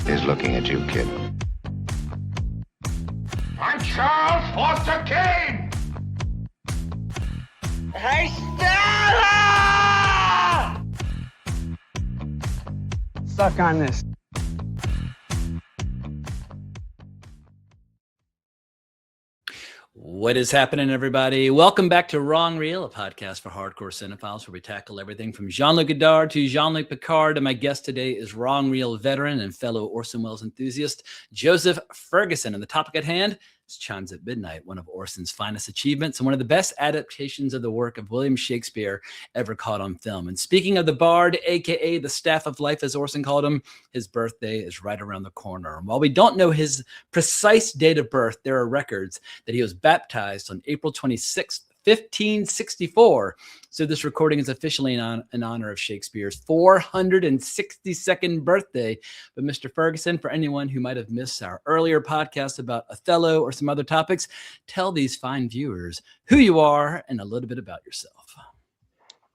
is looking at you, kid. I'm Charles Foster Kane! Hey, Stella! Suck on this. What is happening, everybody? Welcome back to Wrong Reel, a podcast for hardcore cinephiles where we tackle everything from Jean-Luc Godard to Jean-Luc Picard. And my guest today is Wrong Reel veteran and fellow Orson Welles enthusiast, Joseph Ferguson. And the topic at hand is Chimes at Midnight, one of Orson's finest achievements and one of the best adaptations of the work of William Shakespeare ever caught on film. And speaking of the Bard, a.k.a. the Staff of Life, as Orson called him, his birthday is right around the corner. And while we don't know his precise date of birth, there are records that he was baptized on April 26th, 1564. So this recording is officially in honor of Shakespeare's 462nd birthday. But Mr. Ferguson, for anyone who might have missed our earlier podcast about Othello or some other topics, tell these fine viewers who you are and a little bit about yourself.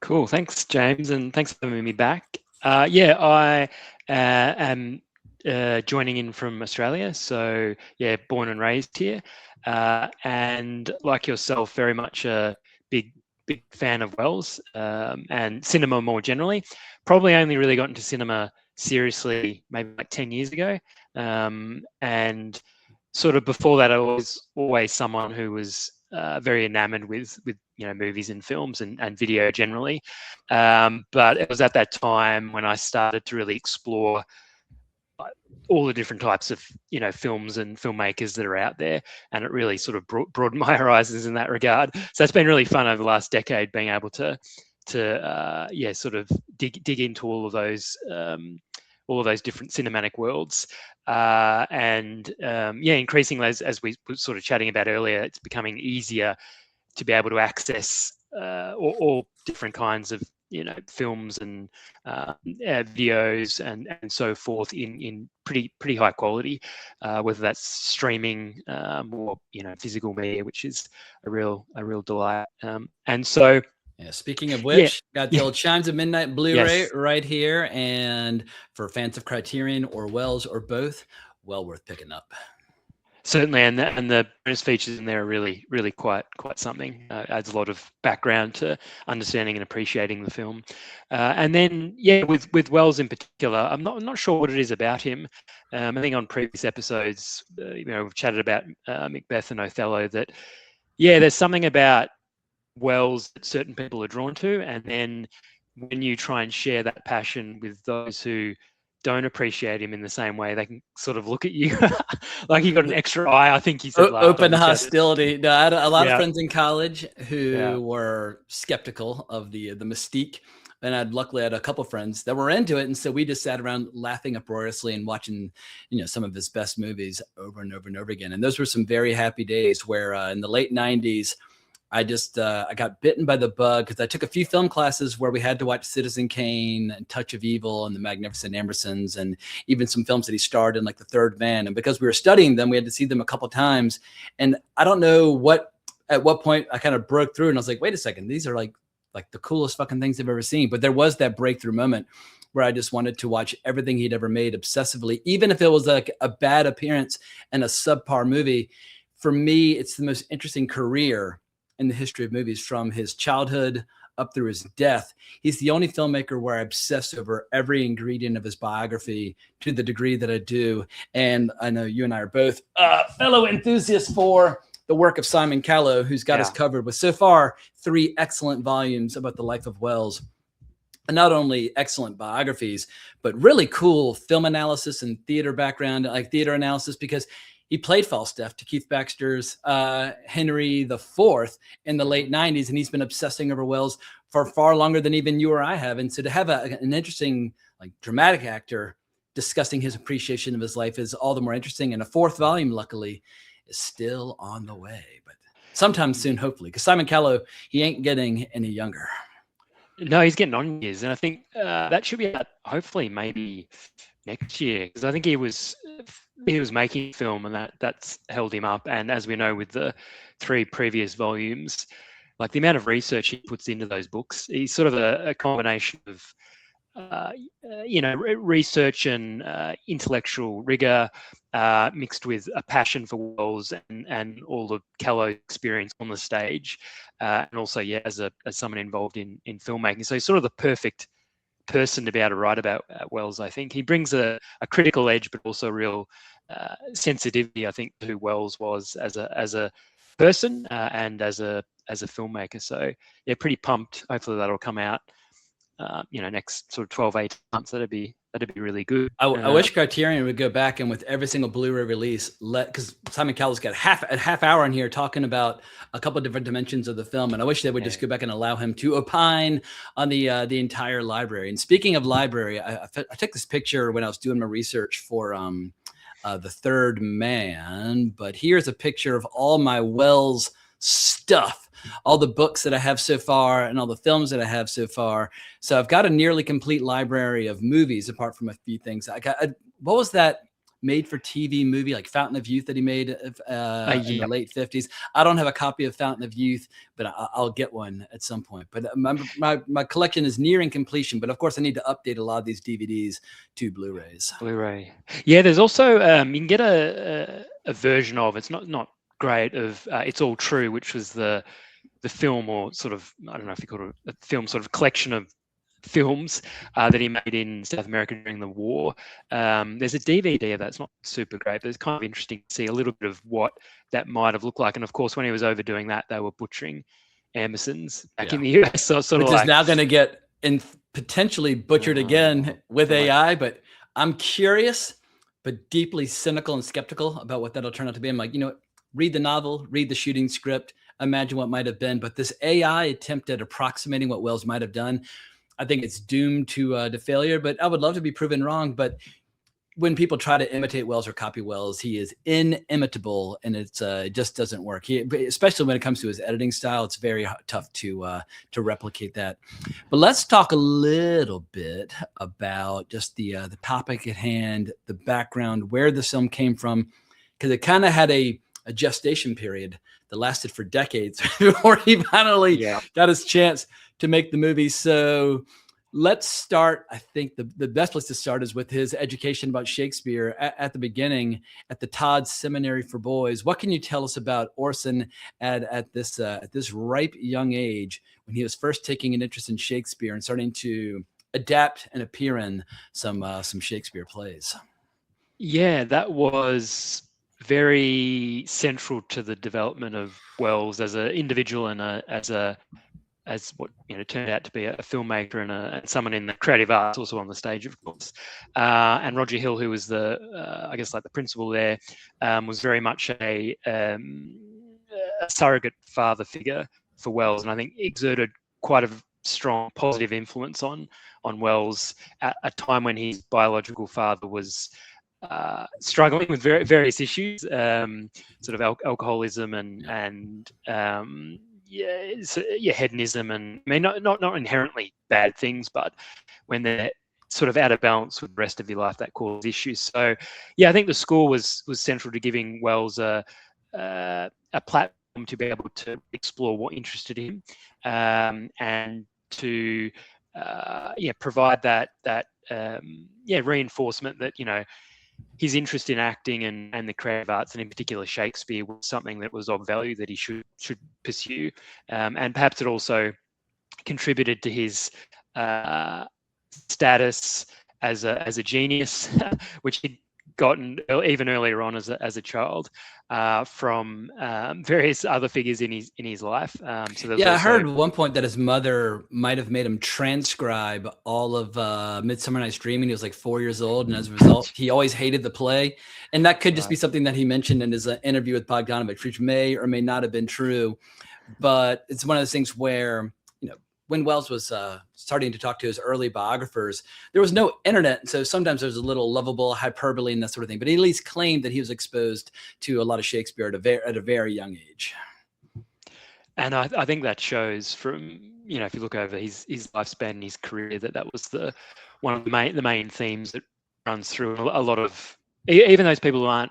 Cool. Thanks, James. And thanks for having me back. I am joining in from Australia. So yeah, born and raised here. And like yourself, very much a big fan of Welles and cinema more generally. Probably only really got into cinema seriously maybe like 10 years ago. And sort of before that, I was always someone who was very enamored with movies and films and video generally. But it was at that time when I started to really explore all the different types of films and filmmakers that are out there, and it really sort of broadened my horizons in that regard. So it's been really fun over the last decade being able to sort of dig into all of those different cinematic worlds, increasingly as we were sort of chatting about earlier, it's becoming easier to be able to access all different kinds of films and videos and so forth in pretty high quality, whether that's streaming or physical media, which is a real delight. And so speaking of which, got the old Chimes of Midnight Blu-ray right here, and for fans of Criterion or Welles or both, well worth picking up. Certainly, and the bonus features in there are really quite something. Adds a lot of background to understanding and appreciating the film. And then, with Welles in particular, I'm not sure what it is about him. I think on previous episodes, we've chatted about Macbeth and Othello. That there's something about Welles that certain people are drawn to, and then when you try and share that passion with those who don't appreciate him in the same way, they can sort of look at you like you got an extra eye. I think he said open hostility. No, I had a lot of friends in college who were skeptical of the mystique, and I luckily had a couple friends that were into it, and so we just sat around laughing uproariously and watching some of his best movies over and over and over again. And those were some very happy days where in the late 90s I got bitten by the bug because I took a few film classes where we had to watch Citizen Kane and Touch of Evil and The Magnificent Ambersons, and even some films that he starred in, like The Third Man. And because we were studying them, we had to see them a couple times. And I don't know at what point I kind of broke through and I was like, wait a second, these are like the coolest fucking things I've ever seen. But there was that breakthrough moment where I just wanted to watch everything he'd ever made obsessively, even if it was like a bad appearance and a subpar movie. For me, it's the most interesting career in the history of movies, from his childhood up through his death. He's the only filmmaker where I obsess over every ingredient of his biography to the degree that I do. And I know you and I are both fellow enthusiasts for the work of Simon Callow, who's got us covered with so far 3 excellent volumes about the life of Welles. And not only excellent biographies, but really cool film analysis and theater background, like theater analysis, because he played Falstaff to Keith Baxter's Henry IV in the late 90s, and he's been obsessing over Welles for far longer than even you or I have. And so to have an interesting, dramatic actor discussing his appreciation of his life is all the more interesting. And a 4th volume, luckily, is still on the way, but sometime soon, hopefully, because Simon Callow, he ain't getting any younger. No, he's getting on years, and I think that should be out hopefully maybe next year, because I think he was making film, and that's held him up. And as we know, with the 3 previous volumes, like the amount of research he puts into those books, he's sort of a combination of research and intellectual rigor mixed with a passion for Wells and all the Callow experience on the stage, and also as someone involved in filmmaking. So he's sort of the perfect person to be able to write about Wells. I think he brings a critical edge, but also real sensitivity, I think, to who Wells was as a person and as a filmmaker. So yeah, pretty pumped. Hopefully that'll come out next sort of 12, 18 months. That'd be really good. I wish Criterion would go back and with every single Blu-ray release, because Simon Cowell's got a half hour in here talking about a couple of different dimensions of the film, and I wish they would just go back and allow him to opine on the entire library. And speaking of library, I took this picture when I was doing my research for The Third Man, but here's a picture of all my Wells stuff, all the books that I have so far and all the films that I have so far. So I've got a nearly complete library of movies, apart from a few things. What was that made-for-TV movie, like Fountain of Youth, that he made in the late 50s? I don't have a copy of Fountain of Youth, but I'll get one at some point. But my collection is nearing completion. But of course, I need to update a lot of these DVDs to Blu-rays. Blu-ray. Yeah, there's also you can get a version of, it's not great, of It's All True, which was the film, or sort of, I don't know if you call it a film, sort of collection of films that he made in South America during the war. There's a DVD of that. It's not super great, but it's kind of interesting to see a little bit of what that might have looked like. And of course, when he was overdoing that, they were butchering Ambersons back in the US. So sort which of is now going to get potentially butchered again with AI. But I'm curious, but deeply cynical and skeptical about what that'll turn out to be. I'm like, read the novel, read the shooting script, imagine what might have been. But this AI attempt at approximating what Wells might have done, I think it's doomed to failure. But I would love to be proven wrong. But when people try to imitate Wells or copy Wells, he is inimitable, and it just doesn't work. Especially when it comes to his editing style, it's very tough to replicate that. But let's talk a little bit about just the topic at hand, the background, where the film came from, because it kind of had a gestation period that lasted for decades before he finally got his chance to make the movie. So let's start. I think the best place to start is with his education about Shakespeare at the beginning at the Todd Seminary for Boys. What can you tell us about Orson at this ripe young age, when he was first taking an interest in Shakespeare and starting to adapt and appear in some Shakespeare plays? Yeah, that was very central to the development of Wells as an individual and as what turned out to be a filmmaker and someone in the creative arts, also on the stage, of course. And Roger Hill, who was the principal there, was very much a surrogate father figure for Wells, and I think exerted quite a strong positive influence on Wells at a time when his biological father was struggling with various issues, sort of alcoholism and hedonism, and I mean not inherently bad things, but when they're sort of out of balance with the rest of your life, that causes issues. So I think the school was central to giving Wells a platform to be able to explore what interested him, and to provide that reinforcement that his interest in acting and the creative arts, and in particular Shakespeare, was something that was of value that he should pursue. And perhaps it also contributed to his status as a genius, which he'd gotten even earlier on as a child from various other figures in his life. I heard at one point that his mother might have made him transcribe all of Midsummer Night's Dream when he was like 4 years old, and as a result, he always hated the play. And that could just be something that he mentioned in his interview with Bogdanovich, which may or may not have been true. But it's one of those things where, when Wells was starting to talk to his early biographers, there was no internet. So sometimes there's a little lovable hyperbole and that sort of thing. But he at least claimed that he was exposed to a lot of Shakespeare at a very young age. And I think that shows from, if you look over his lifespan and his career, that was one of the main themes that runs through a lot of, even those people who aren't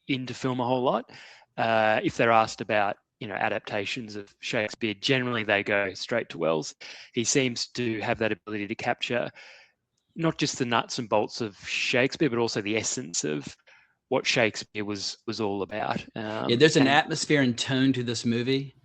into film a whole lot, if they're asked about adaptations of Shakespeare, generally they go straight to Wells. He seems to have that ability to capture not just the nuts and bolts of Shakespeare, but also the essence of what Shakespeare was all about. Yeah, there's an atmosphere and tone to this movie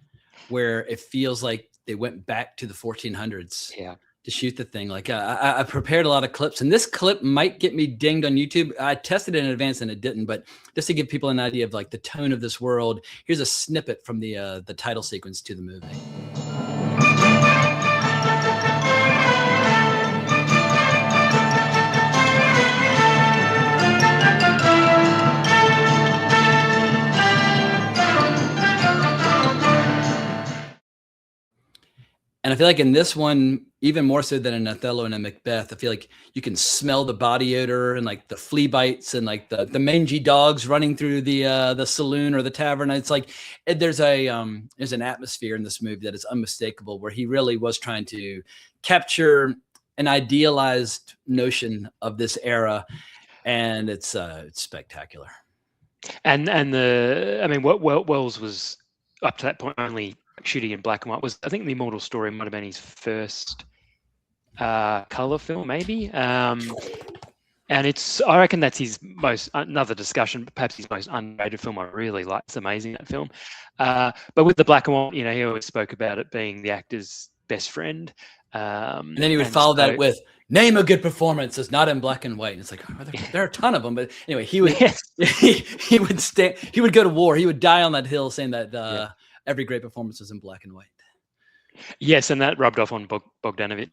where it feels like they went back to the 1400s. Yeah. To shoot the thing. Like I prepared a lot of clips, and this clip might get me dinged on YouTube. I tested it in advance and it didn't, but just to give people an idea of like the tone of this world, here's a snippet from the title sequence to the movie. And I feel like in this one, even more so than in Othello and a Macbeth, I feel like you can smell the body odor and like the flea bites and like the mangy dogs running through the saloon or the tavern. It's like there's an atmosphere in this movie that is unmistakable, where he really was trying to capture an idealized notion of this era, and it's spectacular. And what Wells was up to that point only shooting in black and white. I think The Immortal Story might have been his first color film, maybe. And I reckon that's his another discussion, but perhaps his most underrated film. I really like. It's amazing, that film. But with the black and white, he always spoke about it being the actor's best friend. And then he would follow that with, name a good performance that's not in black and white. And it's like, there are a ton of them. But anyway, he would he would go to war. He would die on that hill saying that every great performance was in black and white. Yes, and that rubbed off on Bogdanovich.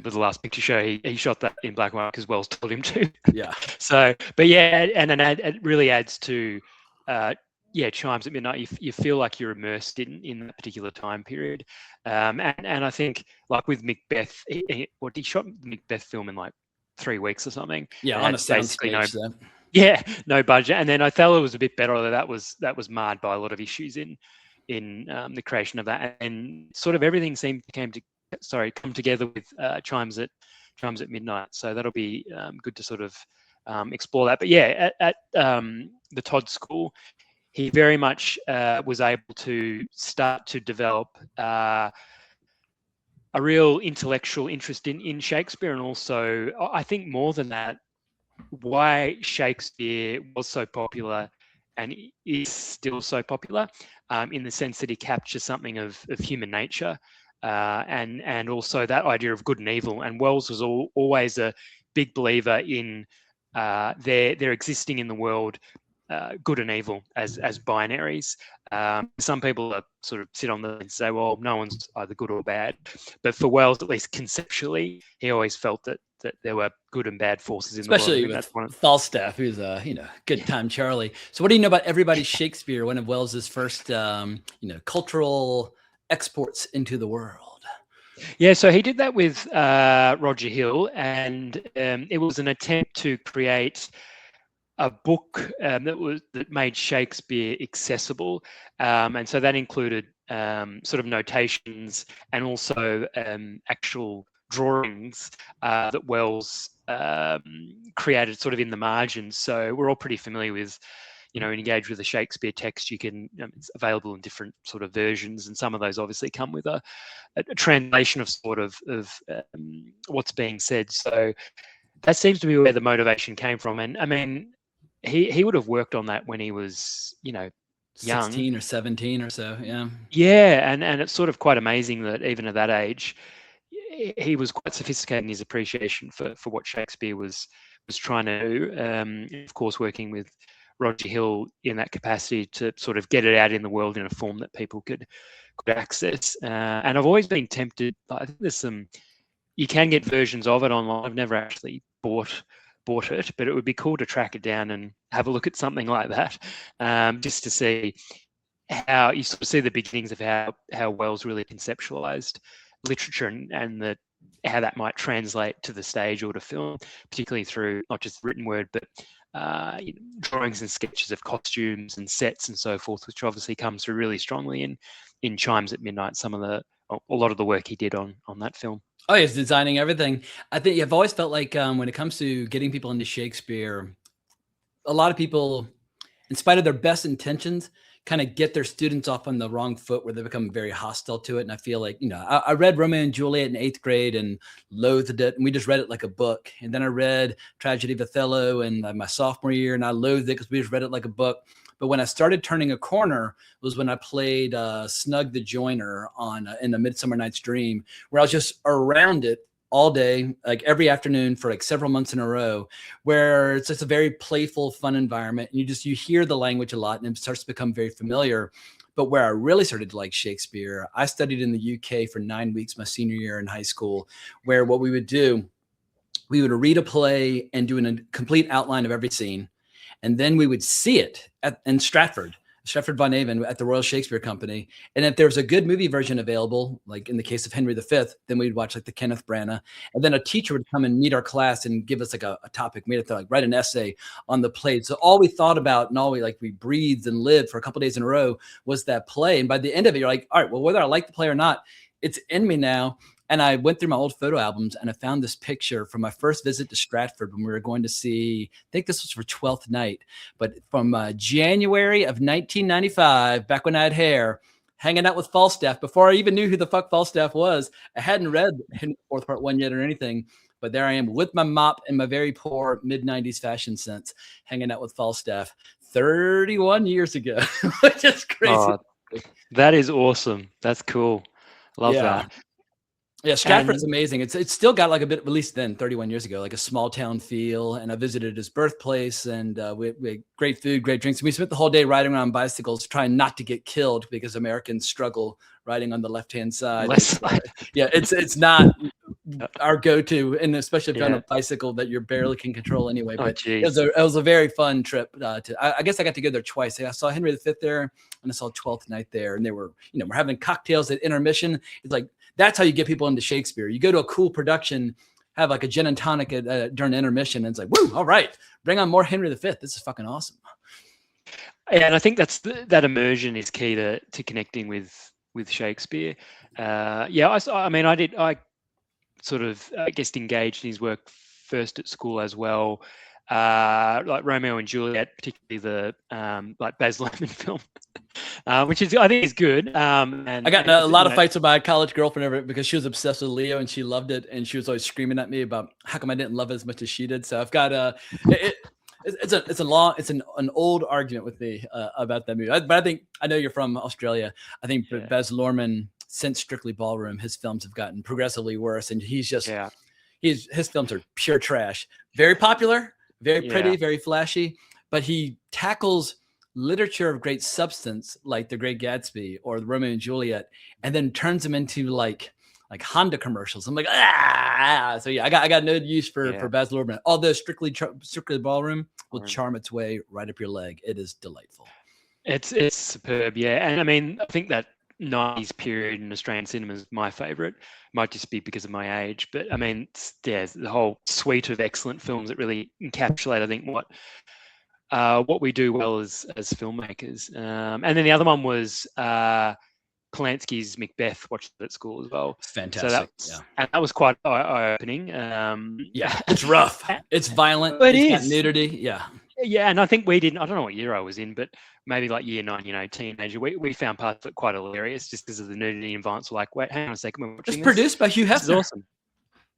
With the Last Picture Show, he shot that in black and white because Wells told him to. Yeah. So, but yeah, and then it really adds to, Chimes at Midnight. You feel like you're immersed in that particular time period. And I think, like with Macbeth, he shot the Macbeth film in like 3 weeks or something. Yeah, on a soundstage. No budget. And then Othello was a bit better, although that was marred by a lot of issues in the creation of that, and sort of everything seemed to come together with Chimes at Midnight. So that'll be good to sort of explore that. But yeah, at the Todd School, he very much was able to start to develop a real intellectual interest in Shakespeare, and also, I think more than that, why Shakespeare was so popular and is still so popular, in the sense that he captures something of human nature, and also that idea of good and evil. And Wells was always a big believer in there existing in the world good and evil as binaries. Some people sort of sit on and say, well, no one's either good or bad. But for Wells, at least conceptually, he always felt that there were good and bad forces in the world. Especially with Falstaff, who's a good time Charlie. So what do you know about Everybody's Shakespeare, one of Wells's first cultural exports into the world? Yeah, so he did that with Roger Hill, and it was an attempt to create a book that made Shakespeare accessible, and so that included sort of notations and also actual drawings that Wells created sort of in the margins. So we're all pretty familiar with, engage with the Shakespeare text. You can, it's available in different sort of versions, and some of those obviously come with a translation of sort of what's being said. So that seems to be where the motivation came from. And I mean, he would have worked on that when he was, young, 16 or 17 or so. Yeah, and it's sort of quite amazing that even at that age, he was quite sophisticated in his appreciation for what Shakespeare was trying to do. Of course, working with Roger Hill in that capacity to sort of get it out in the world in a form that people could access. And I've always been tempted. I think there's you can get versions of it online. I've never actually bought it, but it would be cool to track it down and have a look at something like that, just to see how you sort of see the beginnings of how Wells really conceptualized literature and how that might translate to the stage or to film, particularly through not just the written word, but drawings and sketches of costumes and sets and so forth, which obviously comes through really strongly in Chimes at Midnight. A lot of the work he did on that film. Oh, he's designing everything. I think I've always felt like when it comes to getting people into Shakespeare, a lot of people, in spite of their best intentions, kind of get their students off on the wrong foot where they become very hostile to it. And I feel like, I read Romeo and Juliet in 8th grade and loathed it. And we just read it like a book. And then I read Tragedy of Othello in my sophomore year, and I loathed it because we just read it like a book. But when I started turning a corner was when I played Snug the Joiner in A Midsummer Night's Dream, where I was just around it all day, like every afternoon for like several months in a row, where it's just a very playful, fun environment. And you hear the language a lot and it starts to become very familiar. But where I really started to like Shakespeare, I studied in the UK for 9 weeks my senior year in high school, where what we would do, we would read a play and do a complete outline of every scene. And then we would see it in Stratford-upon-Avon at the Royal Shakespeare Company. And if there was a good movie version available, like in the case of Henry V, then we'd watch like the Kenneth Branagh. And then a teacher would come and meet our class and give us like a topic. We had to like write an essay on the play. So all we thought about and all we breathed and lived for a couple of days in a row was that play. And by the end of it, you're like, all right, well, whether I like the play or not, it's in me now. And I went through my old photo albums and I found this picture from my first visit to Stratford when we were going to see, I think this was for 12th Night, but from January of 1995, back when I had hair, hanging out with Falstaff before I even knew who the fuck Falstaff was. I hadn't read Henry IV Part 1 yet or anything, but there I am with my mop and my very poor mid-90s fashion sense, hanging out with Falstaff 31 years ago, which is crazy. Oh, that is awesome. That's cool. Love that. Yeah, Stratford is amazing. It's still got like a bit, at least then, 31 years ago, like a small town feel. And I visited his birthplace, and we had great food, great drinks. And we spent the whole day riding around bicycles, trying not to get killed because Americans struggle riding on the left-hand side. It's not our go-to, and especially if you're on a bicycle that you barely can control anyway. But it was a very fun trip. I guess I got to go there twice. I saw Henry V there, and I saw 12th Night there, and they were, we're having cocktails at intermission. It's like, that's how you get people into Shakespeare. You go to a cool production, have like a gin and tonic during intermission, and it's like, woo, all right, bring on more Henry V. This is fucking awesome. Yeah, and I think that immersion is key to connecting with Shakespeare. I sort of, I guess, engaged in his work first at school as well. Like Romeo and Juliet, particularly the like Baz Luhrmann film, which I think is good. And I got a lot of fights with my college girlfriend over it because she was obsessed with Leo and she loved it, and she was always screaming at me about how come I didn't love it as much as she did. So I've got it's an old argument with me about that movie. But I know you're from Australia. I think Baz Luhrmann, since Strictly Ballroom, his films have gotten progressively worse, and he's just his films are pure trash. Very popular. Very pretty, very flashy, but he tackles literature of great substance like The Great Gatsby or Romeo and Juliet, and then turns them into like Honda commercials. I'm like, So yeah, I got no use for Baz Luhrmann. Although Strictly Ballroom will charm its way right up your leg. It is delightful. It's superb, and I mean, I think that 90s period in Australian cinema is my favorite. Might just be because of my age, but I mean, the whole suite of excellent films that really encapsulate, I think, what we do well as filmmakers. And then the other one was Polanski's Macbeth. Watched it at school as well. Fantastic. So that was quite eye-opening. It's rough. It's violent. It's got nudity. Yeah, and I think we didn't. I don't know what year I was in, but maybe like year 9, teenager. We found parts of it quite hilarious just because of the nudity and violence. We're like, wait, hang on a second, we're watching this. It's produced by Hugh Hefner. This is awesome.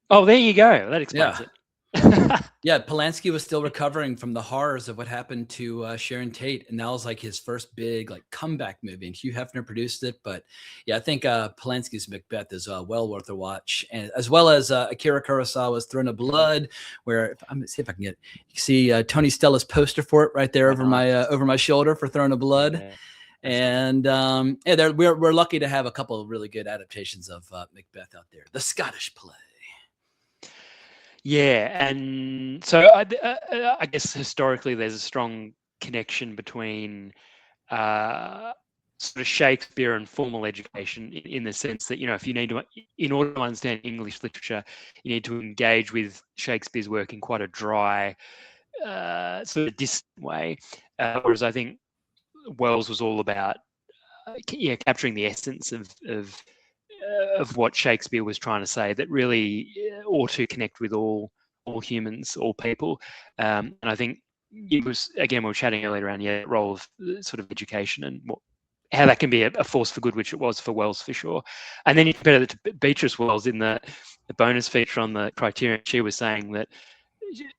Oh, there you go. That explains it. Polanski was still recovering from the horrors of what happened to Sharon Tate, and that was like his first big like comeback movie. And Hugh Hefner produced it, but I think Polanski's Macbeth is well worth a watch, and as well as Akira Kurosawa's Throne of Blood, where I'm gonna see if I can get. You see Tony Stella's poster for it right there over my shoulder for Throne of Blood. Yeah. And we're lucky to have a couple of really good adaptations of Macbeth out there. The Scottish play. Yeah, and so I guess historically there's a strong connection between sort of Shakespeare and formal education in the sense that, if you need to, in order to understand English literature, you need to engage with Shakespeare's work in quite a dry, sort of distant way, whereas I think Wells was all about capturing the essence of what Shakespeare was trying to say, that really ought to connect with all humans, all people. And I think it was, again, we were chatting earlier around the role of sort of education and how that can be a force for good, which it was for Wells for sure. And then you compare it to Beatrice Welles in the bonus feature on the Criterion. She was saying that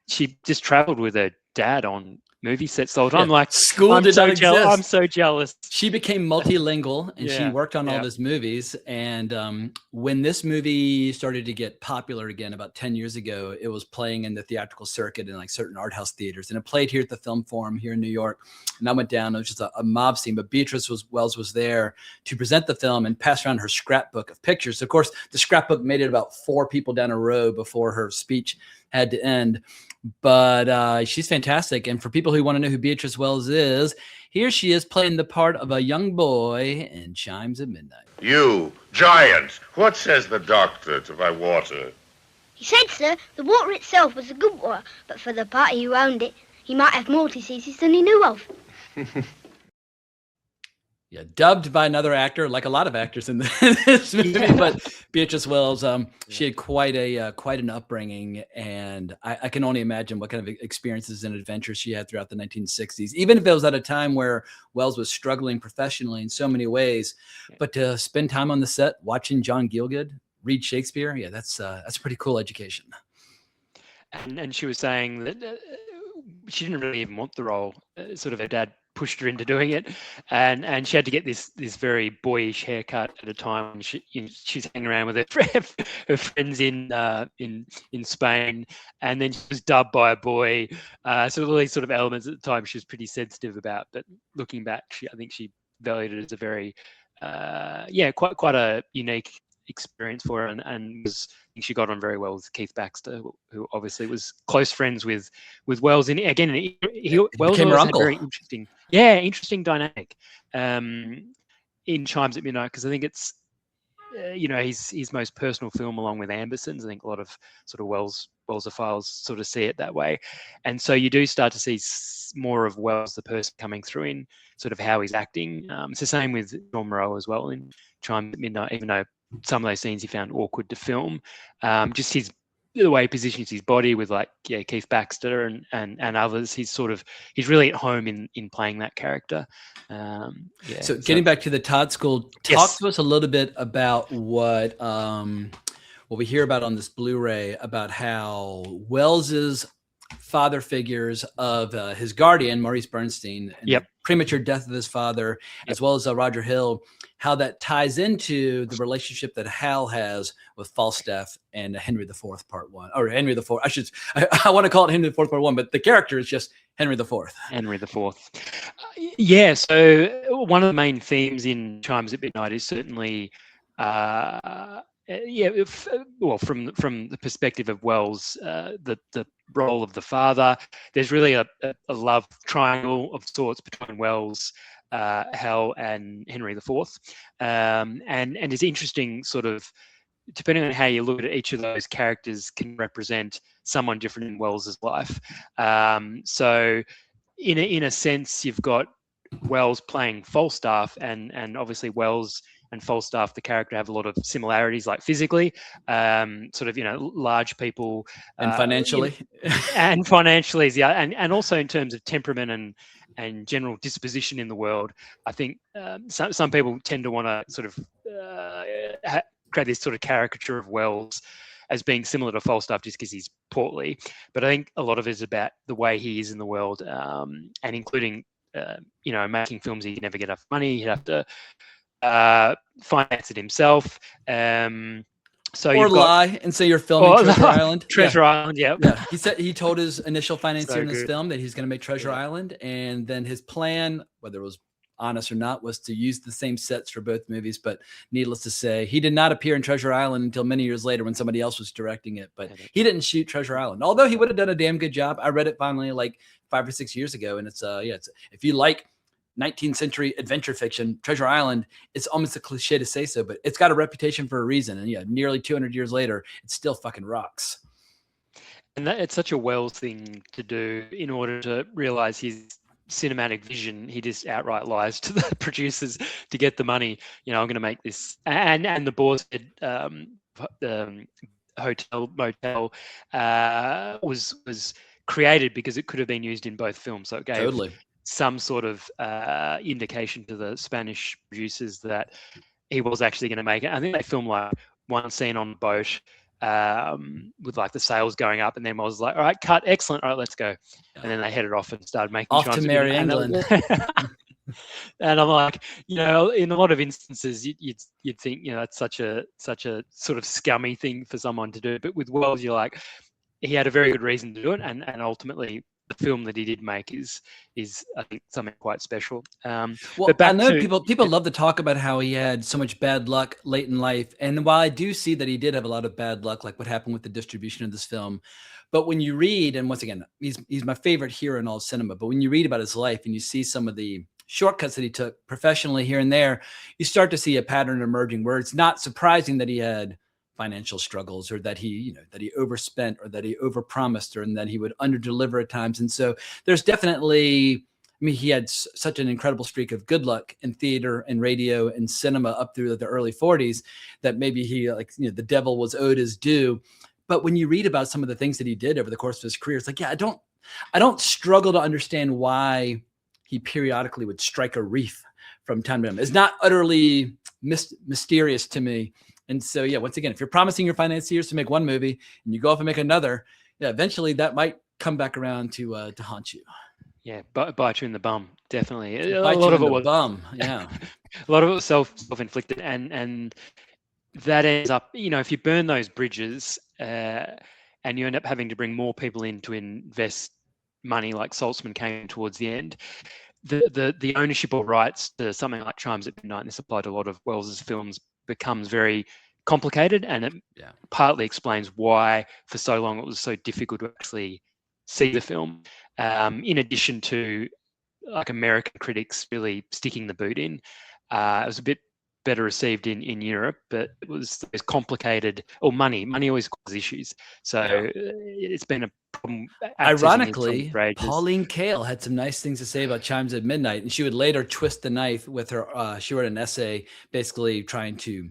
she just traveled with her dad on movie sets the whole time. I'm like, school did not exist. I'm so jealous. She became multilingual and she worked on all yeah. his movies. And when this movie started to get popular again about 10 years ago, it was playing in the theatrical circuit in like certain art house theaters. And it played here at the Film Forum here in New York. And I went down, it was just a mob scene, but Beatrice Welles was there to present the film and pass around her scrapbook of pictures. Of course, the scrapbook made it about 4 people down a row before her speech had to end. But she's fantastic. And for people who want to know who Beatrice Welles is, here she is playing the part of a young boy in Chimes at Midnight. You, giant, what says the doctor to my water? He said, sir, the water itself was a good water, but for the party who owned it, he might have more diseases than he knew of. Yeah, dubbed by another actor, like a lot of actors in this movie. But Beatrice Welles, she had quite an upbringing, and I can only imagine what kind of experiences and adventures she had throughout the 1960s. Even if it was at a time where Welles was struggling professionally in so many ways, but to spend time on the set watching John Gielgud read Shakespeare, yeah, that's a pretty cool education. And she was saying that she didn't really even want the role. Sort of her dad pushed her into doing it, and she had to get this very boyish haircut at a time when she's hanging around with her friends in Spain, and then she was dubbed by a boy. So all these sort of elements at the time she was pretty sensitive about, but looking back, I think she valued it as a very quite a unique experience for her, and she got on very well with Keith Baxter, who obviously was close friends with Wells. And again, Wells became her uncle. Had very interesting dynamic in Chimes at Midnight, because I think it's his most personal film, along with Amberson's. I think a lot of sort of Wellsophiles sort of see it that way, and so you do start to see more of Wells, the person, coming through in sort of how he's acting. It's the same with John Moreau as well in Chimes at Midnight, even though some of those scenes he found awkward to film. Just the way he positions his body with Keith Baxter and others, he's really at home in playing that character. So getting back to the Todd School, talk to us a little bit about what we hear about on this Blu-ray about how Wells's father figures of his guardian, Maurice Bernstein, and the premature death of his father, as well as Roger Hill, how that ties into the relationship that Hal has with Falstaff and Henry IV Part 1, or Henry IV. I want to call it Henry IV Part 1, but the character is just Henry IV. Henry IV. Yeah. So one of the main themes in Chimes at Midnight is certainly, from the perspective of Wells, the role of the father. There's really a love triangle of sorts between Wells, Hal, and Henry IV, and it's interesting, sort of, depending on how you look at it, each of those characters can represent someone different in Wells's life. So, in a sense, you've got Wells playing Falstaff, and obviously Wells and Falstaff, the character, have a lot of similarities, like physically, large people, and financially, and financially, and also in terms of temperament and general disposition in the world. I think some people tend to want to sort of create this sort of caricature of Wells as being similar to Falstaff just because he's portly. But I think a lot of it is about the way he is in the world, and including, making films, he'd never get enough money. He'd have to finance it himself. Lie and say you're filming Treasure Island. Treasure Island, yeah. He said he told his initial financier in this film that he's going to make Treasure Island, and then his plan, whether it was honest or not, was to use the same sets for both movies. But needless to say, he did not appear in Treasure Island until many years later when somebody else was directing it. But he didn't shoot Treasure Island, although he would have done a damn good job. I read it finally like 5 or 6 years ago, and it's if you like 19th century adventure fiction, Treasure Island, it's almost a cliche to say so, but it's got a reputation for a reason. And nearly 200 years later, it still fucking rocks. And it's such a Wells thing to do. In order to realize his cinematic vision, he just outright lies to the producers to get the money. I'm going to make this. And the boss said, hotel motel was created because it could have been used in both films. So it gave Totally. some sort of indication to the Spanish producers that he was actually going to make it. I think they filmed like one scene on the boat with like the sails going up, and then I was like, all right, cut, excellent, all right, let's go. And then they headed off and started making off Chimes to Merrie, England. And I'm like, in a lot of instances, you'd think, that's such a sort of scummy thing for someone to do. But with Welles, you're like, he had a very good reason to do it, and ultimately the film that he did make is I think something quite special. Well, I know people love to talk about how he had so much bad luck late in life, and while I do see that he did have a lot of bad luck, like what happened with the distribution of this film, but when you read, and once again, he's my favorite hero in all cinema, but when you read about his life and you see some of the shortcuts that he took professionally here and there, you start to see a pattern emerging where it's not surprising that he had financial struggles, or that he overspent, or that he overpromised, or and that he would underdeliver at times. And so there's definitely, he had such an incredible streak of good luck in theater and radio and cinema up through the early 40s that maybe he, the devil was owed his due. But when you read about some of the things that he did over the course of his career, it's like, I don't struggle to understand why he periodically would strike a reef from time to time. It's not utterly mysterious to me. And so, once again, if you're promising your financiers to make one movie and you go off and make another, eventually that might come back around to haunt you. Yeah, bite you in the bum, definitely. A lot of it was bum. Yeah, a lot of it was self-inflicted, and that ends up, if you burn those bridges and you end up having to bring more people in to invest money, like Saltzman came towards the end. The ownership or rights to something like Chimes at Midnight, and this applied to a lot of Welles's films, becomes very complicated, and it partly explains why for so long it was so difficult to actually see the film. In addition to like American critics really sticking the boot in, it was a bit better received in Europe, but it was complicated. Or money always causes issues, so it's been a problem. Ironically, Pauline Kael had some nice things to say about Chimes at Midnight, and she would later twist the knife with her. She wrote an essay basically trying to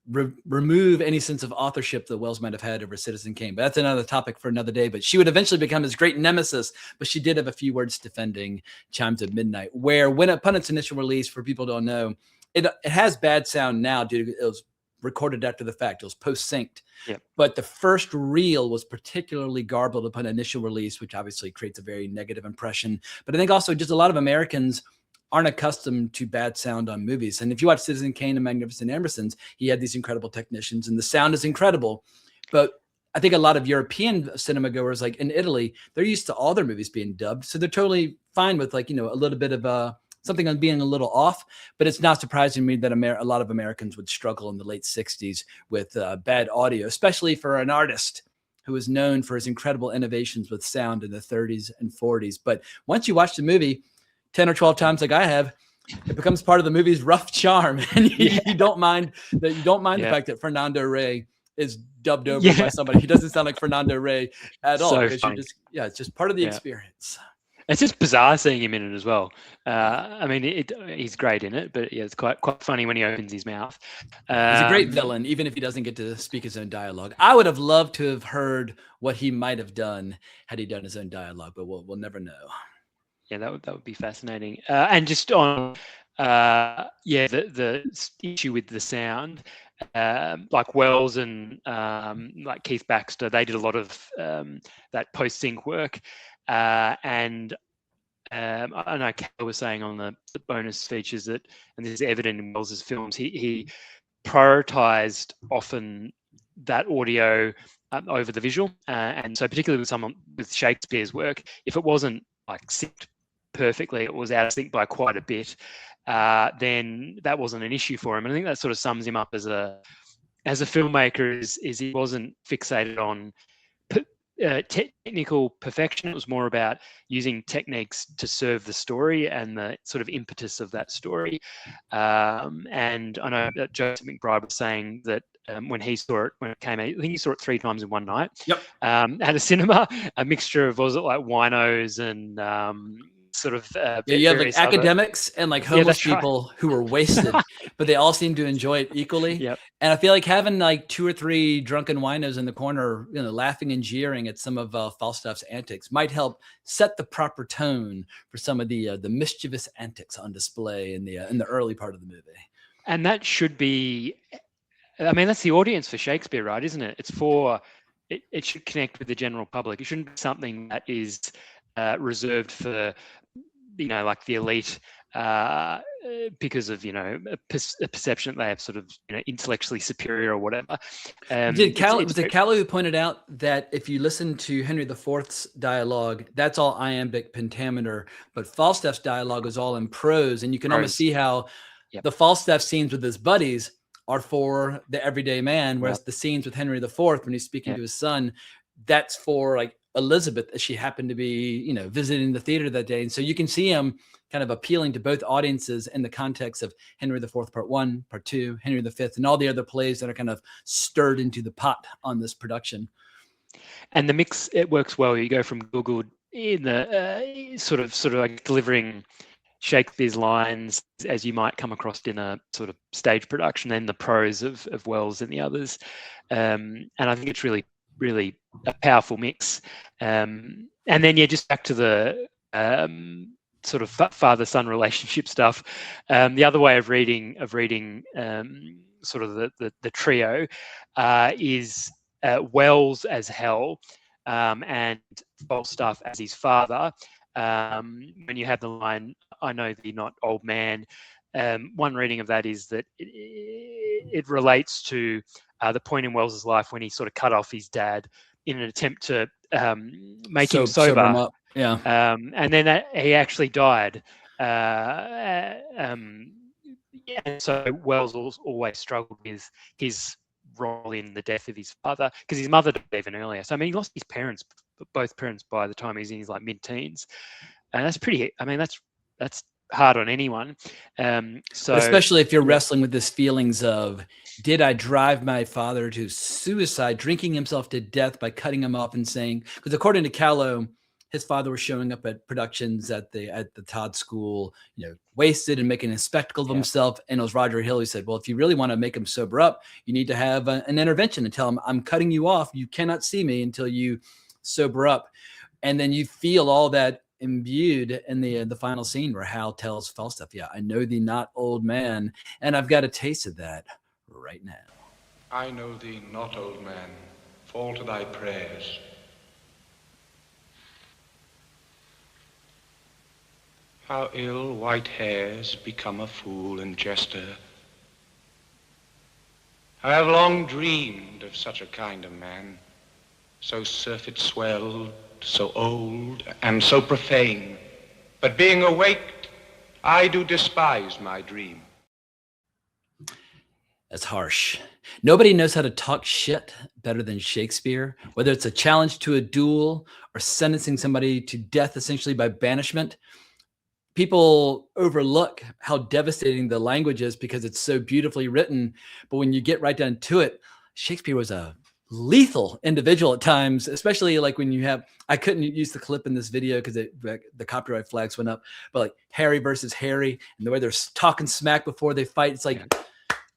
remove any sense of authorship that Welles might have had over Citizen Kane. But that's another topic for another day. But she would eventually become his great nemesis. But she did have a few words defending Chimes at Midnight, where upon its initial release, for people who don't know, it has bad sound now due to it was recorded after the fact. It was post-synced. Yep. But the first reel was particularly garbled upon initial release, which obviously creates a very negative impression. But I think also just a lot of Americans aren't accustomed to bad sound on movies. And if you watch Citizen Kane and Magnificent Ambersons, he had these incredible technicians and the sound is incredible. But I think a lot of European cinema goers, like in Italy, they're used to all their movies being dubbed. So they're totally fine with a little bit of something on being a little off, but it's not surprising to me that a lot of Americans would struggle in the late 60s with bad audio, especially for an artist who is known for his incredible innovations with sound in the 30s and 40s. But once you watch the movie 10 or 12 times like I have, it becomes part of the movie's rough charm. And you don't mind the fact that Fernando Rey is dubbed over by somebody who doesn't sound like Fernando Rey at all. Because it's just part of the experience. It's just bizarre seeing him in it as well. He's great in it, but it's quite funny when he opens his mouth. He's a great villain, even if he doesn't get to speak his own dialogue. I would have loved to have heard what he might have done had he done his own dialogue, but we'll never know. Yeah, that would be fascinating. And just on the issue with the sound, like Welles and like Keith Baxter, they did a lot of that post-sync work. And I know Cal was saying on the bonus features that, and this is evident in Welles's films, he prioritized often that audio over the visual, and so particularly with Shakespeare's work, if it wasn't like synced perfectly, it was out of sync by quite a bit, then that wasn't an issue for him. And I think that sort of sums him up as a filmmaker, is he wasn't fixated on technical perfection. It was more about using techniques to serve the story and the sort of impetus of that story. And I know that Joseph McBride was saying that when he saw it, when it came out, I think he saw it 3 times in one night. Yep. At a cinema, a mixture of, was it like winos and sort of you have like various other- academics and like homeless that's right. people who are wasted, but they all seem to enjoy it equally. Yep. And I feel like having like 2 or 3 drunken winos in the corner, laughing and jeering at some of Falstaff's antics might help set the proper tone for some of the mischievous antics on display in the early part of the movie. And that should be, I mean, that's the audience for Shakespeare, right? Isn't it? It's for, it should connect with the general public. It shouldn't be something that is reserved for, like the elite because of, a perception that they have sort of, intellectually superior or whatever. Was it Callow who pointed out that if you listen to Henry IV's dialogue, that's all iambic pentameter, but Falstaff's dialogue is all in prose, and you can almost see how the Falstaff scenes with his buddies are for the everyday man, whereas the scenes with Henry IV, when he's speaking to his son, that's for like Elizabeth, as she happened to be, visiting the theater that day. And so you can see him kind of appealing to both audiences in the context of Henry IV, Part 1, Part 2, Henry V, and all the other plays that are kind of stirred into the pot on this production. And the mix, it works well. You go from Good in the sort of like delivering Shakespeare's lines as you might come across in a sort of stage production, and the prose of Wells and the others. And I think it's really, really a powerful mix. And then, just back to the sort of father-son relationship stuff. The other way of reading sort of the trio is Wells as Hell and Falstaff as his father. When you have the line, "I know thee not, old man," one reading of that is that it relates to the point in Wells's life when he sort of cut off his dad in an attempt to make him sober. Him up. Yeah. And then he actually died. So Wells always struggled with his role in the death of his father, because his mother died even earlier. So I mean, he lost his parents, both parents, by the time he's in his like mid-teens, and that's pretty. I mean, that's hard on anyone. But especially if you're wrestling with this feelings of, did I drive my father to suicide, drinking himself to death by cutting him off and saying, because according to Callow, his father was showing up at productions at the Todd school, wasted and making a spectacle of himself. And it was Roger Hill who said, well, if you really want to make him sober up, you need to have an intervention and tell him, I'm cutting you off. You cannot see me until you sober up. And then you feel all that imbued in the final scene where Hal tells Falstaff, I know thee not, old man, and I've got a taste of that right now. I know thee not, old man, fall to thy prayers. How ill white hairs become a fool and jester. I have long dreamed of such a kind of man, so surfeit swelled, so old and so profane. But being awaked, I do despise my dream. That's harsh. Nobody knows how to talk shit better than Shakespeare, whether it's a challenge to a duel or sentencing somebody to death essentially by banishment. People overlook how devastating the language is because it's so beautifully written. But when you get right down to it, Shakespeare was a lethal individual at times, especially like when you have, I couldn't use the clip in this video because the copyright flags went up, but like Harry versus Harry and the way they're talking smack before they fight, it's like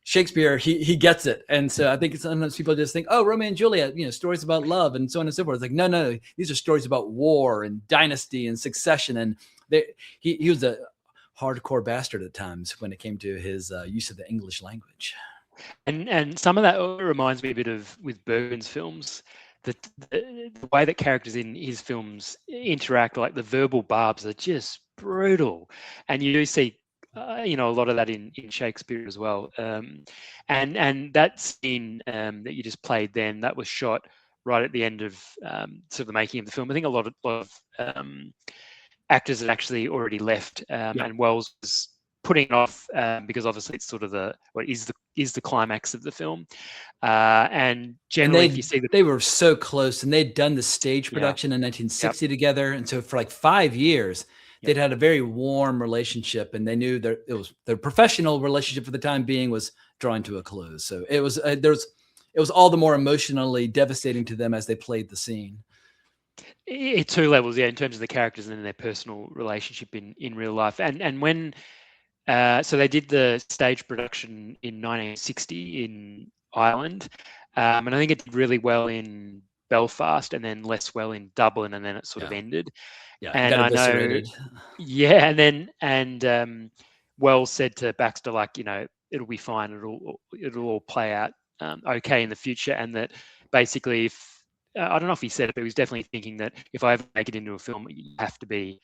Shakespeare, he gets it. And so I think sometimes people just think, oh, Romeo and Juliet, stories about love and so on and so forth. It's like, no, these are stories about war and dynasty and succession. And he was a hardcore bastard at times when it came to his use of the English language. And some of that reminds me a bit of with Bergman's films, the way that characters in his films interact, like the verbal barbs are just brutal. And you do see, a lot of that in Shakespeare as well. And that scene that you just played then, that was shot right at the end of sort of the making of the film. I think a lot of actors had actually already left, and Wells was putting it off because obviously it's sort of is the climax of the film. And generally, if you see that they were so close, and they'd done the stage production in 1960 together, and so for like 5 years. They'd had a very warm relationship, and they knew that their professional relationship for the time being was drawing to a close. So it was all the more emotionally devastating to them as they played the scene. At two levels, yeah, in terms of the characters and then their personal relationship in real life. And when so they did the stage production in 1960 in Ireland, and I think it did really well in Belfast and then less well in Dublin, and then it sort of ended. Yeah, And got I know, eviscerated. yeah, and Wells said to Baxter, like, it'll be fine, it'll all play out okay in the future, and that basically, if I don't know if he said it, but he was definitely thinking that if I ever make it into a film, you have to be.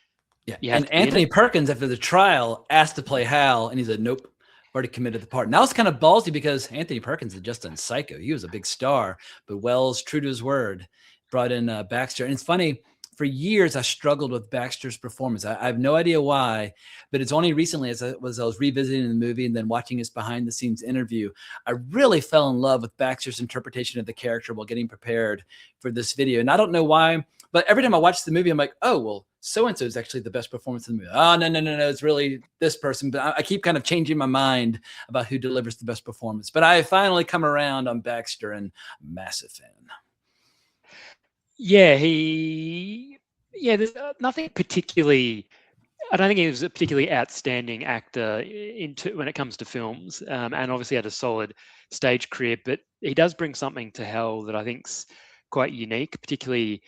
Yeah, you have and to be in Anthony it. Perkins, after the trial, asked to play Hal, and he said, "Nope, already committed the part." And that was kind of ballsy because Anthony Perkins had just done Psycho. He was a big star, but Wells, true to his word, brought in Baxter. And it's funny, for years I struggled with Baxter's performance. I have no idea why, but it's only recently as I was revisiting the movie and then watching his behind-the-scenes interview, I really fell in love with Baxter's interpretation of the character while getting prepared for this video. And I don't know why, but every time I watch the movie, I'm like, oh, well, so-and-so is actually the best performance in the movie. Oh, no, it's really this person. But I keep kind of changing my mind about who delivers the best performance. But I finally come around on Baxter, and I'm a massive fan. Yeah, there's nothing particularly. I don't think he was a particularly outstanding actor when it comes to films, and obviously had a solid stage career. But he does bring something to Hell that I think's quite unique, particularly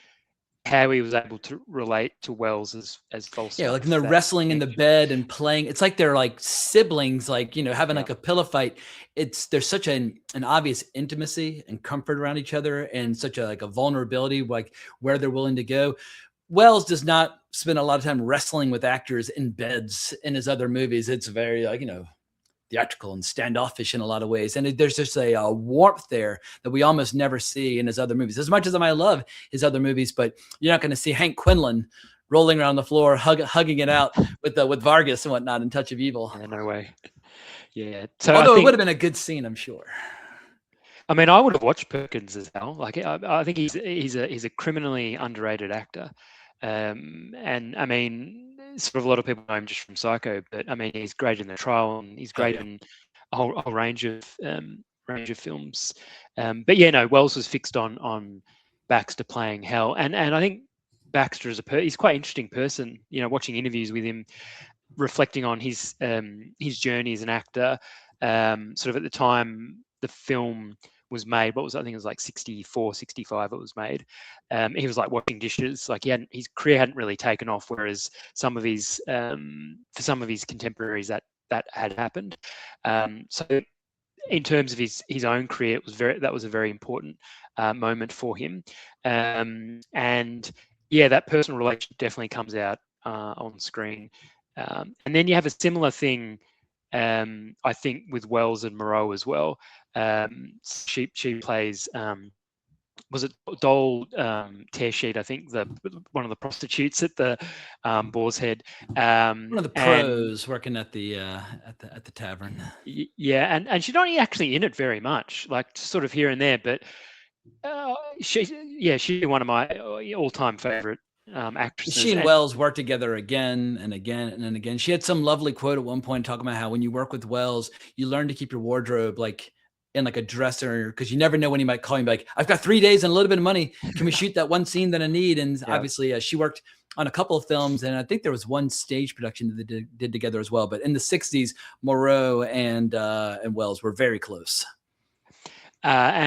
how he was able to relate to Wells as Falstaff. Yeah, like when they're wrestling in the bed and playing, it's like they're like siblings, like, having like a pillow fight. There's such an obvious intimacy and comfort around each other, and such a vulnerability, like where they're willing to go. Wells does not spend a lot of time wrestling with actors in beds in his other movies. It's very theatrical and standoffish in a lot of ways. And there's just a warmth there that we almost never see in his other movies. As much as I love his other movies, but you're not going to see Hank Quinlan rolling around the floor, hugging it out with Vargas and whatnot in Touch of Evil. Yeah, no way. Yeah. So although it would have been a good scene, I'm sure. I mean, I would have watched Perkins as Hal. Like, I think he's a criminally underrated actor. And I mean, sort of a lot of people know him just from Psycho, but I mean, he's great in The Trial, and he's great in a whole range of films. But yeah, no, Wells was fixed on Baxter playing Hal, and I think Baxter he's quite an interesting person. Watching interviews with him, reflecting on his journey as an actor. Sort of at the time the film was made, I think it was like 64, 65 it was made. He was like washing dishes. Like his career hadn't really taken off, whereas for some of his contemporaries that had happened. So in terms of his own career, that was a very important moment for him. And yeah, that personal relationship definitely comes out on screen. And then you have a similar thing, I think, with Wells and Moreau as well. She plays, was it Dole Tearsheet? I think one of the prostitutes at the Boar's Head. One of the pros working at the tavern. Yeah, and she's not actually in it very much, like sort of here and there. But she's one of my all-time favorite actresses. She and Wells worked together again and again and again. She had some lovely quote at one point talking about how when you work with Wells, you learn to keep your wardrobe like in like a dresser, because you never know when he might call you, like, I've got 3 days and a little bit of money. Can we shoot that one scene that I need? And obviously she worked on a couple of films, and I think there was one stage production that they did together as well. But in the 60s, Moreau and Wells were very close. But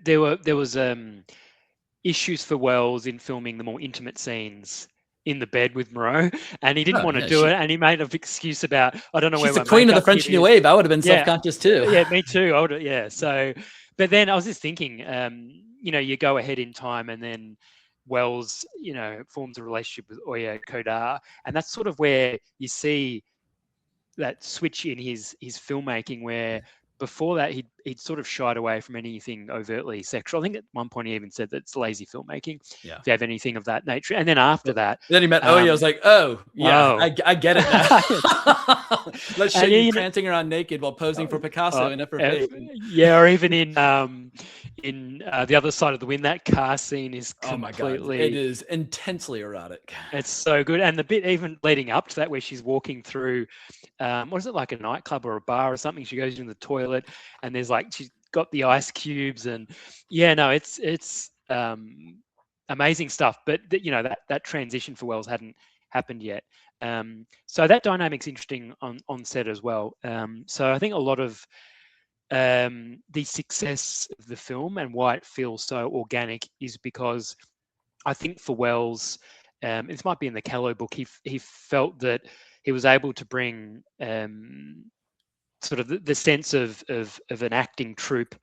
there was issues for Wells in filming the more intimate scenes in the bed with Moreau, and he didn't want to do it, and he made an excuse about, I don't know where she's the queen of the French New Wave. I would have been self-conscious too. Yeah, me too. I would have, yeah. So, but then I was just thinking, you go ahead in time, and then Wells, forms a relationship with Oya Kodar, and that's sort of where you see that switch in his filmmaking, where before that he'd sort of shied away from anything overtly sexual. I think at one point he even said that it's lazy filmmaking. Yeah. If you have anything of that nature. And then after that, then he met Oya. I was like, oh yeah, I get it now. Let's show you prancing around naked while posing for Picasso in Upper Bay. Yeah, or even in The Other Side of the Wind, that car scene is completely. Oh my God. It is intensely erotic. It's so good, and the bit even leading up to that, where she's walking through, what is it, like a nightclub or a bar or something? She goes in the toilet, and there's like she's got the ice cubes, and it's amazing stuff. But that transition for Welles hadn't happened yet. So that dynamic's interesting on set as well. So I think a lot of the success of the film and why it feels so organic is because I think for Welles, this might be in the Callow book, he felt that he was able to bring sort of the sense of an acting troupe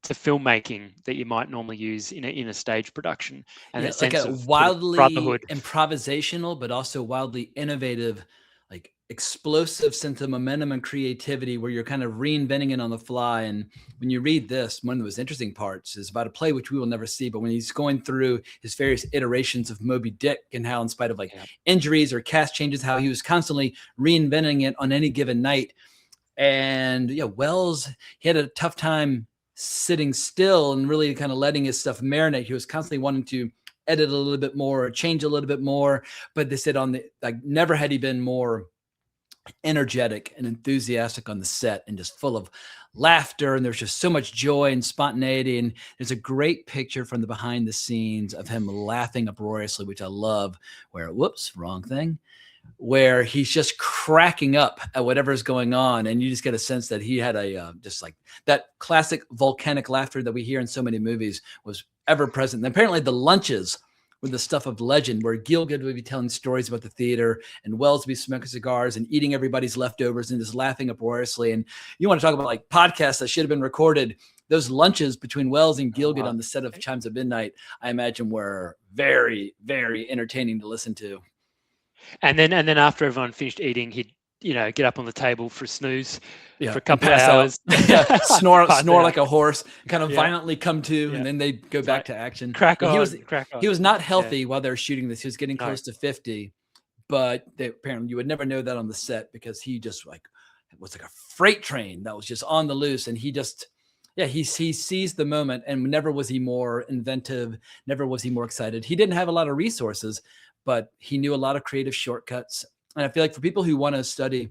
to filmmaking that you might normally use in a stage production, and that like sense a of wildly brotherhood, improvisational, but also wildly innovative, like explosive sense of momentum and creativity, where you're kind of reinventing it on the fly. And when you read this, one of the most interesting parts is about a play which we will never see, but when he's going through his various iterations of Moby Dick and how, in spite of like injuries or cast changes, how he was constantly reinventing it on any given night. And Welles, he had a tough time sitting still and really kind of letting his stuff marinate. He was constantly wanting to edit a little bit more, or change a little bit more, but they said never had he been more energetic and enthusiastic on the set and just full of laughter. And there's just so much joy and spontaneity. And there's a great picture from the behind the scenes of him laughing uproariously, which I love, where, whoops, wrong thing, where he's just cracking up at whatever's going on. And you just get a sense that he had just like that classic volcanic laughter that we hear in so many movies was ever present. And apparently the lunches were the stuff of legend, where Gielgud would be telling stories about the theater and Welles would be smoking cigars and eating everybody's leftovers and just laughing uproariously. And you want to talk about like podcasts that should have been recorded. Those lunches between Welles and Gielgud on the set of Chimes of Midnight, I imagine, were very, very entertaining to listen to. And then after everyone finished eating, he'd get up on the table for a snooze for a couple of pass hours, snore like a horse, kind of violently come to, and then they go back to action. Crack on. He was not healthy while they were shooting this. He was getting close to 50, but apparently you would never know that on the set, because he just was like a freight train that was just on the loose, and he just. Yeah, he seized the moment, and never was he more inventive, never was he more excited. He didn't have a lot of resources, but he knew a lot of creative shortcuts. And I feel like for people who want to study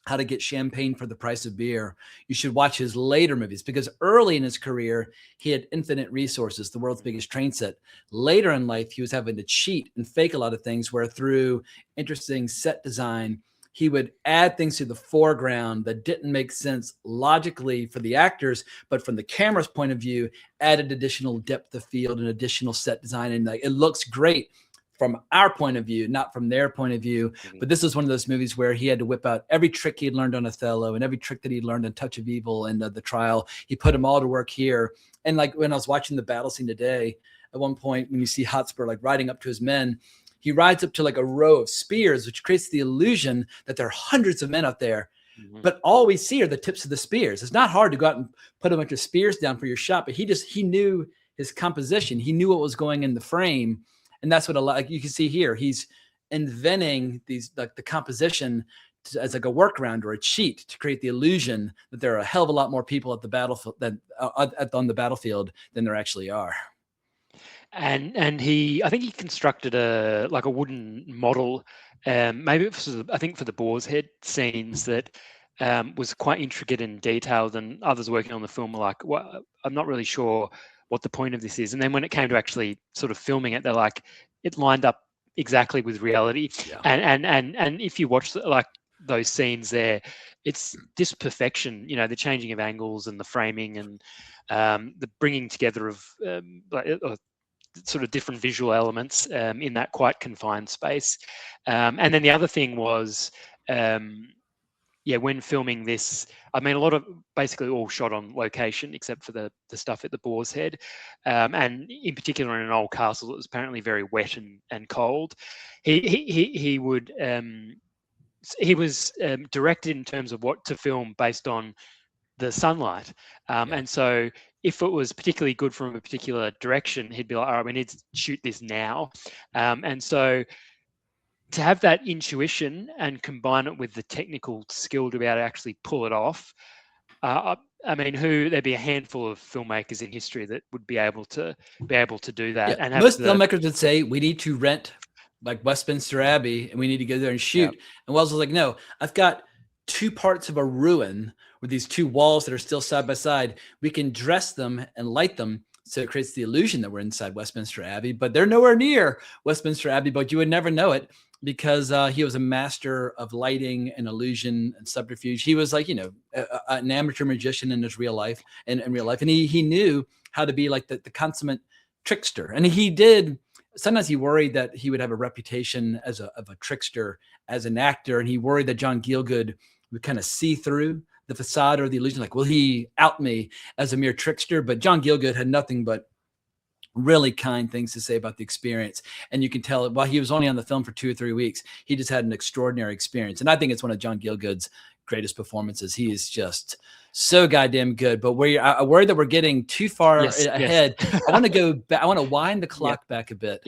how to get champagne for the price of beer, you should watch his later movies, because early in his career, he had infinite resources, the world's biggest train set. Later in life, he was having to cheat and fake a lot of things, where through interesting set design, he would add things to the foreground that didn't make sense logically for the actors, but from the camera's point of view, added additional depth of field and additional set design. And it looks great from our point of view, not from their point of view. But this is one of those movies where he had to whip out every trick he had learned on Othello and every trick that he'd learned in Touch of Evil and The Trial. He put them all to work here. And like when I was watching the battle scene today, at one point when you see Hotspur riding up to his men, he rides up to a row of spears, which creates the illusion that there are hundreds of men out there. But all we see are the tips of the spears. It's not hard to go out and put a bunch of spears down for your shot, but he knew his composition. He knew what was going in the frame. And that's what you can see here. He's inventing these, the composition as a workaround or a cheat to create the illusion that there are a hell of a lot more people at the battlefield on the battlefield than there actually are. And I think he constructed a wooden model, maybe it was, I think, for the Boar's Head scenes that was quite intricate and detailed, and others working on the film were like, well, I'm not really sure what the point of this is. And then when it came to actually sort of filming it, they're like, it lined up exactly with reality. Yeah. And if you watch those scenes there, it's this perfection, the changing of angles and the framing and the bringing together of sort of different visual elements in that quite confined space. And then the other thing was, when filming this, I mean, a lot of basically all shot on location except for the stuff at the Boar's Head, and in particular in an old castle that was apparently very wet and cold. He was directed in terms of what to film based on the sunlight, and so if it was particularly good from a particular direction, he'd be like, all right, we need to shoot this now, and so to have that intuition and combine it with the technical skill to be able to actually pull it off, I mean, there'd be a handful of filmmakers in history that would be able to do that. Yeah, and most filmmakers would say we need to rent like Westminster Abbey and we need to go there and shoot. Yeah. And Welles was like, no, I've got two parts of a ruin with these two walls that are still side by side. We can dress them and light them So it creates the illusion that we're inside Westminster Abbey, but they're nowhere near Westminster Abbey, but you would never know it because he was a master of lighting and illusion and subterfuge. He was like, an amateur magician in his real life, and he knew how to be like the consummate trickster. And he did. Sometimes he worried that he would have a reputation of a trickster as an actor, and he worried that John Gielgud would kind of see through the facade or the illusion, like, will he out me as a mere trickster? But John Gielgud had nothing but really kind things to say about the experience. And you can tell while he was only on the film for 2 or 3 weeks, he just had an extraordinary experience. And I think it's one of John Gielgud's greatest performances. He is just so goddamn good. But I worry that we're getting too far ahead. Yes. I want to go back. I want to wind the clock back a bit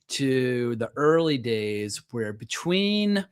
to the early days where between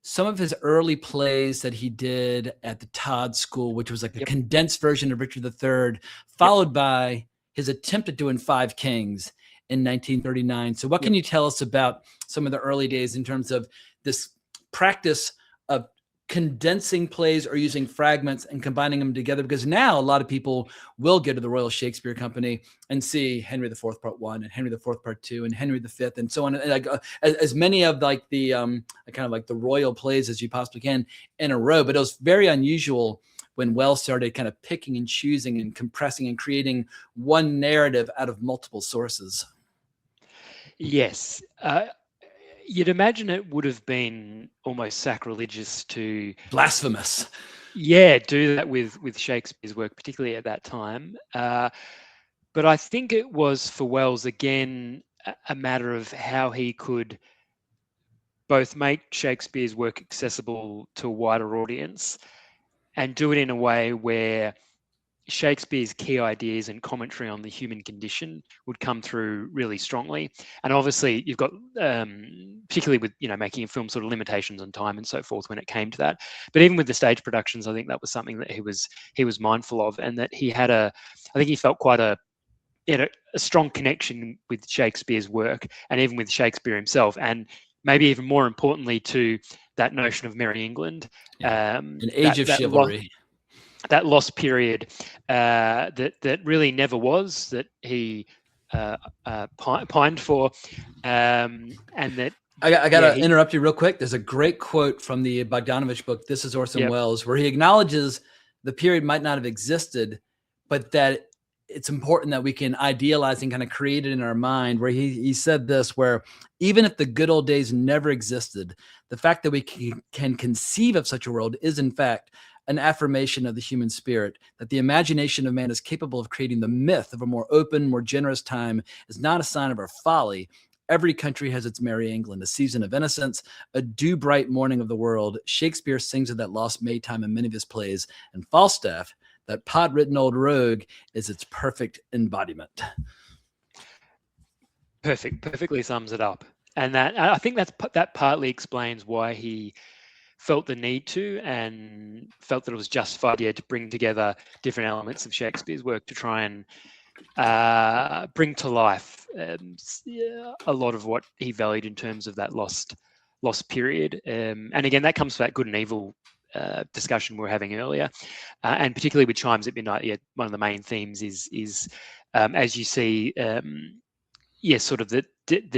some of his early plays that he did at the Todd School, which was like a condensed version of Richard III, followed by his attempt at doing Five Kings in 1939. So what can you tell us about some of the early days in terms of this practice of condensing plays or using fragments and combining them together? Because now a lot of people will go to the Royal Shakespeare Company and see Henry IV Part 1 and Henry IV Part 2 and Henry V and so on, and like as many of like the kind of like the royal plays as you possibly can in a row. But it was very unusual when Wells started kind of picking and choosing and compressing and creating one narrative out of multiple sources. Yes. You'd imagine it would have been almost sacrilegious to blasphemous. Yeah, do that with Shakespeare's work, particularly at that time. But I think it was for Wells, again, a matter of how he could both make Shakespeare's work accessible to a wider audience and do it in a way where Shakespeare's key ideas and commentary on the human condition would come through really strongly. And obviously you've got, particularly with, making a film, sort of limitations on time and so forth when it came to that. But even with the stage productions, I think that was something that he was mindful of, and that he felt quite a strong connection with Shakespeare's work and even with Shakespeare himself. And maybe even more importantly to that notion of Merrie England. An age of chivalry. That lost period that really never was, that he pined for, and that I gotta interrupt you real quick. There's a great quote from the Bogdanovich book, This is Orson Welles, where he acknowledges the period might not have existed, but that it's important that we can idealize and kind of create it in our mind, where he said this, where even if the good old days never existed, the fact that we can conceive of such a world is in fact an affirmation of the human spirit, that the imagination of man is capable of creating the myth of a more open, more generous time is not a sign of our folly. Every country has its Merrie England, a season of innocence, a dew bright morning of the world. Shakespeare sings of that lost Maytime in many of his plays, and Falstaff, that pot-ridden old rogue, is its perfect embodiment. Perfectly sums it up. And that, I think that partly explains why he felt the need to, and felt that it was justified to bring together different elements of Shakespeare's work to try and bring to life a lot of what he valued in terms of that lost period. And again, that comes to that good and evil discussion we were having earlier, and particularly with Chimes at Midnight. One of the main themes is as you see, sort of the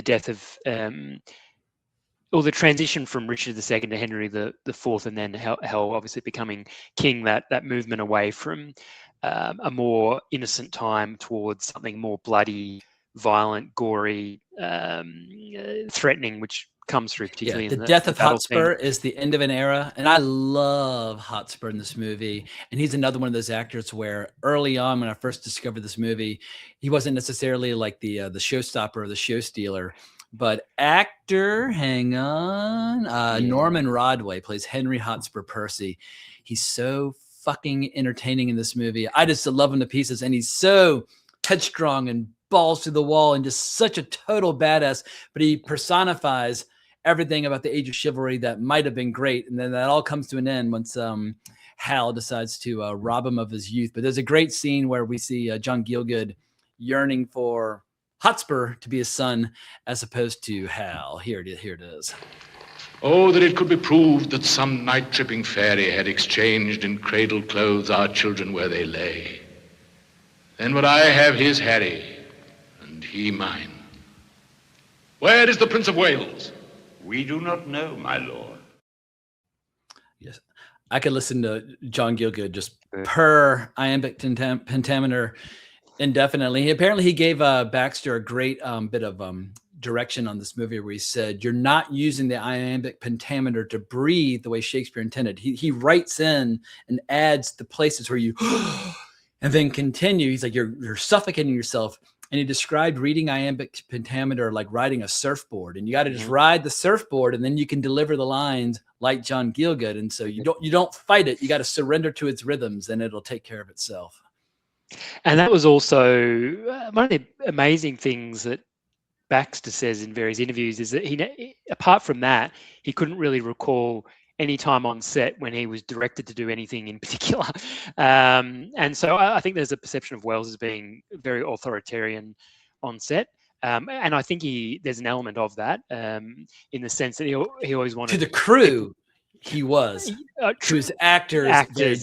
death of or the transition from Richard II to Henry IV, and then how obviously becoming king, that movement away from a more innocent time towards something more bloody, violent, gory, threatening, which comes through particularly in the death of Hotspur is the end of an era. And I love Hotspur in this movie. And he's another one of those actors where early on, when I first discovered this movie, he wasn't necessarily like the showstopper or the show stealer. But actor, Norman Rodway plays Henry Hotspur Percy. He's so fucking entertaining in this movie. I just love him to pieces. And he's so headstrong and balls to the wall and just such a total badass. But he personifies everything about the age of chivalry that might have been great. And then that all comes to an end once Hal decides to rob him of his youth. But there's a great scene where we see John Gielgud yearning for Hotspur to be his son as opposed to Hal. Here it is. Oh, that it could be proved that some night-tripping fairy had exchanged in cradle clothes our children where they lay. Then would I have his Harry, and he mine. Where is the Prince of Wales? We do not know, my lord. Yes, I could listen to John Gielgud just per iambic pentameter indefinitely. Apparently, he gave Baxter a great bit of direction on this movie where he said, "You're not using the iambic pentameter to breathe the way Shakespeare intended." He writes in and adds the places where you and then continue. He's like, you're suffocating yourself. And he described reading iambic pentameter like riding a surfboard, and you got to just ride the surfboard, and then you can deliver the lines like John Gielgud. And so you don't fight it. You got to surrender to its rhythms, and it'll take care of itself. And that was also one of the amazing things that Baxter says in various interviews is that he, apart from that, he couldn't really recall any time on set when he was directed to do anything in particular. And so I think there's a perception of Welles as being very authoritarian on set. And I think there's an element of that in the sense that he always wanted... To the crew, he was. To his actors, very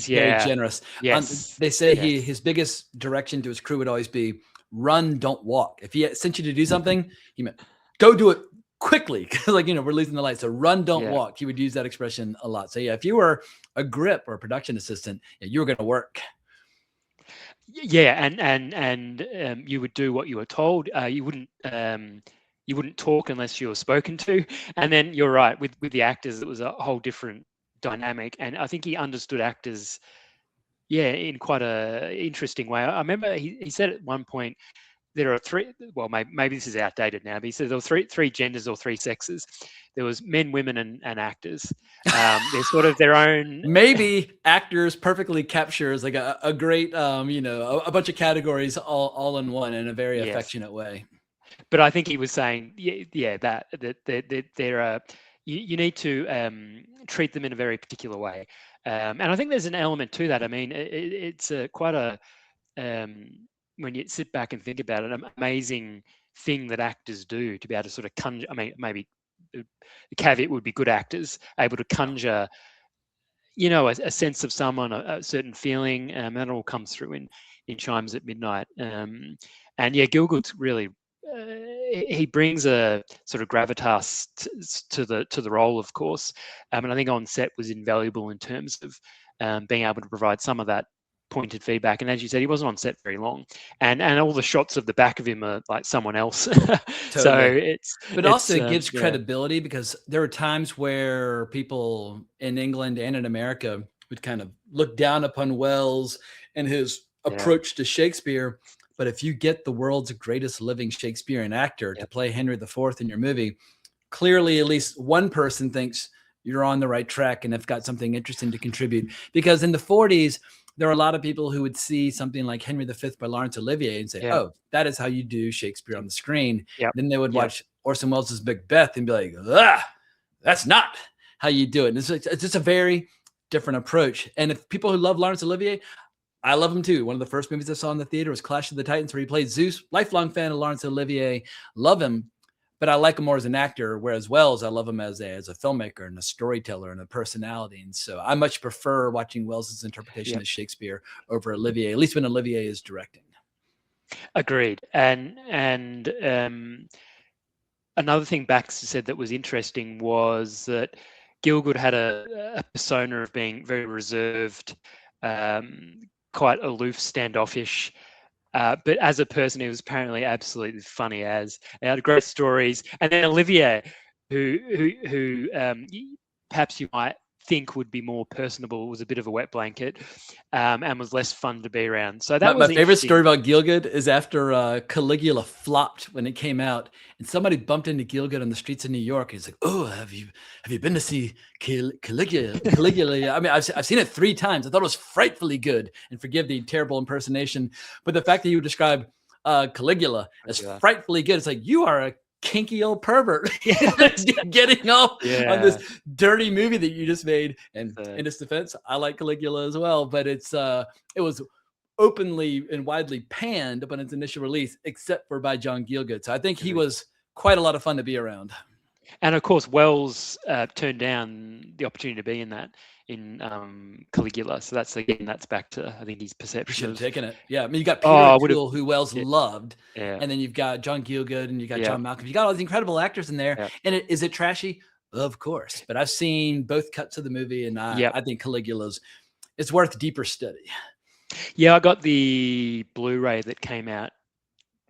generous. Yes. They say his biggest direction to his crew would always be, run, don't walk. If he sent you to do something, he meant, go do it quickly, because we're losing the light. So run, don't walk. He would use that expression a lot. So yeah, if you were a grip or a production assistant, you were going to work. Yeah, and you would do what you were told. You wouldn't talk unless you were spoken to. And then you're right, with the actors, it was a whole different dynamic. And I think he understood actors, in quite a interesting way. I remember he said at one point, there are three, well, maybe this is outdated now, but he said there were three genders or three sexes. There was men, women, and actors. They're sort of their own. Maybe actors perfectly captures like a great, a bunch of categories all in one in a very affectionate way. But I think he was saying, that they're you need to treat them in a very particular way. And I think there's an element to that. I mean, it's quite a when you sit back and think about it, an amazing thing that actors do to be able to sort of conjure. I mean, maybe the caveat would be good actors able to conjure, a sense of someone, a certain feeling, and it all comes through in Chimes at Midnight. And Gielgud's really he brings a sort of gravitas to the role, of course. And I think on set was invaluable in terms of being able to provide some of that pointed feedback. And as you said, he wasn't on set very long, and all the shots of the back of him are like someone else. Totally. So it also gives credibility, because there were times where people in England and in America would kind of look down upon Welles and his approach to Shakespeare. But if you get the world's greatest living Shakespearean actor to play Henry IV in your movie, clearly at least one person thinks you're on the right track and have got something interesting to contribute. Because in the 40s, there are a lot of people who would see something like Henry V by Laurence Olivier and say, oh, that is how you do Shakespeare on the screen. Then they would watch Orson Welles' Macbeth and be like, that's not how you do it. And it's just a very different approach. And if people who love Laurence Olivier, I love him too. One of the first movies I saw in the theater was Clash of the Titans, where he played Zeus. Lifelong fan of Laurence Olivier. Love him. But I like him more as an actor, whereas Welles, I love him as a filmmaker and a storyteller and a personality. And so I much prefer watching Welles's interpretation of Shakespeare over Olivier, at least when Olivier is directing. Agreed. And another thing Baxter said that was interesting was that Gielgud had a persona of being very reserved, quite aloof, standoffish. But as a person, he was apparently absolutely funny as. He had great stories. And then Olivier, who perhaps you might think would be more personable, was a bit of a wet blanket, and was less fun to be around. So that was my favorite story about Gielgud is after Caligula flopped when it came out, and somebody bumped into Gielgud on the streets of New York. He's like, "Oh, have you been to see Caligula?" I mean, I've seen it 3 times. I thought it was frightfully good, and forgive the terrible impersonation, but the fact that you would describe Caligula as frightfully good, it's like, you are a kinky old pervert getting off on this dirty movie that you just made. And in its defense, I like Caligula as well, but it was openly and widely panned upon its initial release, except for by John Gielgud. So I think he was quite a lot of fun to be around. And of course, Wells turned down the opportunity to be in that in Caligula. So that's back to, I think, his perception. Should have of taken it. Yeah, I mean, you got Peter O'Toole, who Wells yeah. loved, Yeah. and then you've got John Gielgud, and you got John Malkovich. You got all these incredible actors in there. Yeah. And is it trashy? Of course. But I've seen both cuts of the movie, and I think Caligula's it's worth deeper study. Yeah, I got the Blu-ray that came out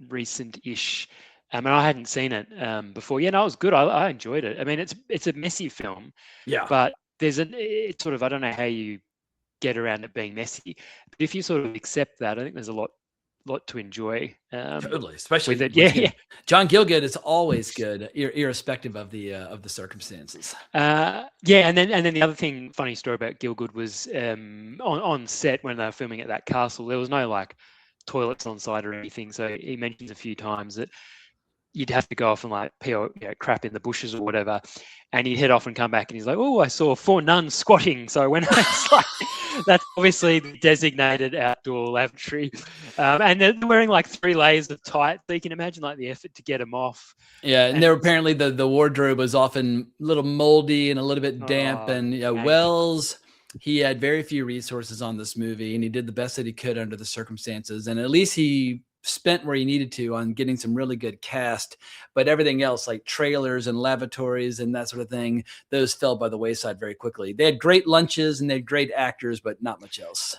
recent-ish. And I hadn't seen it before. Yeah, no, it was good. I enjoyed it. I mean, it's a messy film. Yeah. But it's sort of, I don't know how you get around it being messy. But if you sort of accept that, I think there's a lot to enjoy. Totally, especially with it. John Gielgud is always good, irrespective of the circumstances. And then the other thing, funny story about Gielgud was on set when they were filming at that castle, there was no like toilets on site or anything. So he mentions a few times that you'd have to go off and like pee or crap in the bushes or whatever, and he'd head off and come back and he's like, oh, I saw 4 nuns squatting. So when I was like, that's obviously the designated outdoor lavatory, and they're wearing like 3 layers of tights, so you can imagine like the effort to get them off. Yeah, and there apparently the wardrobe was often a little moldy and a little bit damp, and Wells, he had very few resources on this movie, and he did the best that he could under the circumstances, and at least he spent where he needed to on getting some really good cast, but everything else like trailers and lavatories and that sort of thing, those fell by the wayside very quickly. They had great lunches and they had great actors, but not much else.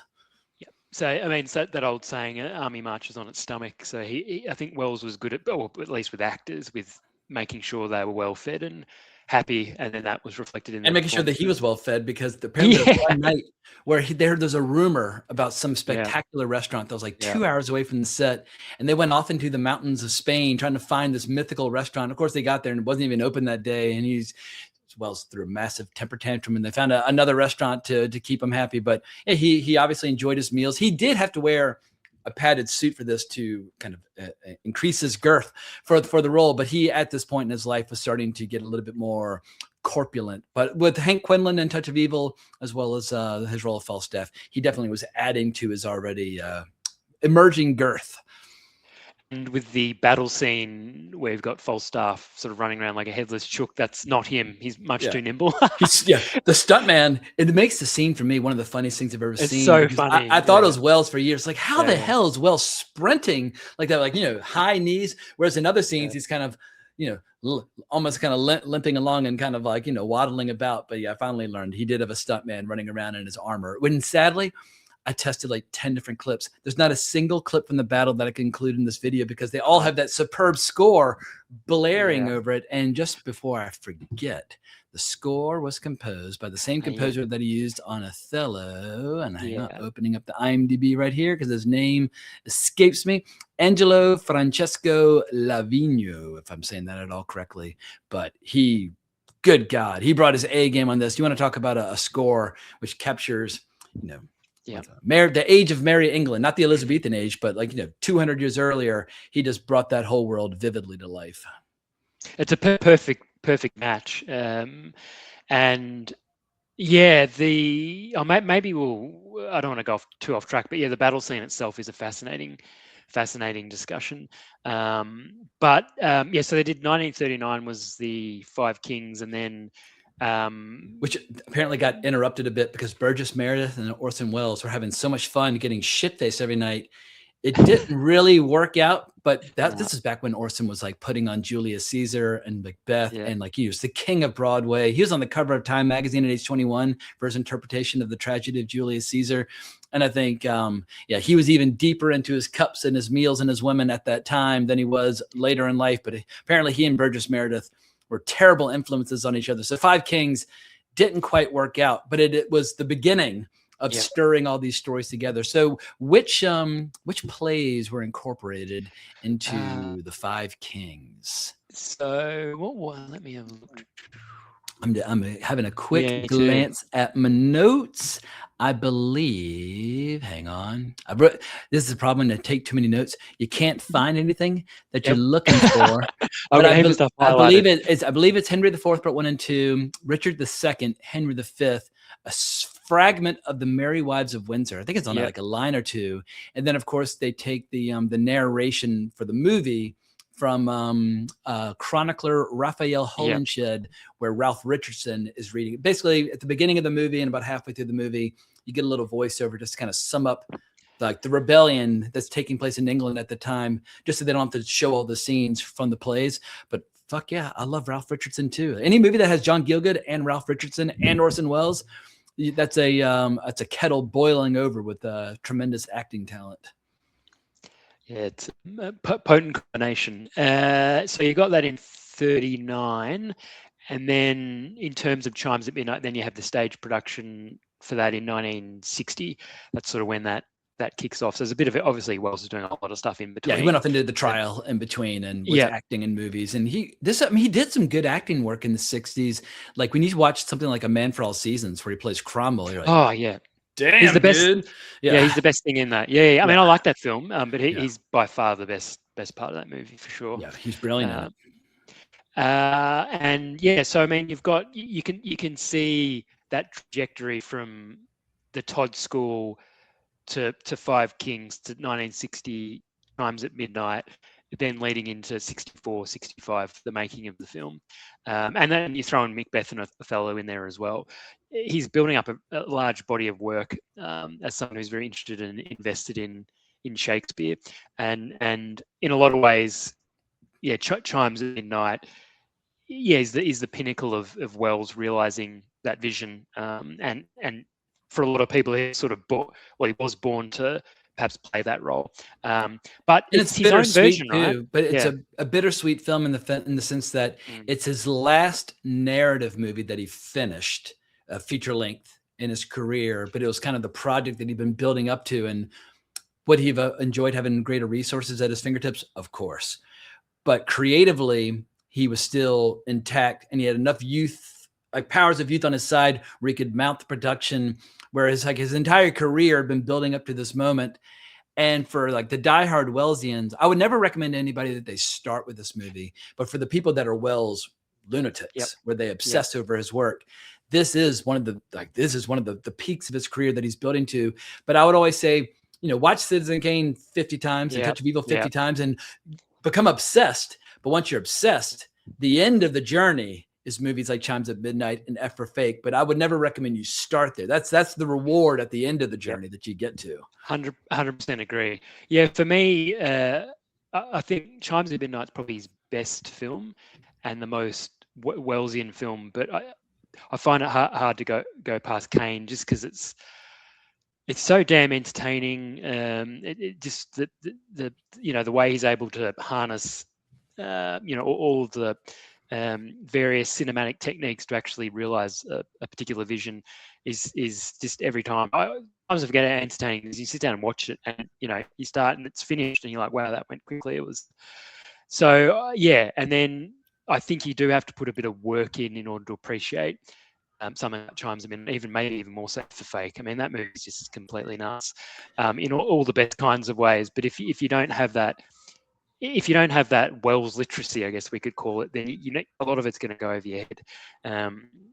Yeah. So, I mean, so that old saying, army marches on its stomach. So I think Wells was good at least with actors, with making sure they were well fed and happy, and then that was reflected in. And making sure that he was well fed, because apparently there was one night where there's a rumor about some spectacular restaurant that was like 2 hours away from the set, and they went off into the mountains of Spain trying to find this mythical restaurant. Of course, they got there and it wasn't even open that day, and Wells threw a massive temper tantrum, and they found another restaurant to keep him happy. But yeah, he obviously enjoyed his meals. He did have to wear a padded suit for this to kind of increase his girth for the role. But he, at this point in his life, was starting to get a little bit more corpulent. But with Hank Quinlan in Touch of Evil, as well as his role of Falstaff, he definitely was adding to his already emerging girth. And with the battle scene where you've got Falstaff sort of running around like a headless chook, that's not him. He's much too nimble. The stuntman. It makes the scene for me one of the funniest things I've ever seen. It's so funny. I thought it was Wells for years. Like, how the hell is Wells sprinting like that? Like, high knees. Whereas in other scenes, he's kind of, almost kind of limping along and kind of like, waddling about. But yeah, I finally learned he did have a stuntman running around in his armor. When sadly, I tested like 10 different clips. There's not a single clip from the battle that I can include in this video, because they all have that superb score blaring over it. And just before I forget, the score was composed by the same composer that he used on Othello. And I'm opening up the IMDb right here because his name escapes me. Angelo Francesco Lavigno, if I'm saying that at all correctly. But good God, he brought his A game on this. You want to talk about a score which captures, the age of Merrie England, not the Elizabethan age, but 200 years earlier, he just brought that whole world vividly to life. It's a perfect match. And yeah, maybe I don't want to go too off track, but yeah, the battle scene itself is a fascinating discussion. So they did 1939 was the Five Kings, and then which apparently got interrupted a bit because Burgess Meredith and Orson Welles were having so much fun getting shit-faced every night. It didn't really work out, but this is back when Orson was like putting on Julius Caesar and Macbeth, and he was the king of Broadway. He was on the cover of Time magazine at age 21 for his interpretation of the tragedy of Julius Caesar. And I think, he was even deeper into his cups and his meals and his women at that time than he was later in life. But apparently he and Burgess Meredith were terrible influences on each other. So Five Kings didn't quite work out, but it was the beginning of stirring all these stories together. So which plays were incorporated into the Five Kings? So let me have a look. I'm having a quick glance at my notes. I believe, hang on. This is the problem when I take too many notes. You can't find anything that you're looking for. But I believe it's Henry IV, Part 1 and 2, Richard II, Henry V, a fragment of the Merry Wives of Windsor. I think it's on like a line or two. And then, of course, they take the narration for the movie from chronicler Raphael Holinshed, where Ralph Richardson is reading. Basically, at the beginning of the movie and about halfway through the movie, you get a little voiceover just to kind of sum up like the rebellion that's taking place in England at the time, just so they don't have to show all the scenes from the plays. But fuck yeah, I love Ralph Richardson too. Any movie that has John Gielgud and Ralph Richardson and Orson Welles, that's a kettle boiling over with tremendous acting talent. Yeah, it's a potent combination. So you got that in 39, and then in terms of Chimes at Midnight, then you have the stage production for that in 1960. That's sort of when that kicks off. So there's a bit of it. Obviously, Wells is doing a lot of stuff in between. Yeah, he went off and did the trial in between and was acting in movies. And he did some good acting work in the 60s. Like when you watch something like A Man for All Seasons, where he plays Cromwell, you're like, oh yeah, damn, he's the best. Dude. Yeah, he's the best thing in that. Yeah. I mean, I like that film, but he's by far the best part of that movie for sure. Yeah, he's brilliant. And yeah, so I mean, you can see that trajectory from the Todd School to Five Kings to 1960 Chimes at Midnight, then leading into 64, 65, the making of the film. And then you throw in Macbeth and Othello in there as well. He's building up a large body of work as someone who's very interested and invested in Shakespeare. And in a lot of ways, yeah, Chimes at Midnight, yeah, is the pinnacle of Wells realizing that vision. And for a lot of people, he he was born to perhaps play that role. But it's his own version, too, right? But it's a bittersweet film in the sense that it's his last narrative movie that he finished, feature length in his career. But it was kind of the project that he'd been building up to. And would he have enjoyed having greater resources at his fingertips? Of course. But creatively, he was still intact, and he had enough powers of youth on his side where he could mount the production. Whereas like his entire career had been building up to this moment. And for like the diehard Wellesians, I would never recommend to anybody that they start with this movie. But for the people that are Wells lunatics, where they obsess over his work, this is one of the peaks of his career that he's building to. But I would always say, watch Citizen Kane 50 times and Touch of Evil 50 times and become obsessed. But once you're obsessed, the end of the journey is movies like Chimes at Midnight and F for Fake, but I would never recommend you start there. That's the reward at the end of the journey that you get to. 100% agree. Yeah, for me, I think Chimes at Midnight is probably his best film and the most Wellesian film, but I find it hard to go past Kane just because it's so damn entertaining. It just the way he's able to harness all of the various cinematic techniques to actually realize a particular vision is just every time. I always forget how entertaining it is. You sit down and watch it, and you start and it's finished, and you're like, wow, that went quickly. It was so and then I think you do have to put a bit of work in order to appreciate some of the Chimes. I mean, maybe even more so for Fake. I mean, that movie is just completely nuts in all the best kinds of ways. But if you don't have that. If you don't have that Wells literacy, I guess we could call it, then a lot of it's going to go over your head.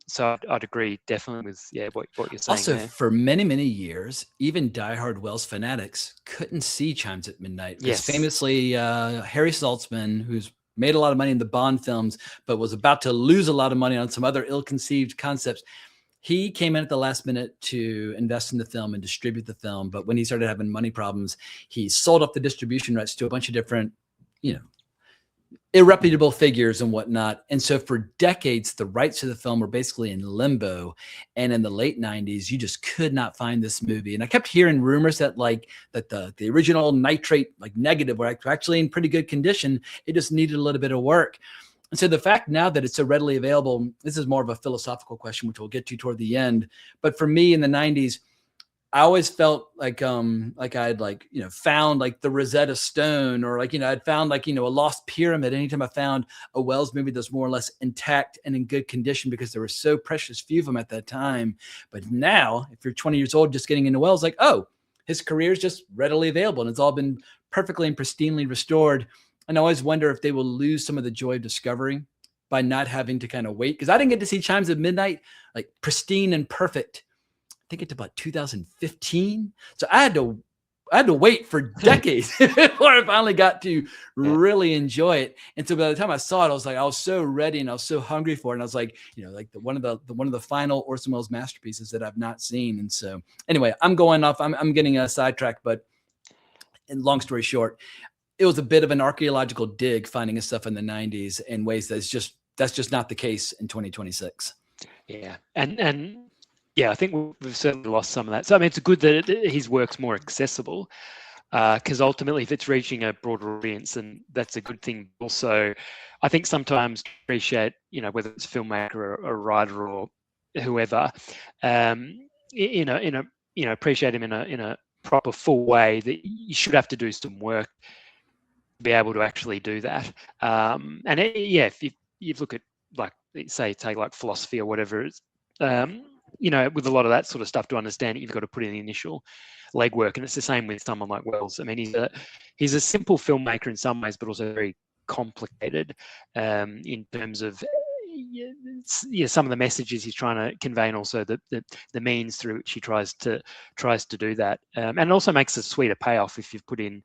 So I'd agree definitely with what you're saying. Also, there. For many, many years, even diehard Wells fanatics couldn't see Chimes at Midnight. Yes. Famously, Harry Saltzman, who's made a lot of money in the Bond films, but was about to lose a lot of money on some other ill-conceived concepts. He came in at the last minute to invest in the film and distribute the film. But when he started having money problems, he sold off the distribution rights to a bunch of different irreputable figures and whatnot. And so for decades, the rights to the film were basically in limbo. And in the late 90s, you just could not find this movie. And I kept hearing rumors that the original nitrate negative were actually in pretty good condition. It just needed a little bit of work. And so the fact now that it's so readily available, this is more of a philosophical question, which we'll get to toward the end. But for me in the 90s, I always felt like I'd found the Rosetta Stone, or I'd found a lost pyramid anytime I found a Wells movie that's more or less intact and in good condition, because there were so precious few of them at that time. But now, if you're 20 years old just getting into Wells, his career is just readily available and it's all been perfectly and pristinely restored. And I always wonder if they will lose some of the joy of discovery by not having to kind of wait, because I didn't get to see Chimes at Midnight pristine and perfect. I think it's about 2015. So I wait for decades before I finally got to really enjoy it. And so by the time I saw it, I was so ready and I was so hungry for it. And I was like, like one of the final Orson Welles masterpieces that I've not seen. And so anyway, I'm going off. I'm getting sidetracked, but in long story short, it was a bit of an archaeological dig finding his stuff in the 90s in ways that's just not the case in 2026. Yeah, and yeah, I think we've certainly lost some of that. So I mean, it's good that his work's more accessible, because ultimately, if it's reaching a broader audience, then that's a good thing. Also, I think sometimes appreciate, whether it's a filmmaker or a writer or whoever, appreciate him in a proper full way. That you should have to do some work to be able to actually do that. If you look at, like, say, take like philosophy or whatever, it's, with a lot of that sort of stuff, to understand it, you've got to put in the initial legwork. And it's the same with someone like Welles. I mean, he's a simple filmmaker in some ways, but also very complicated in terms of some of the messages he's trying to convey, and also the means through which he tries to do that. And it also makes a sweeter payoff if you've put in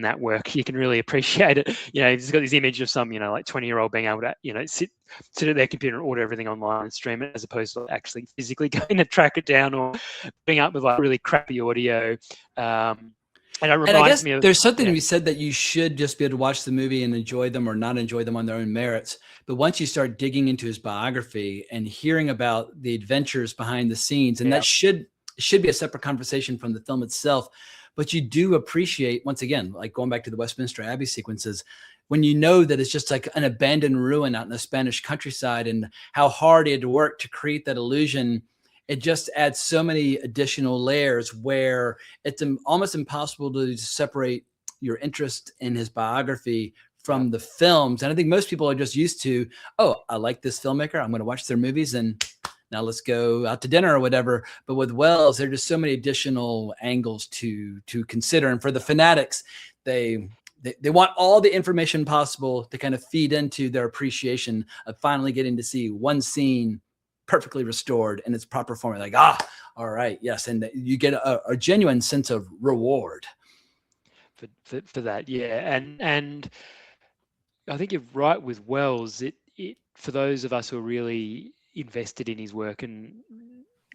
that work. You can really appreciate it. He's got this image of some, like 20-year-old being able to, sit at their computer and order everything online and stream it, as opposed to actually physically going to track it down or being up with like really crappy audio. And it reminds I guess me of, there's something to be said that you should just be able to watch the movie and enjoy them or not enjoy them on their own merits. But once you start digging into his biography and hearing about the adventures behind the scenes, and that should be a separate conversation from the film itself. But you do appreciate, once again, like going back to the Westminster Abbey sequences, when you know that it's just like an abandoned ruin out in the Spanish countryside, and how hard he had to work to create that illusion. It just adds so many additional layers where it's almost impossible to separate your interest in his biography from the films. And I think most people are just used to, oh, I like this filmmaker, I'm going to watch their movies, and now let's go out to dinner or whatever. But with Welles, there are just so many additional angles to consider. And for the fanatics, they want all the information possible to kind of feed into their appreciation of finally getting to see one scene perfectly restored in its proper form. Like, all right, yes. And you get a genuine sense of reward. For that, yeah. And I think you're right with Welles. It for those of us who are really invested in his work and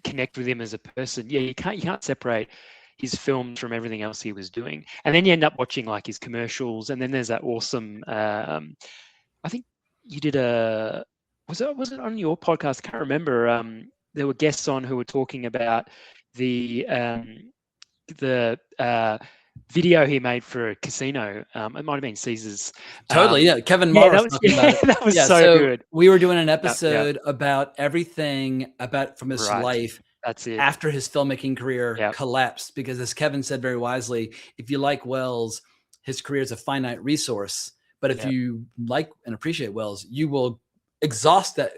connect with him as a person, you can't separate his films from everything else he was doing. And then you end up watching like his commercials, and then there's that awesome I think you did was it on your podcast? I can't remember. There were guests on who were talking about the video he made for a casino. It might have been Caesar's. Totally, yeah. Kevin Morris talking about it. That was so good. We were doing an episode about everything from his life. That's it. After his filmmaking career collapsed, because as Kevin said very wisely, if you like Welles, his career is a finite resource. But if you like and appreciate Welles, you will exhaust that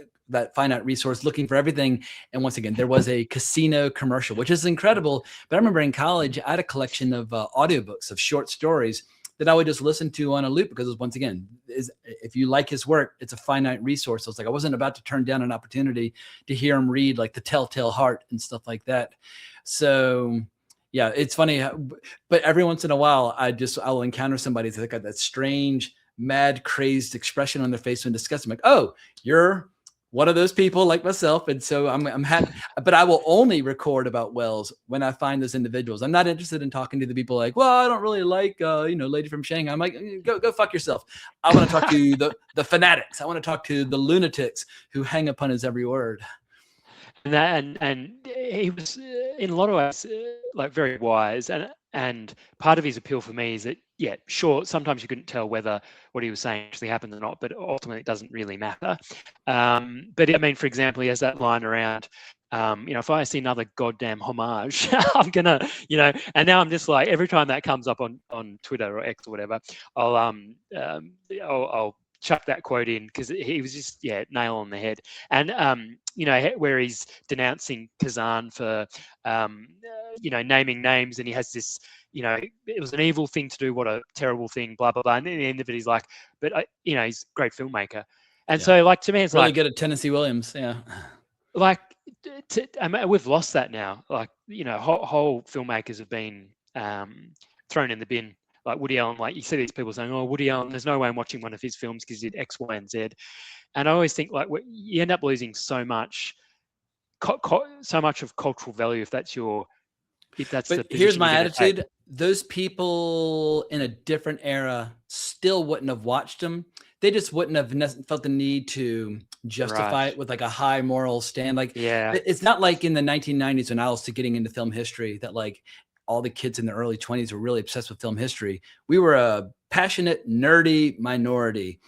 finite resource looking for everything. And once again, there was a casino commercial, which is incredible. But I remember in college, I had a collection of audiobooks of short stories that I would just listen to on a loop, because once again, if you like his work, it's a finite resource. So it's like I wasn't about to turn down an opportunity to hear him read like The Telltale Heart and stuff like that. So yeah, it's funny, but every once in a while, I'll encounter somebody that's got that strange, mad, crazed expression on their face when discussing. I'm like, oh, you're one of those people like myself. And so I'm happy, but I will only record about Welles when I find those individuals. I'm not interested in talking to the people like, well, I don't really like, Lady from Shanghai. I'm like, go fuck yourself. I want to talk to the fanatics. I want to talk to the lunatics who hang upon his every word. And he was in a lot of ways like very wise, and part of his appeal for me is that sure, sometimes you couldn't tell whether what he was saying actually happened or not, but ultimately it doesn't really matter. But I mean, for example, he has that line around, if I see another goddamn homage, I'm gonna, and now I'm just like, every time that comes up on Twitter or X or whatever, I'll chuck that quote in, because he was just nail on the head. And where he's denouncing Kazan for naming names, and he has this, it was an evil thing to do, what a terrible thing, blah blah blah. And at the end of it, he's like, but he's a great filmmaker. And so, like, to me, it's really like good at Tennessee Williams. Like, we've lost that now. Like, whole filmmakers have been thrown in the bin. Like Woody Allen, like you see these people saying, "Oh, Woody Allen, there's no way I'm watching one of his films because he did X, Y, and Z." And I always think like you end up losing so much of cultural value if that's your. But here's my attitude: those people in a different era still wouldn't have watched them. They just wouldn't have felt the need to justify it with like a high moral stand. Like, it's not like in the 1990s when I was getting into film history that like all the kids in the early 20s were really obsessed with film history. We were a passionate, nerdy minority.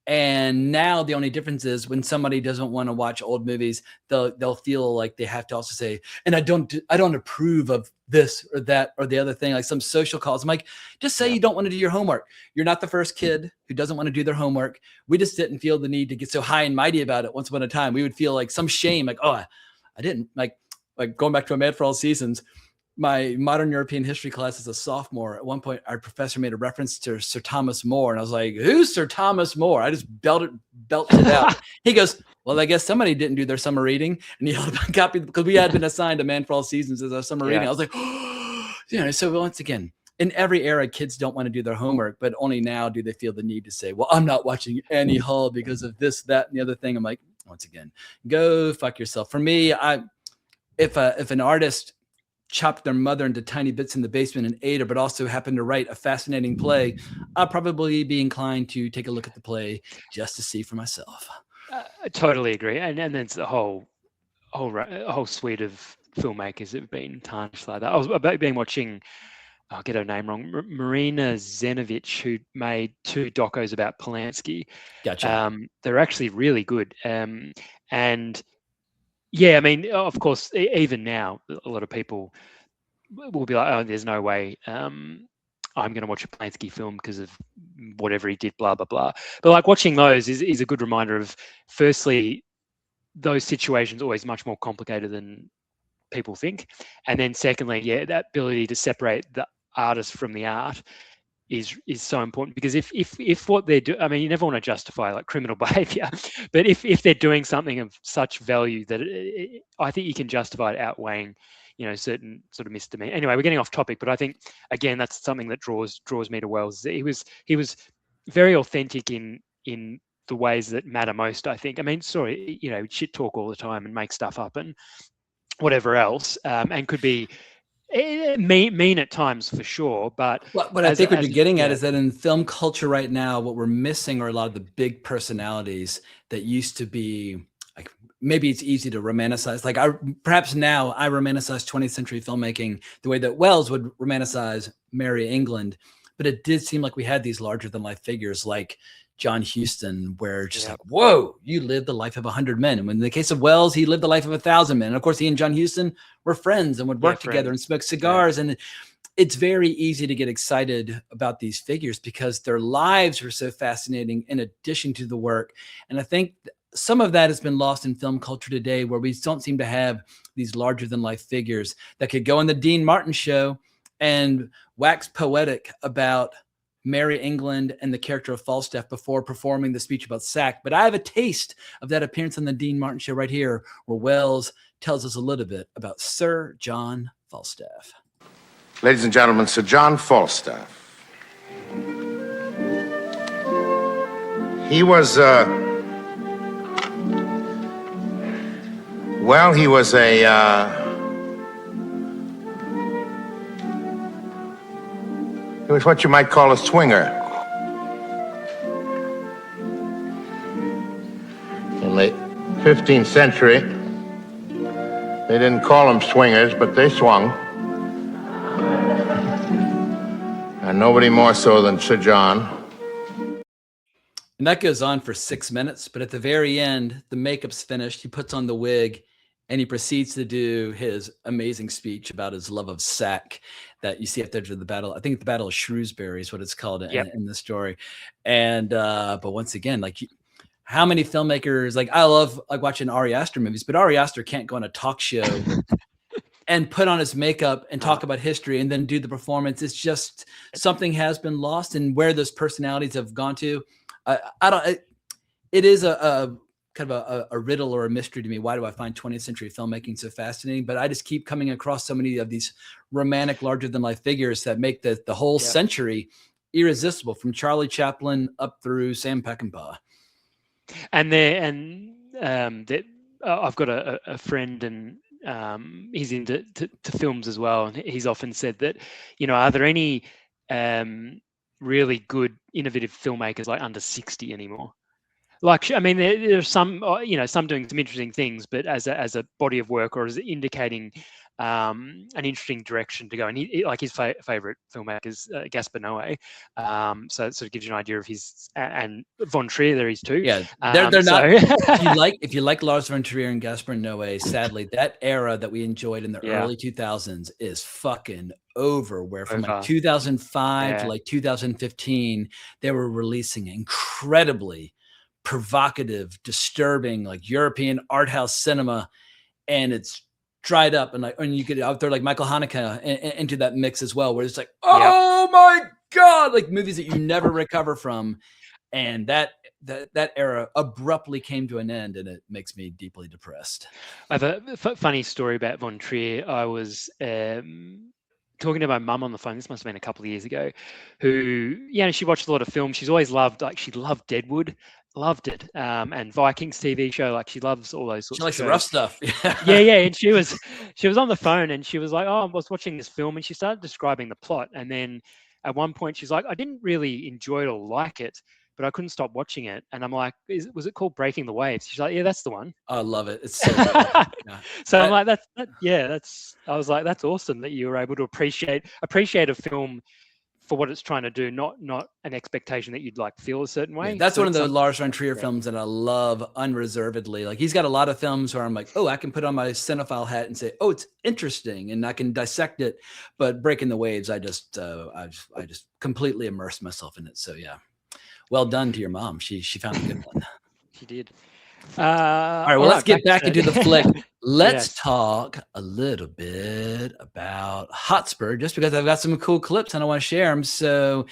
And now the only difference is when somebody doesn't want to watch old movies, they'll feel like they have to also say, and I don't approve of this or that or the other thing, like some social cause. I'm like, just say you don't want to do your homework. You're not the first kid who doesn't want to do their homework. We just didn't feel the need to get so high and mighty about it once upon a time. We would feel like some shame, like, oh, I didn't like going back to A Man for All Seasons. My modern European history class as a sophomore, at one point, our professor made a reference to Sir Thomas More. And I was like, who's Sir Thomas More? I just belted it out. He goes, well, I guess somebody didn't do their summer reading. And he held up a copy because we had been assigned A Man for All Seasons as our summer reading. I was like, oh, so once again, in every era, kids don't want to do their homework, but only now do they feel the need to say, well, I'm not watching Annie Hall because of this, that, and the other thing. I'm like, once again, go fuck yourself. For me, if an artist chopped their mother into tiny bits in the basement and ate her, but also happened to write a fascinating play, I'll probably be inclined to take a look at the play just to see for myself. I totally agree. And then it's the whole suite of filmmakers that have been tarnished like that. I was watching, I'll get her name wrong, Marina Zenovich, who made 2 docos about Polanski. Gotcha. They're actually really good. And yeah, I mean, of course, even now, a lot of people will be like, oh, there's no way I'm going to watch a Polanski film because of whatever he did, blah, blah, blah. But like watching those is a good reminder of, firstly, those situations are always much more complicated than people think. And then secondly, that ability to separate the artist from the art is so important, because if what they're doing, I mean, you never want to justify like criminal behavior, but if they're doing something of such value that I think you can justify it outweighing, certain sort of misdemeanor. Anyway, we're getting off topic, but I think again that's something that draws me to Welles. He was very authentic in the ways that matter most, I think. I mean, sorry, shit talk all the time and make stuff up and whatever else, and could be mean at times for sure, but I think what you're getting at is that in film culture right now, what we're missing are a lot of the big personalities that used to be like, maybe it's easy to romanticize. Like perhaps now I romanticize 20th century filmmaking the way that Welles would romanticize Merrie England, but it did seem like we had these larger than life figures like John Huston, where just like, whoa, you lived the life of 100 men. And in the case of Welles, he lived the life of 1,000 men. And of course, he and John Huston were friends and would work together and smoke cigars. And it's very easy to get excited about these figures because their lives are so fascinating in addition to the work. And I think some of that has been lost in film culture today, where we don't seem to have these larger than life figures that could go on the Dean Martin show and wax poetic about Merrie England and the character of Falstaff before performing the speech about Sack. But I have a taste of that appearance on the Dean Martin show right here, where Welles tells us a little bit about Sir John Falstaff. Ladies and gentlemen, Sir John Falstaff. He was, he was he was what you might call a swinger. In the 15th century, they didn't call them swingers, but they swung. And nobody more so than Sir John. And that goes on for 6 minutes, but at the very end, the makeup's finished. He puts on the wig and he proceeds to do his amazing speech about his love of sack that you see after the battle. I think the Battle of Shrewsbury is what it's called in the story. And but once again, like, how many filmmakers, like, I love like watching Ari Aster movies, but Ari Aster can't go on a talk show and put on his makeup and talk about history and then do the performance. It's just something has been lost, and where those personalities have gone to. It is a kind of a riddle or a mystery to me. Why do I find 20th century filmmaking so fascinating? But I just keep coming across so many of these romantic, larger than life figures that make the whole century irresistible, from Charlie Chaplin up through Sam Peckinpah. And I've got a friend, and he's into films as well, and he's often said that, are there any really good innovative filmmakers like under 60 anymore? Like, I mean, there's some, some doing some interesting things, but as a body of work, or as indicating an interesting direction to go. And he like his favorite filmmaker is Gaspar Noé. So it sort of gives you an idea of his, and Von Trier there is too. Yeah, they're not. If you like Lars von Trier and Gaspar Noé, sadly, that era that we enjoyed in the early 2000s is fucking over. Where from like 2005 to like 2015, they were releasing incredibly provocative, disturbing, like European art house cinema, and it's dried up. And you could out there like Michael Haneke into that mix as well, where it's like, oh my god, like movies that you never recover from. And that era abruptly came to an end, and it makes me deeply depressed. I have a funny story about Von Trier. I was talking to my mum on the phone. This must have been a couple of years ago. Who, she watched a lot of films. She's always loved, she loved Deadwood. Loved it, and Vikings TV show. Like, she loves all those sorts of shows. She likes the rough stuff. Yeah. And she was on the phone, and she was like, "Oh, I was watching this film," and she started describing the plot. And then at one point, she's like, "I didn't really enjoy it or like it, but I couldn't stop watching it." And I'm like, "Was it called Breaking the Waves?" She's like, "Yeah, that's the one." I love it. It's so good. So I'm like, that's. I was like, that's awesome that you were able to appreciate a film for what it's trying to do, not an expectation that you'd like feel a certain way. That's one of the Lars von Trier films that I love unreservedly. Like, he's got a lot of films where I'm like, oh, I can put on my cinephile hat and say, oh, it's interesting, and I can dissect it. But Breaking the Waves, I just completely immersed myself in it. So yeah, well done to your mom. She found a good one. She did. All right, well, let's get back into the flick. Let's talk a little bit about Hotspur, just because I've got some cool clips and I want to share them. So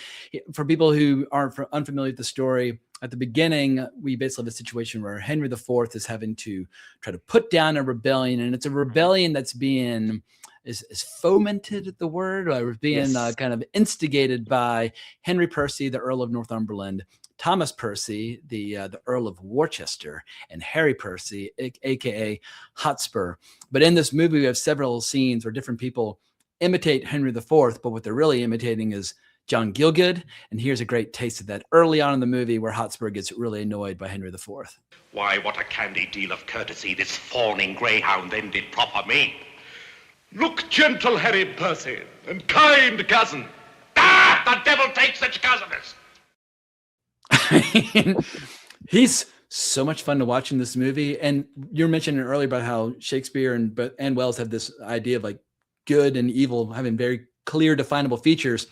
for people who aren't unfamiliar with the story, at the beginning, we basically have a situation where Henry IV is having to try to put down a rebellion, and it's a rebellion that's being is fomented, the word, or being kind of instigated by Henry Percy, the Earl of Northumberland, Thomas Percy, the Earl of Worcester, and Harry Percy, aka Hotspur. But in this movie, we have several scenes where different people imitate Henry IV, but what they're really imitating is John Gielgud. And here's a great taste of that early on in the movie, where Hotspur gets really annoyed by Henry IV. Why, what a candy deal of courtesy this fawning greyhound then did proffer me. Look, gentle Harry Percy, and kind cousin. Ah, the devil takes such cousins. He's so much fun to watch in this movie. And you're mentioning earlier about how Shakespeare and Wells have this idea of like good and evil having very clear, definable features.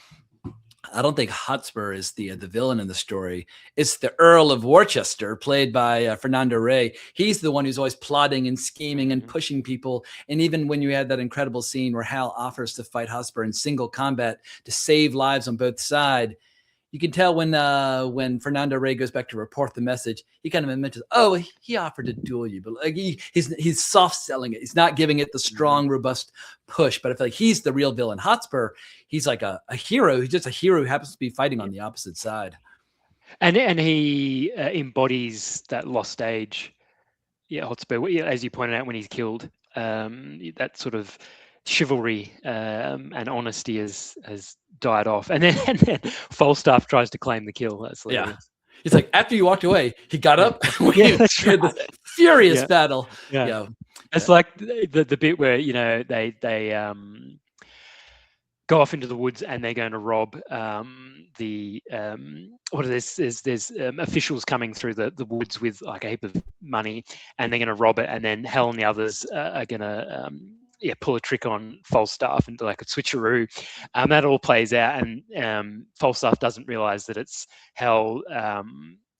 I don't think Hotspur is the villain in the story. It's the Earl of Worcester, played by Fernando Rey. He's the one who's always plotting and scheming and pushing people. And even when you had that incredible scene where Hal offers to fight Hotspur in single combat to save lives on both sides, you can tell when Fernando Rey goes back to report the message, he kind of admits, oh, he offered to duel you, but like he's soft selling it. He's not giving it the strong, robust push. But I feel like he's the real villain. Hotspur, he's like a hero. He's just a hero who happens to be fighting on the opposite side. And he embodies that lost age. Yeah, Hotspur, as you pointed out, when he's killed, that sort of chivalry and honesty has died off, and then Falstaff tries to claim the kill. That's hilarious. Yeah. It's like after you walked away, he got up. That's right. This furious battle. Yeah. It's like the bit where they go off into the woods and they're going to rob there's officials coming through the woods with like a heap of money, and they're going to rob it, and then Hal and the others are going to pull a trick on Falstaff and like a switcheroo. That all plays out, and Falstaff doesn't realize that it's Hal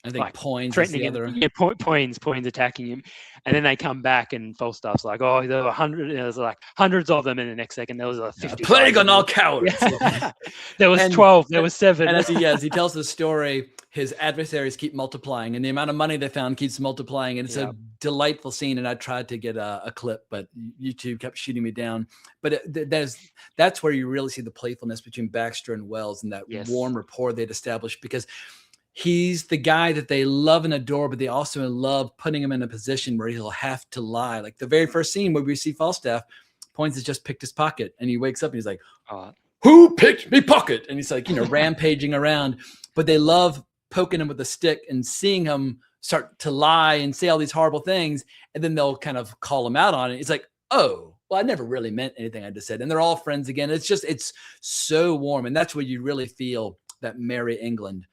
I think like Poins is threatening the him. other. Yeah, Poins attacking him, and then they come back and Falstaff's like, "Oh, there were there's like hundreds of them," and the next second there was like 50. Plague on all cowards. Yeah. There was 12. There was 7. And as he tells the story, his adversaries keep multiplying, and the amount of money they found keeps multiplying, and it's a delightful scene. And I tried to get a clip, but YouTube kept shooting me down. But that's where you really see the playfulness between Baxter and Welles and that warm rapport they'd established, because he's the guy that they love and adore, but they also love putting him in a position where he'll have to lie. Like the very first scene where we see Falstaff, Poins has just picked his pocket, and he wakes up and he's like, "Who picked me pocket?" And he's like, rampaging around. But they love poking him with a stick and seeing him start to lie and say all these horrible things, and then they'll kind of call him out on it. It's like, oh, well, I never really meant anything I just said. And they're all friends again. It's so warm, and that's where you really feel that merry England.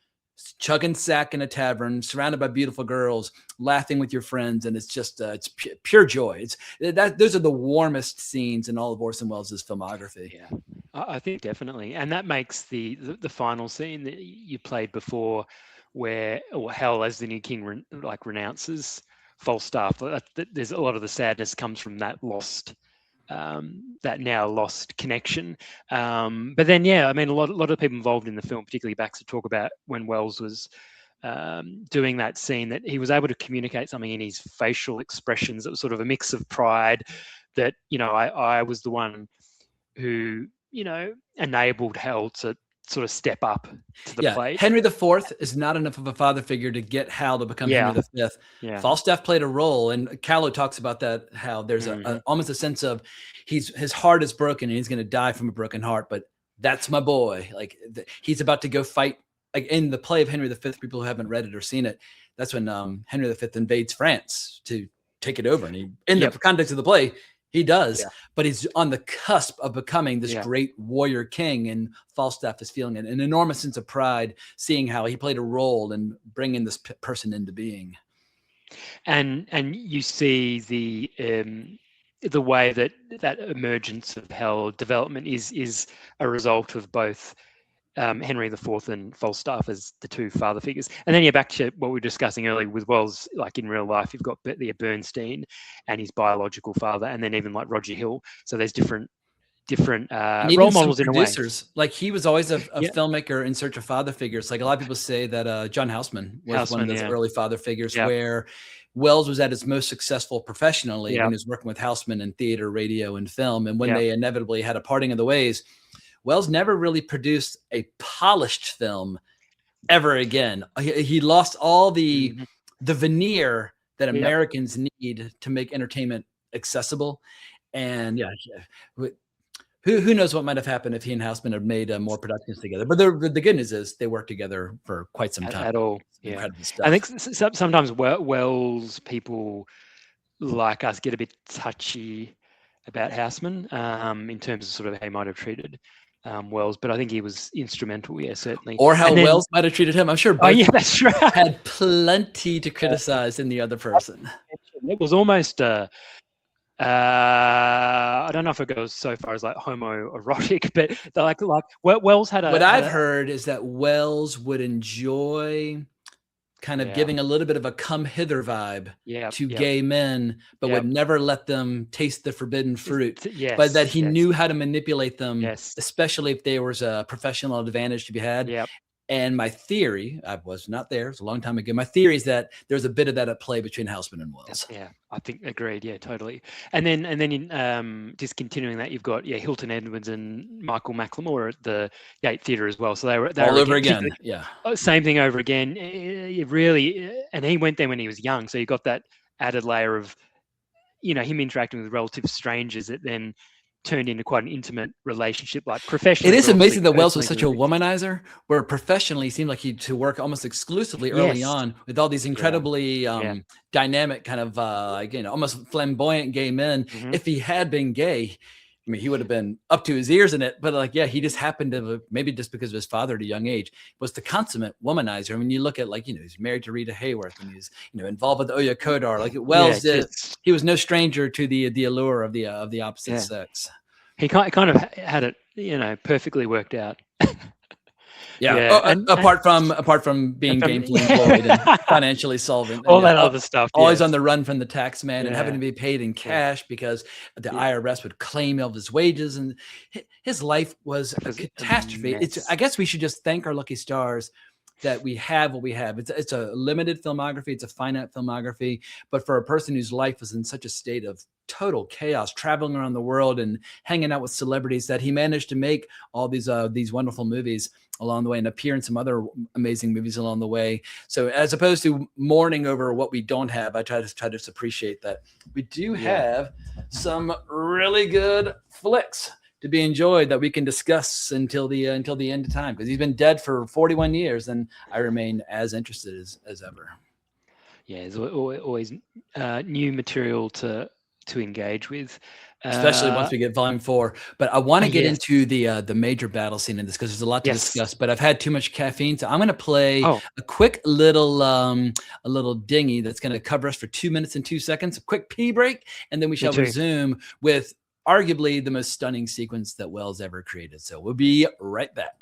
Chugging sack in a tavern, surrounded by beautiful girls, laughing with your friends, and it's just it's pure joy. Those are the warmest scenes in all of Orson Welles' filmography. Yeah, I think definitely, and that makes the final scene that you played before, where Hell as the new king renounces Falstaff. There's a lot of the sadness comes from that now lost connection. But then, I mean, a lot of people involved in the film, particularly Baxter, talk about when Welles was doing that scene, that he was able to communicate something in his facial expressions that was sort of a mix of pride that, I was the one who, enabled Hell to sort of step up to the plate. Henry IV is not enough of a father figure to get Hal to become Henry V. Falstaff played a role, and Callow talks about that, how there's almost a sense of his heart is broken and he's going to die from a broken heart, but that's my boy. Like he's about to go fight. Like in the play of Henry V, people who haven't read it or seen it, that's when Henry V invades France to take it over, and in the context of the play, he does, but he's on the cusp of becoming this great warrior king, and Falstaff is feeling an enormous sense of pride, seeing how he played a role in bringing this person into being. And you see the way that emergence of Hell development is a result of both Henry IV and Falstaff as the two father figures. And then you're back to what we were discussing earlier with Welles, like in real life, you've got Bernstein and his biological father, and then even like Roger Hill. So there's different role models in producers. A way. Like he was always a filmmaker in search of father figures. Like a lot of people say that John Houseman was one of those early father figures where Welles was at his most successful professionally when he was working with Houseman in theater, radio, and film. And when they inevitably had a parting of the ways, Welles never really produced a polished film ever again. He lost all the veneer that Americans need to make entertainment accessible. And who knows what might have happened if he and Houseman had made more productions together. But the good news is they worked together for quite some time. At all, incredible stuff. I think sometimes Welles people like us get a bit touchy about Houseman in terms of sort of how he might have treated Welles, but I think he was instrumental, certainly. Or how Welles might have treated him. I'm sure both that's right. had plenty to criticize in the other person. It was almost, I don't know if it goes so far as like homoerotic, but like Welles had What I've heard is that Welles would enjoy kind of giving a little bit of a come hither vibe to gay men, but would never let them taste the forbidden fruit. But that he knew how to manipulate them, especially if there was a professional advantage to be had. And my theory, I was not there, it was a long time ago. My theory is that there's a bit of that at play between Houseman and Welles. Yeah, I think agreed. Yeah, totally. And then in just continuing that, you've got Hilton Edwards and Michael McLemore at the Gate Theatre as well. So they were all over again. Same thing over again. It really, and he went there when he was young, so you got that added layer of, him interacting with relative strangers that then turned into quite an intimate relationship, like professionally. It is amazing that Welles was such a womanizer, where professionally it seemed like he to work almost exclusively early on with all these incredibly dynamic kind of almost flamboyant gay men. If he had been gay, I mean, he would have been up to his ears in it, but he just happened to, maybe just because of his father at a young age, was the consummate womanizer. I mean, you look at he's married to Rita Hayworth, and he's involved with Oya Kodar. Like Welles did, he was no stranger to the allure of the opposite sex. He kind of had it, perfectly worked out. Apart from being gainfully employed and financially solvent, all that other stuff, always on the run from the tax man and having to be paid in cash because the IRS would claim all of his wages, and his life was a catastrophe. I guess we should just thank our lucky stars that we have what we have. It's a limited filmography, it's a finite filmography, but for a person whose life was in such a state of total chaos, traveling around the world and hanging out with celebrities, that he managed to make all these wonderful movies along the way and appear in some other amazing movies along the way. So as opposed to mourning over what we don't have, I try to appreciate that we do have some really good flicks to be enjoyed that we can discuss until the end of time, because he's been dead for 41 years and I remain as interested as ever. Yeah, there's always new material to engage with, especially once we get volume 4. But I want to get into the major battle scene in this, because there's a lot to discuss, but I've had too much caffeine, so I'm going to play a quick little dingy that's going to cover us for 2 minutes and 2 seconds, a quick pee break, and then we shall resume with arguably the most stunning sequence that Welles ever created. So we'll be right back.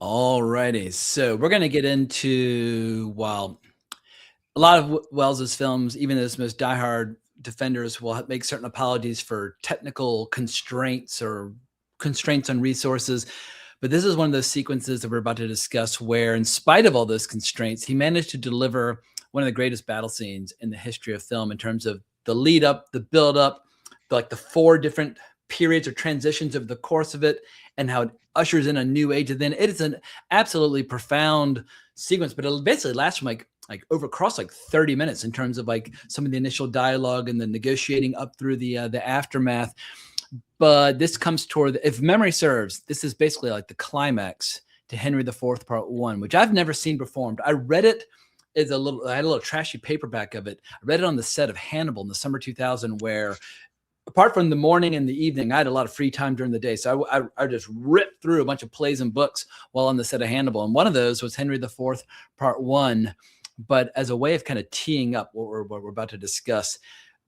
Alrighty, so we're going to get into, while a lot of Welles's films, even his most diehard defenders, will make certain apologies for technical constraints or constraints on resources, but this is one of those sequences that we're about to discuss where, in spite of all those constraints, he managed to deliver one of the greatest battle scenes in the history of film in terms of the lead up, the build up, like the 4 different periods or transitions over the course of it, and how it ushers in a new age. And then it is an absolutely profound sequence, but it basically lasts from like across 30 minutes in terms of like some of the initial dialogue and the negotiating up through the aftermath. But this comes toward, if memory serves, this is basically like the climax to Henry IV Part 1, which I've never seen performed. I read it as I had a little trashy paperback of it. I read it on the set of Hannibal in the summer 2000, where apart from the morning and the evening, I had a lot of free time during the day. So I just ripped through a bunch of plays and books while on the set of Hannibal. And one of those was Henry IV Part 1. But as a way of kind of teeing up what we're about to discuss,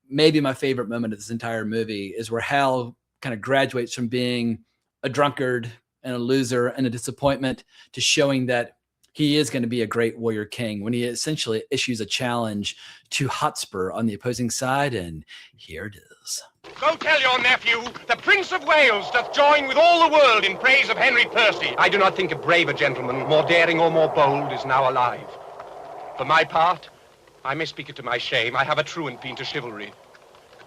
maybe my favorite moment of this entire movie is where Hal kind of graduates from being a drunkard and a loser and a disappointment to showing that he is going to be a great warrior king, when he essentially issues a challenge to Hotspur on the opposing side. And here it is. Go tell your nephew, the Prince of Wales doth join with all the world in praise of Henry Percy. I do not think a braver gentleman, more daring or more bold, is now alive. For my part, I may speak it to my shame, I have a truant been to chivalry.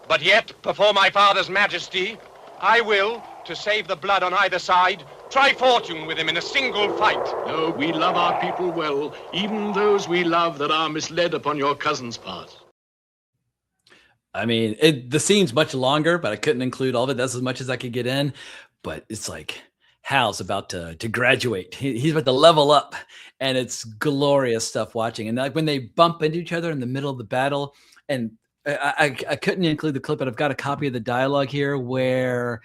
But yet, before my father's majesty, I will, to save the blood on either side, try fortune with him in a single fight. No, we love our people well, even those we love that are misled upon your cousin's part. I mean, the scene's much longer, but I couldn't include all of it. That's as much as I could get in. But it's like Hal's about to graduate. He's about to level up, and it's glorious stuff watching. And like when they bump into each other in the middle of the battle, and I couldn't include the clip, but I've got a copy of the dialogue here where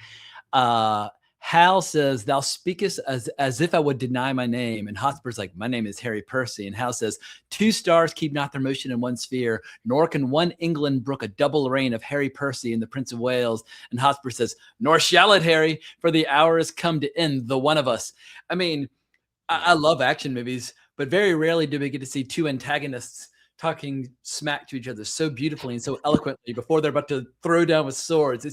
Hal says, "Thou speakest as if I would deny my name." And Hotspur's like, "My name is Harry Percy." And Hal says, "Two stars keep not their motion in one sphere, nor can one England brook a double reign of Harry Percy and the Prince of Wales." And Hotspur says, "Nor shall it, Harry, for the hour has come to end the one of us." I mean, I love action movies, but very rarely do we get to see two antagonists talking smack to each other so beautifully and so eloquently before they're about to throw down with swords.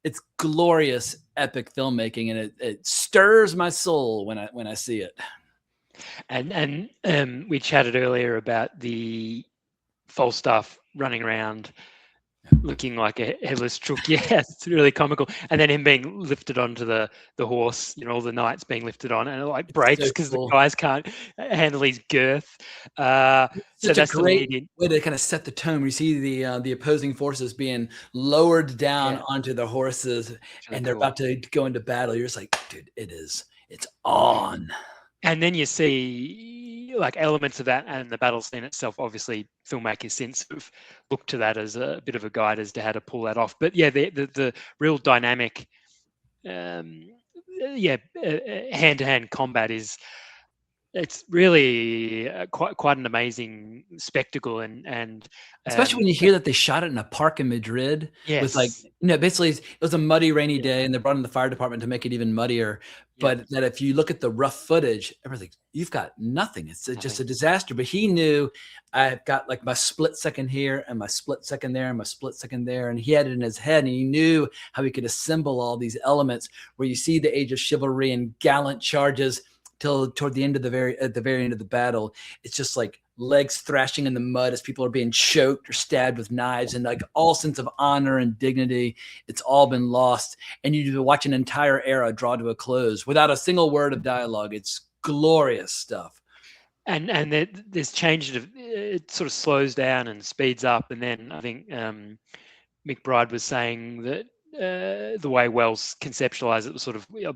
It's glorious, epic filmmaking, and it stirs my soul when I see it. And we chatted earlier about the Falstaff running around looking like a headless chook. Yeah, it's really comical. And then him being lifted onto the horse, all the knights being lifted on, and it like breaks because the guys can't handle his girth. So that's a great way to kind of set the tone. We see the opposing forces being lowered down onto the horses, and they're about to go into battle. You're just like, dude, it's on. And then you see like elements of that, and the battle scene itself. Obviously, filmmakers since have looked to that as a bit of a guide as to how to pull that off. But yeah, the real dynamic, hand-to-hand combat it's really quite an amazing spectacle, and especially when you hear that they shot it in a park in Madrid. Yes. It was like, basically it was a muddy, rainy day, and they brought in the fire department to make it even muddier. But that if you look at the rough footage, everything, you've got nothing. It's just a disaster. But he knew, I've got like my split second here and my split second there and my split second there. And he had it in his head, and he knew how he could assemble all these elements where you see the age of chivalry and gallant charges till toward the end of the very end of the battle. It's just like legs thrashing in the mud as people are being choked or stabbed with knives, and like all sense of honor and dignity, it's all been lost. And you watch an entire era draw to a close without a single word of dialogue. It's glorious stuff. And there's change. It sort of slows down and speeds up. And then I think McBride was saying that the way Wells conceptualized it was sort of a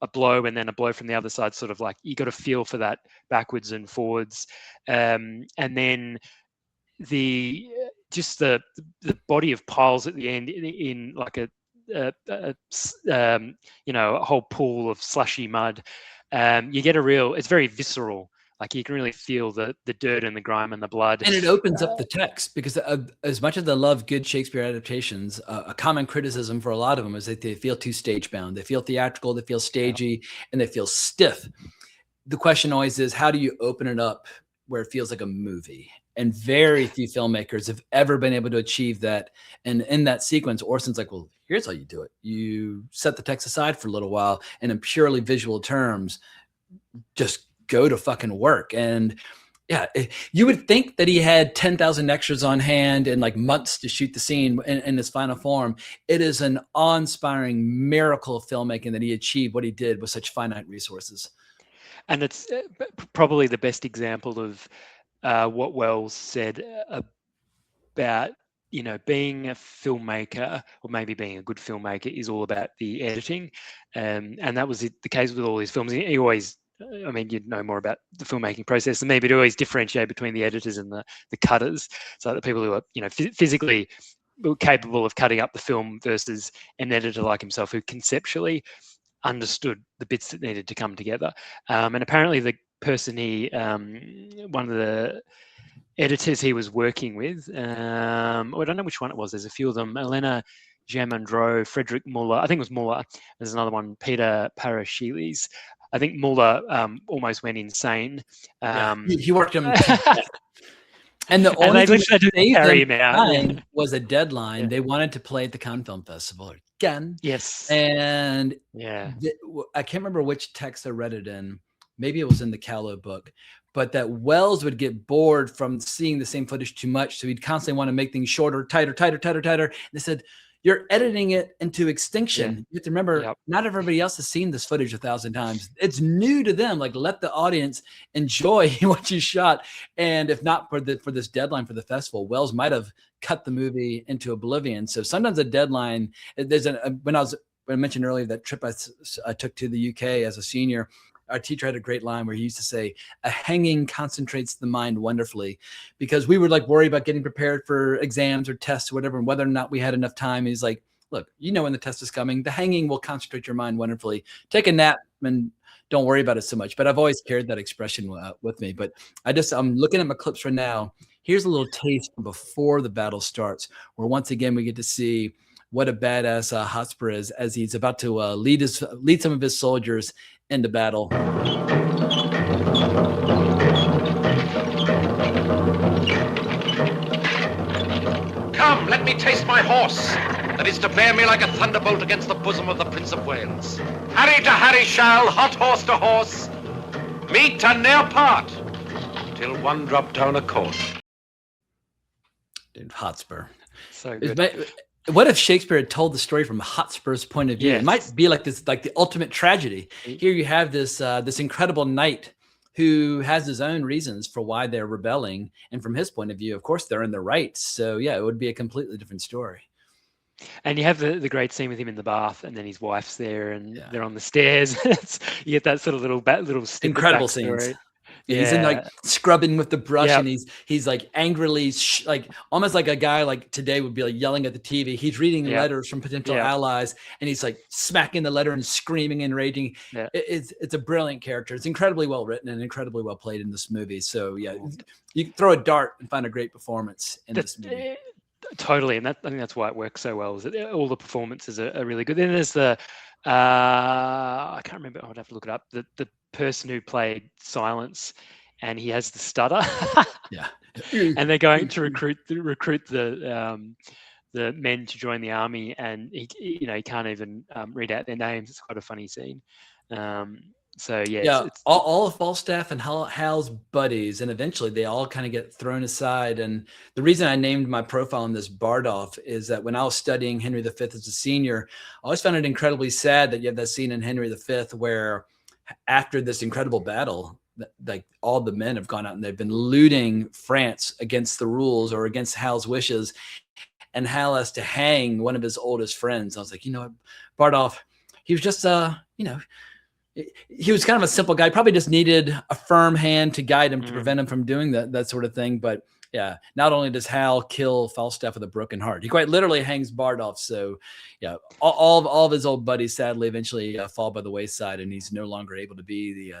blow and then a blow from the other side, sort of like you got to feel for that backwards and forwards, and then the body of piles at the end in like a whole pool of slushy mud. You get it's very visceral. Like you can really feel the dirt and the grime and the blood. And it opens up the text, because as much as I love good Shakespeare adaptations, a common criticism for a lot of them is that they feel too stage bound. They feel theatrical, they feel stagey, and they feel stiff. The question always is, how do you open it up where it feels like a movie? And very few filmmakers have ever been able to achieve that. And in that sequence, Orson's like, well, here's how you do it. You set the text aside for a little while, and in purely visual terms, just go to fucking work. And yeah, you would think that he had 10,000 extras on hand and like months to shoot the scene in its final form. It is an awe-inspiring miracle of filmmaking that he achieved what he did with such finite resources. And it's probably the best example of what Wells said about, being a filmmaker, or maybe being a good filmmaker, is all about the editing. And that was the case with all his films. He always, you'd know more about the filmmaking process than me, but always differentiate between the editors and the cutters. So the people who are, physically capable of cutting up the film versus an editor like himself who conceptually understood the bits that needed to come together. And apparently the person one of the editors he was working with, I don't know which one it was. There's a few of them. Elena Jamandreau, Frederick Muller. I think it was Muller. There's another one, Peter Paraschiles. I think Muller almost went insane. He worked him. And the only thing that saved them was a deadline. Yeah. They wanted to play at the Cannes Film Festival again. Yes. And I can't remember which text I read it in. Maybe it was in the Callow book. But that Wells would get bored from seeing the same footage too much. So he'd constantly want to make things shorter, tighter. And they said, you're editing it into extinction. Yeah. You have to remember, Yep. not everybody else has seen this footage 1,000 times. It's new to them. Like, let the audience enjoy what you shot. And if not for this deadline for the festival, Wells might have cut the movie into oblivion. So sometimes a deadline, when I mentioned earlier that trip I took to the UK as a senior, our teacher had a great line where he used to say, a hanging concentrates the mind wonderfully, because we would like worry about getting prepared for exams or tests or whatever, and whether or not we had enough time. He's like, look, you know when the test is coming, the hanging will concentrate your mind wonderfully. Take a nap and don't worry about it so much. But I've always carried that expression with me. But I'm looking at my clips right now. Here's a little taste before the battle starts, where once again we get to see what a badass Hotspur is as he's about to lead some of his soldiers into battle. Come, let me taste my horse, that is to bear me like a thunderbolt against the bosom of the Prince of Wales. Harry to Harry shall, hot horse to horse, meet and ne'er part, till one drop down a course. Dude, Hotspur. So good. What if Shakespeare had told the story from Hotspur's point of view? Yes. It might be like this, like the ultimate tragedy. Here you have this incredible knight who has his own reasons for why they're rebelling, and from his point of view, of course, they're in the right. So yeah, it would be a completely different story. And you have the great scene with him in the bath, and then his wife's there, and they're on the stairs. You get that sort of little incredible scenes. Yeah. He's in like scrubbing with the brush, and he's like angrily, like almost like a guy like today would be like yelling at the TV. He's reading letters from potential allies, and he's like smacking the letter and screaming and raging. Yeah. It's a brilliant character. It's incredibly well written and incredibly well played in this movie. So yeah, you can throw a dart and find a great performance in this movie. Totally, and I think that's why it works so well. Is that all the performances are really good. Then there's the I can't remember. I would have to look it up. The person who played Silence, and he has the stutter. Yeah, and they're going to recruit the men to join the army, and he can't even read out their names. It's quite a funny scene. So yeah, all of Falstaff and Hal's buddies, and eventually they all kind of get thrown aside. And the reason I named my profile on this Bardolph is that when I was studying Henry V as a senior, I always found it incredibly sad that you have that scene in Henry V where after this incredible battle, like all the men have gone out and they've been looting France against the rules or against Hal's wishes, and Hal has to hang one of his oldest friends. I was like, you know what, Bardolph, he was just he was kind of a simple guy. Probably just needed a firm hand to guide him to prevent him from doing that sort of thing. But yeah, not only does Hal kill Falstaff with a broken heart, he quite literally hangs Bardolph. So yeah, all of his old buddies sadly eventually fall by the wayside, and he's no longer able to be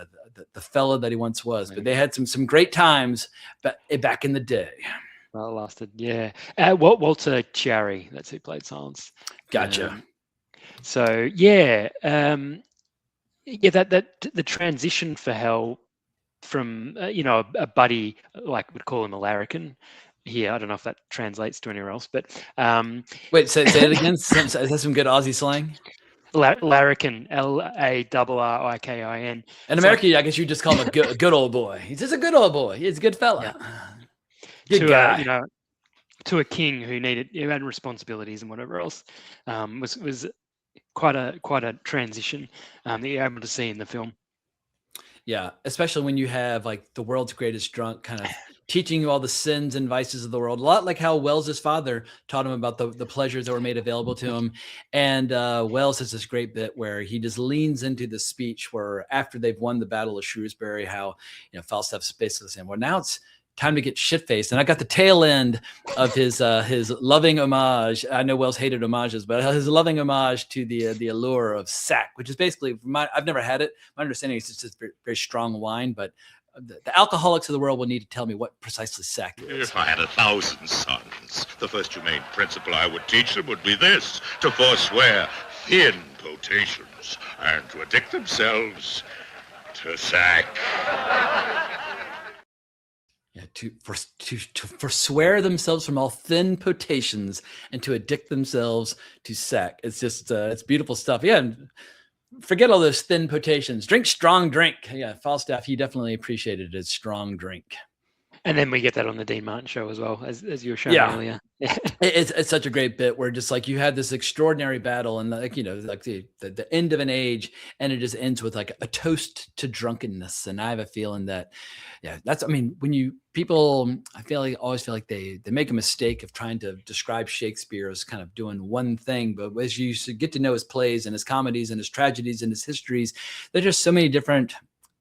the fellow that he once was. But they had some great times back in the day. Well, it lasted, yeah. Walter Chiari, that's who played Silence. Gotcha. So yeah. That the transition for Hal from a buddy, like we'd call him a larrikin here. I don't know if that translates to anywhere else, but wait, say it again. Is that some good Aussie slang? Larrikin, Larrikin. In America, I guess you just call him a good old boy. He's just a good old boy. He's a good fella. Yeah. Good guy. To a king who had responsibilities and whatever else, was quite a transition that you're able to see in the film. Yeah, especially when you have like the world's greatest drunk kind of teaching you all the sins and vices of the world. A lot like how Wells's father taught him about the pleasures that were made available to him. And Wells has this great bit where he just leans into the speech where after they've won the Battle of Shrewsbury, how Falstaff's basically saying, well, now it's time to get shit-faced. And I got the tail end of his loving homage. I know Wells hated homages, but his loving homage to the allure of sack, which is basically, I've never had it. My understanding is it's just very, very strong wine, but the alcoholics of the world will need to tell me what precisely sack is. If I had 1,000 sons, the first humane principle I would teach them would be this: to forswear thin potations and to addict themselves to sack. Yeah, to forswear themselves from all thin potations and to addict themselves to sack. It's just, it's beautiful stuff. Yeah, and forget all those thin potations. Drink strong drink. Yeah, Falstaff, he definitely appreciated his strong drink. And then we get that on the Dean Martin show as well, as you were showing earlier. It's such a great bit where just like you had this extraordinary battle and like, you know, like the end of an age, and it just ends with like a toast to drunkenness. And I have a feeling that, I mean, I always feel like they make a mistake of trying to describe Shakespeare as kind of doing one thing, but as you get to know his plays and his comedies and his tragedies and his histories, there's just so many different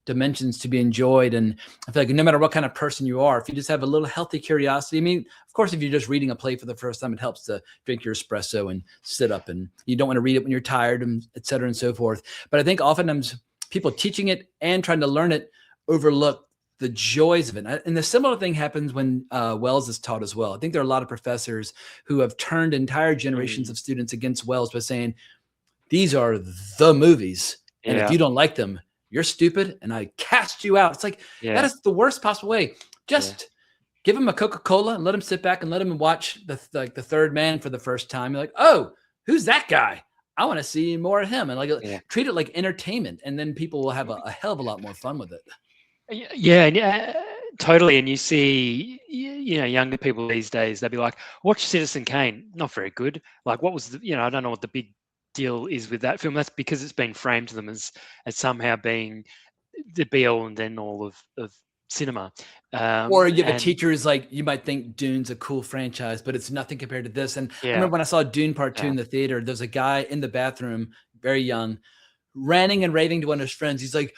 dimensions to be enjoyed. And I feel like no matter what kind of person you are, if you just have a little healthy curiosity, I mean, of course, if you're just reading a play for the first time, it helps to drink your espresso and sit up, and you don't want to read it when you're tired, and et cetera and so forth. But I think oftentimes people teaching it and trying to learn it overlook the joys of it. And the similar thing happens when Wells is taught as well. I think there are a lot of professors who have turned entire generations of students against Wells by saying, these are the movies. And if you don't like them, you're stupid, and I cast you out. It's like, that is the worst possible way. Just give him a Coca-Cola and let him sit back and let him watch the Third Man for the first time. You're like, oh, who's that guy? I want to see more of him. And treat it like entertainment, and then people will have a hell of a lot more fun with it. Yeah, totally. And you see, you know, younger people these days, they'll be like, watch Citizen Kane. Not very good. Like, what was I don't know what the big deal is with that film. That's because it's been framed to them as somehow being the be all and end all of cinema. Or you have a teacher who's like, you might think Dune's a cool franchise, but it's nothing compared to this. And I remember when I saw Dune Part 2 in the theater, there's a guy in the bathroom, very young, ranting and raving to one of his friends. He's like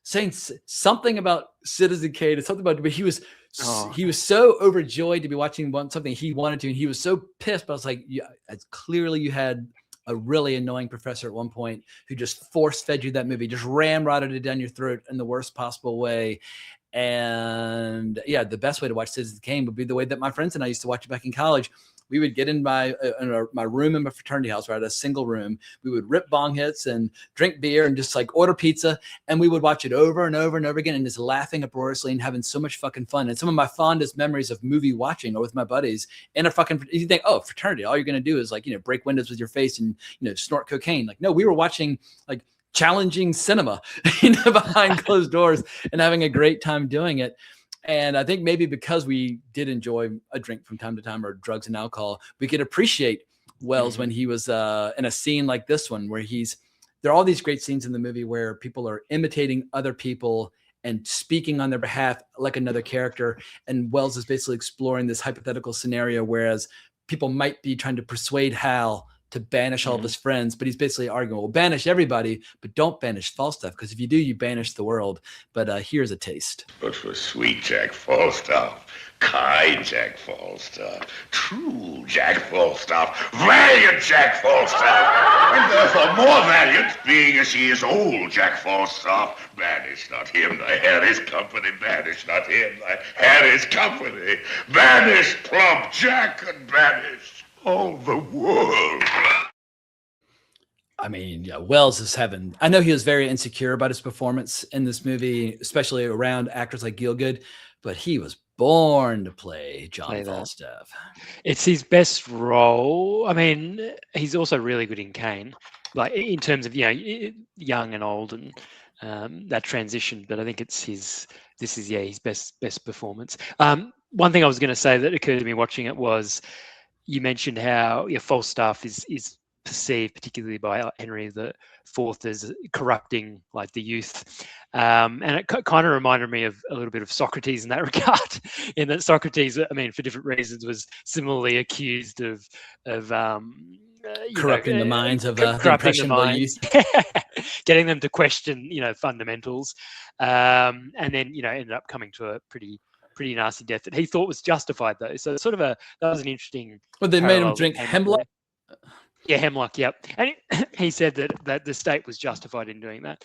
saying something about Citizen Kane and something about, but he was so overjoyed to be watching something he wanted to, and he was so pissed. But I was like, clearly you had a really annoying professor at one point who just force-fed you that movie, just ramrodded it down your throat in the worst possible way. And the best way to watch Citizen Kane would be the way that my friends and I used to watch it back in college. We would get in my room in my fraternity house, where I had a single room. We would rip bong hits and drink beer and just like order pizza. And we would watch it over and over and over again, and just laughing uproariously and having so much fucking fun. And some of my fondest memories of movie watching or with my buddies in a fucking, you think, oh, fraternity, all you're going to do is like, break windows with your face and, snort cocaine. Like, no, we were watching like challenging cinema, behind closed doors and having a great time doing it. And I think maybe because we did enjoy a drink from time to time, or drugs and alcohol, we could appreciate Wells when he was in a scene like this one, where there are all these great scenes in the movie where people are imitating other people and speaking on their behalf like another character. And Wells is basically exploring this hypothetical scenario, whereas people might be trying to persuade Hal to banish all of his friends, but he's basically arguing, well, banish everybody, but don't banish Falstaff, because if you do, you banish the world. But here's a taste. But for sweet Jack Falstaff, kind Jack Falstaff, true Jack Falstaff, valiant Jack Falstaff, and therefore more valiant, being as he is old Jack Falstaff, banish not him, thy hair is company, banish not him, thy hair is company, banish plump Jack, and banish all the world. I mean, Wells is heaven. I know he was very insecure about his performance in this movie, especially around actors like Gielgud, but he was born to play John Falstaff. It's his best role. I mean, he's also really good in Kane, like in terms of young and old and that transition. But I think it's his best performance. One thing I was going to say that occurred to me watching it was, you mentioned how Falstaff is perceived, particularly by Henry IV, as corrupting like the youth, and it kind of reminded me of a little bit of Socrates in that regard. In that Socrates, I mean, for different reasons, was similarly accused of corrupting the minds of impressionable youth, getting them to question fundamentals, and then ended up coming to a pretty nasty death that he thought was justified, though. So sort of that was an interesting. Well, they made him drink hemlock. Yeah, hemlock. Yep, and he said that the state was justified in doing that.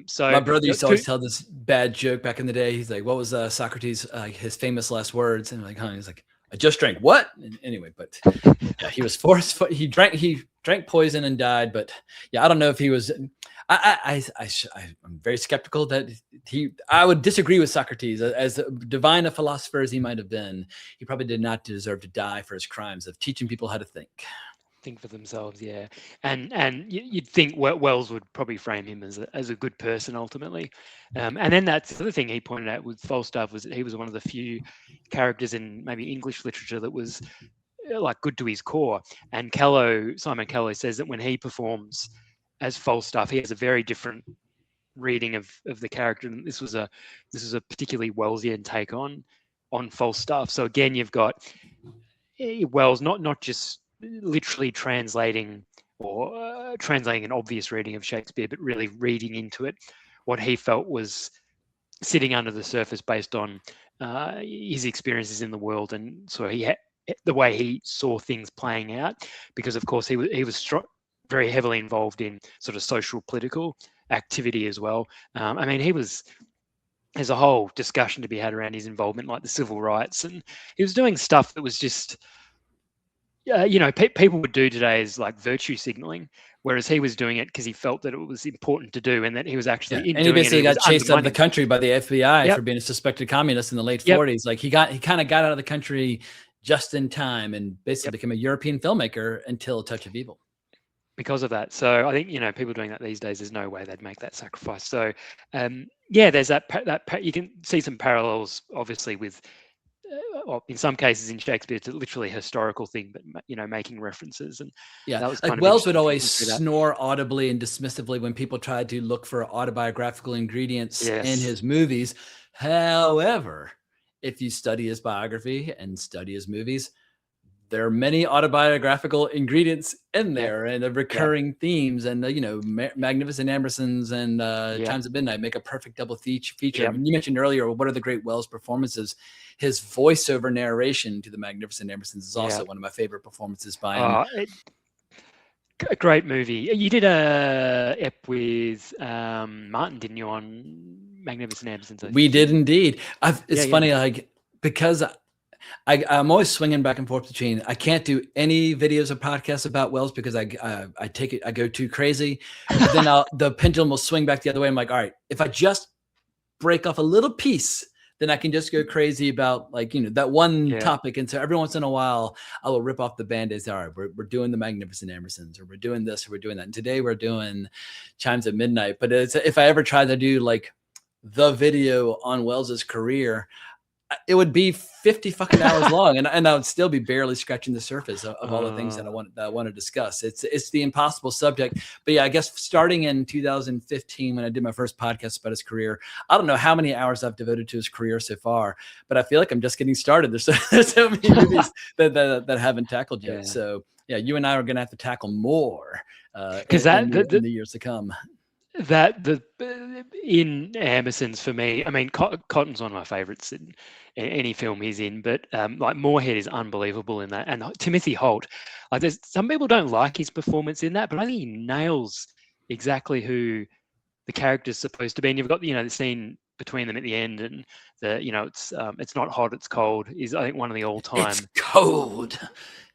So my brother used to always tell this bad joke back in the day. He's like, "What was Socrates' his famous last words?" And I'm like, "Huh?" He's like, "I just drank what?" And anyway, but he was forced. He drank poison and died. But I don't know if he was. I'm very skeptical that I would disagree with Socrates. As divine a philosopher as he might have been, he probably did not deserve to die for his crimes of teaching people how to think. think for themselves, yeah. And you'd think Wells would probably frame him as a good person ultimately. And then that's the other thing he pointed out with Falstaff, was that he was one of the few characters in maybe English literature that was like good to his core. And Simon Callow says that when he performs as Falstaff, he has a very different reading of the character. And this was a particularly Wellesian take on Falstaff. So again, you've got Wells not just literally translating an obvious reading of Shakespeare, but really reading into it what he felt was sitting under the surface based on his experiences in the world, and so the way he saw things playing out. Because of course he was very heavily involved in sort of social political activity as well. I mean, there's a whole discussion to be had around his involvement, like the civil rights, and he was doing stuff that was just, people would do today as like virtue signaling, whereas he was doing it because he felt that it was important to do, and that he was actually and he basically got chased out of the country by the FBI for being a suspected communist in the late 40s. Like he kind of got out of the country just in time and basically became a European filmmaker until A Touch of Evil. Because of that. So I think, people doing that these days, there's no way they'd make that sacrifice. So there's that you can see some parallels obviously with in some cases in Shakespeare, it's literally a historical thing, but making references. And that was kind of Wells would always snore audibly and dismissively when people tried to look for autobiographical ingredients in his movies. However, if you study his biography and study his movies, there are many autobiographical ingredients in there, and the recurring themes, and Magnificent Ambersons and Chimes at Midnight make a perfect double feature. I mean, you mentioned earlier, what are the great Wells performances? His voiceover narration to the Magnificent Ambersons is also one of my favorite performances by him. A great movie. You did a ep with Martin, didn't you, on Magnificent Ambersons? We did indeed. It's funny, like, because I'm always swinging back and forth between, I can't do any videos or podcasts about Wells because I go too crazy. But then the pendulum will swing back the other way. I'm like, all right, if I just break off a little piece, then I can just go crazy about that one topic. And so every once in a while, I will rip off the Band-Aids. All right, we're doing the Magnificent Ambersons, or we're doing this, or we're doing that. And today we're doing Chimes at Midnight. But if I ever tried to do like the video on Wells's career, it would be 50 fucking hours long, and I would still be barely scratching the surface of all the things that I want to discuss. It's the impossible subject. But yeah, I guess starting in 2015, when I did my first podcast about his career, I don't know how many hours I've devoted to his career so far, but I feel like I'm just getting started. There's so many movies that haven't tackled yet. So yeah, you and I are going to have to tackle more because in the years to come. In Ambersons, for me, I mean, Cotton's one of my favorites in any film he's in, but like Moorhead is unbelievable in that, and Timothy Holt, like there's some people don't like his performance in that, but I think he nails exactly who the character's supposed to be. And you've got the scene between them at the end, and it's not hot, it's cold is, I think, one of the all-time it's cold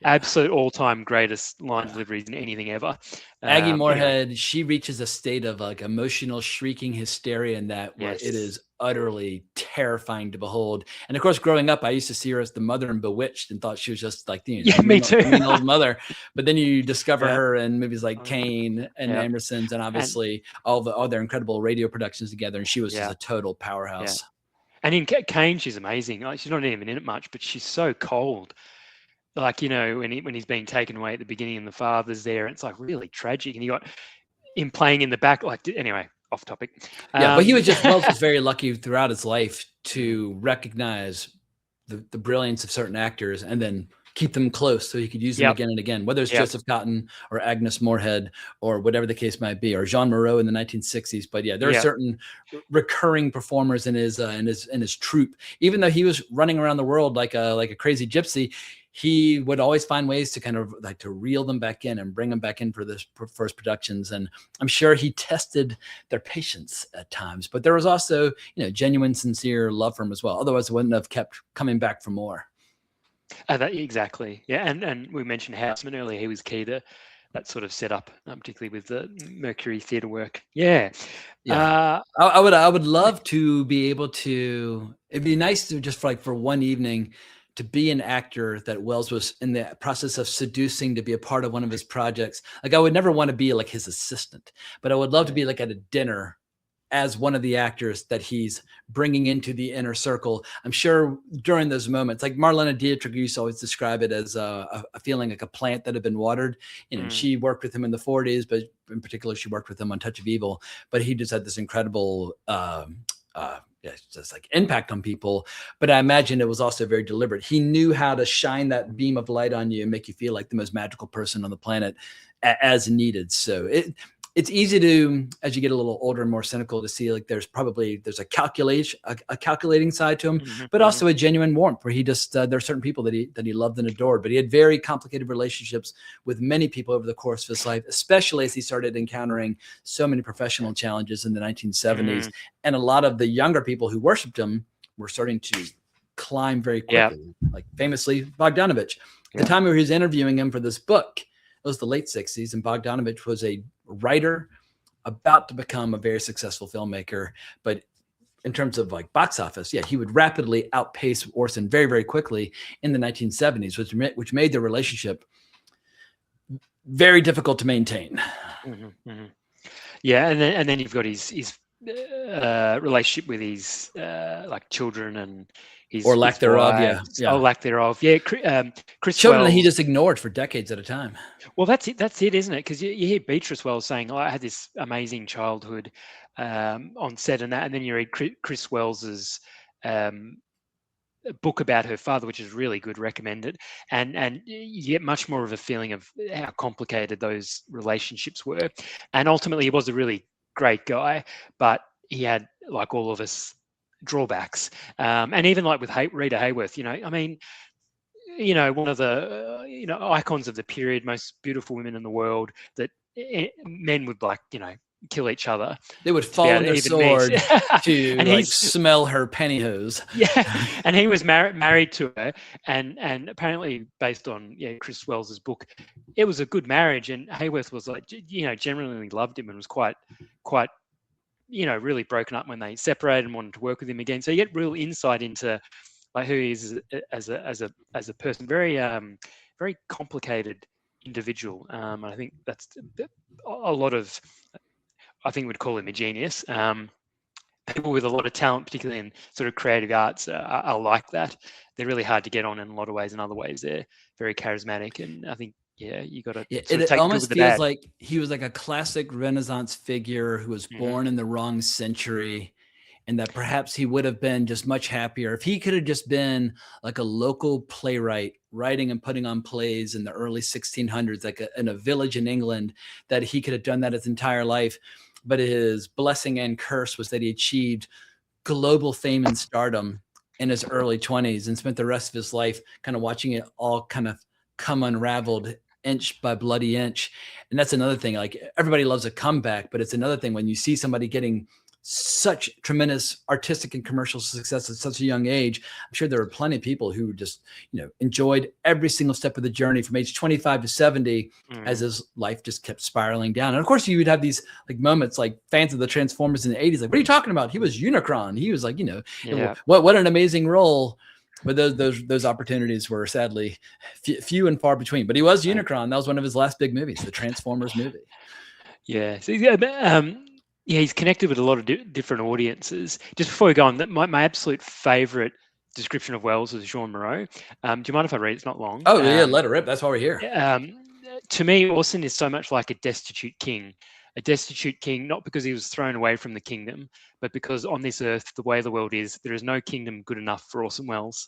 absolute all-time greatest line deliveries in anything ever. Aggie Moorehead, she reaches a state of like emotional shrieking hysteria in that where it is utterly terrifying to behold. And of course, growing up, I used to see her as the mother in Bewitched and thought she was just like me too. mean old mother. But then you discover her in movies like Kane and Ambersons, and obviously all their incredible radio productions together, and she was just a total powerhouse. And in Kane, she's amazing. Like, she's not even in it much, but she's so cold. Like, when he's being taken away at the beginning and the father's there, it's like really tragic. And you got him playing in the back. Like, anyway, off topic. But Wells was very lucky throughout his life to recognize the brilliance of certain actors and then keep them close so he could use them again and again, whether it's Joseph Cotton or Agnes Moorehead or whatever the case might be, or Jean Moreau in the 1960s. But there are certain recurring performers in his troupe. Even though he was running around the world like a crazy gypsy, he would always find ways to kind of like to reel them back in and bring them back in for this first productions. And I'm sure he tested their patience at times, but there was also, genuine, sincere love for him as well. Otherwise, it wouldn't have kept coming back for more. Exactly. Yeah. And we mentioned Houseman earlier. He was key to that sort of setup, particularly with the Mercury theatre work. I would love to be able to, it'd be nice to just for one evening to be an actor that Welles was in the process of seducing to be a part of one of his projects. Like, I would never want to be like his assistant, but I would love to be like at a dinner as one of the actors that he's bringing into the inner circle. I'm sure during those moments, like Marlene Dietrich used to always describe it as a feeling like a plant that had been watered. You know, she worked with him in the 40s, but in particular, she worked with him on Touch of Evil. But he just had this incredible, just like impact on people. But I imagine it was also very deliberate. He knew how to shine that beam of light on you and make you feel like the most magical person on the planet as needed. So it's easy to, as you get a little older and more cynical, to see like there's a calculating side to him, but also a genuine warmth where he just there are certain people that he loved and adored. But he had very complicated relationships with many people over the course of his life, especially as he started encountering so many professional challenges in the 1970s. And a lot of the younger people who worshipped him were starting to climb very quickly, like famously Bogdanovich. At the time where he was interviewing him for this book, it was the late 60s, and Bogdanovich was a writer about to become a very successful filmmaker. But in terms of like box office, he would rapidly outpace Orson very, very quickly in the 1970s, which made their relationship very difficult to maintain. Yeah, and then you've got his relationship with his like children and or lack thereof, or lack thereof. Chris children Welles, that he just ignored for decades at a time. Well, that's it, isn't it? Because you hear Beatrice Welles saying, "Oh, I had this amazing childhood on set," and then you read Chris Welles's book about her father, which is really good, recommended, and you get much more of a feeling of how complicated those relationships were. And ultimately, he was a really great guy, but he had, like all of us, drawbacks. And even like with Rita Hayworth, I mean, one of the icons of the period, most beautiful women in the world, that men would kill each other. They would fall on their sword to and smell her pantyhose. And he was married to her, and apparently, based on Chris Welles's book, it was a good marriage. And Hayworth was generally loved him and was quite really broken up when they separated and wanted to work with him again. So you get real insight into like who he is as a person. Very very complicated individual. I think that's a lot of, I think we'd call him a genius. People with a lot of talent, particularly in sort of creative arts, are like that. They're really hard to get on in a lot of ways. In other ways, they're very charismatic. And I think, you got to it almost feels like he was like a classic Renaissance figure who was born in the wrong century, and that perhaps he would have been just much happier if he could have just been like a local playwright writing and putting on plays in the early 1600s, like in a village in England, that he could have done that his entire life. But his blessing and curse was that he achieved global fame and stardom in his early 20s and spent the rest of his life kind of watching it all kind of come unraveled inch by bloody inch. And that's another thing. Like, everybody loves a comeback, but it's another thing when you see somebody getting such tremendous artistic and commercial success at such a young age. I'm sure there are plenty of people who just, enjoyed every single step of the journey from age 25 to 70 as his life just kept spiraling down. And of course, you would have these like moments, like fans of the Transformers in the 80s, like, what are you talking about? He was Unicron. He was like, what an amazing role. But those opportunities were sadly few and far between. But he was Unicron. That was one of his last big movies, the Transformers movie. Yeah. So, he's connected with a lot of different audiences. Just before we go on, my absolute favorite description of Welles is Jean Moreau. Do you mind if I read it? It's not long. Oh, let it rip. That's why we're here. To me, Orson is so much like a destitute king. A destitute king, not because he was thrown away from the kingdom, but because on this earth, the way the world is, there is no kingdom good enough for Orson Welles.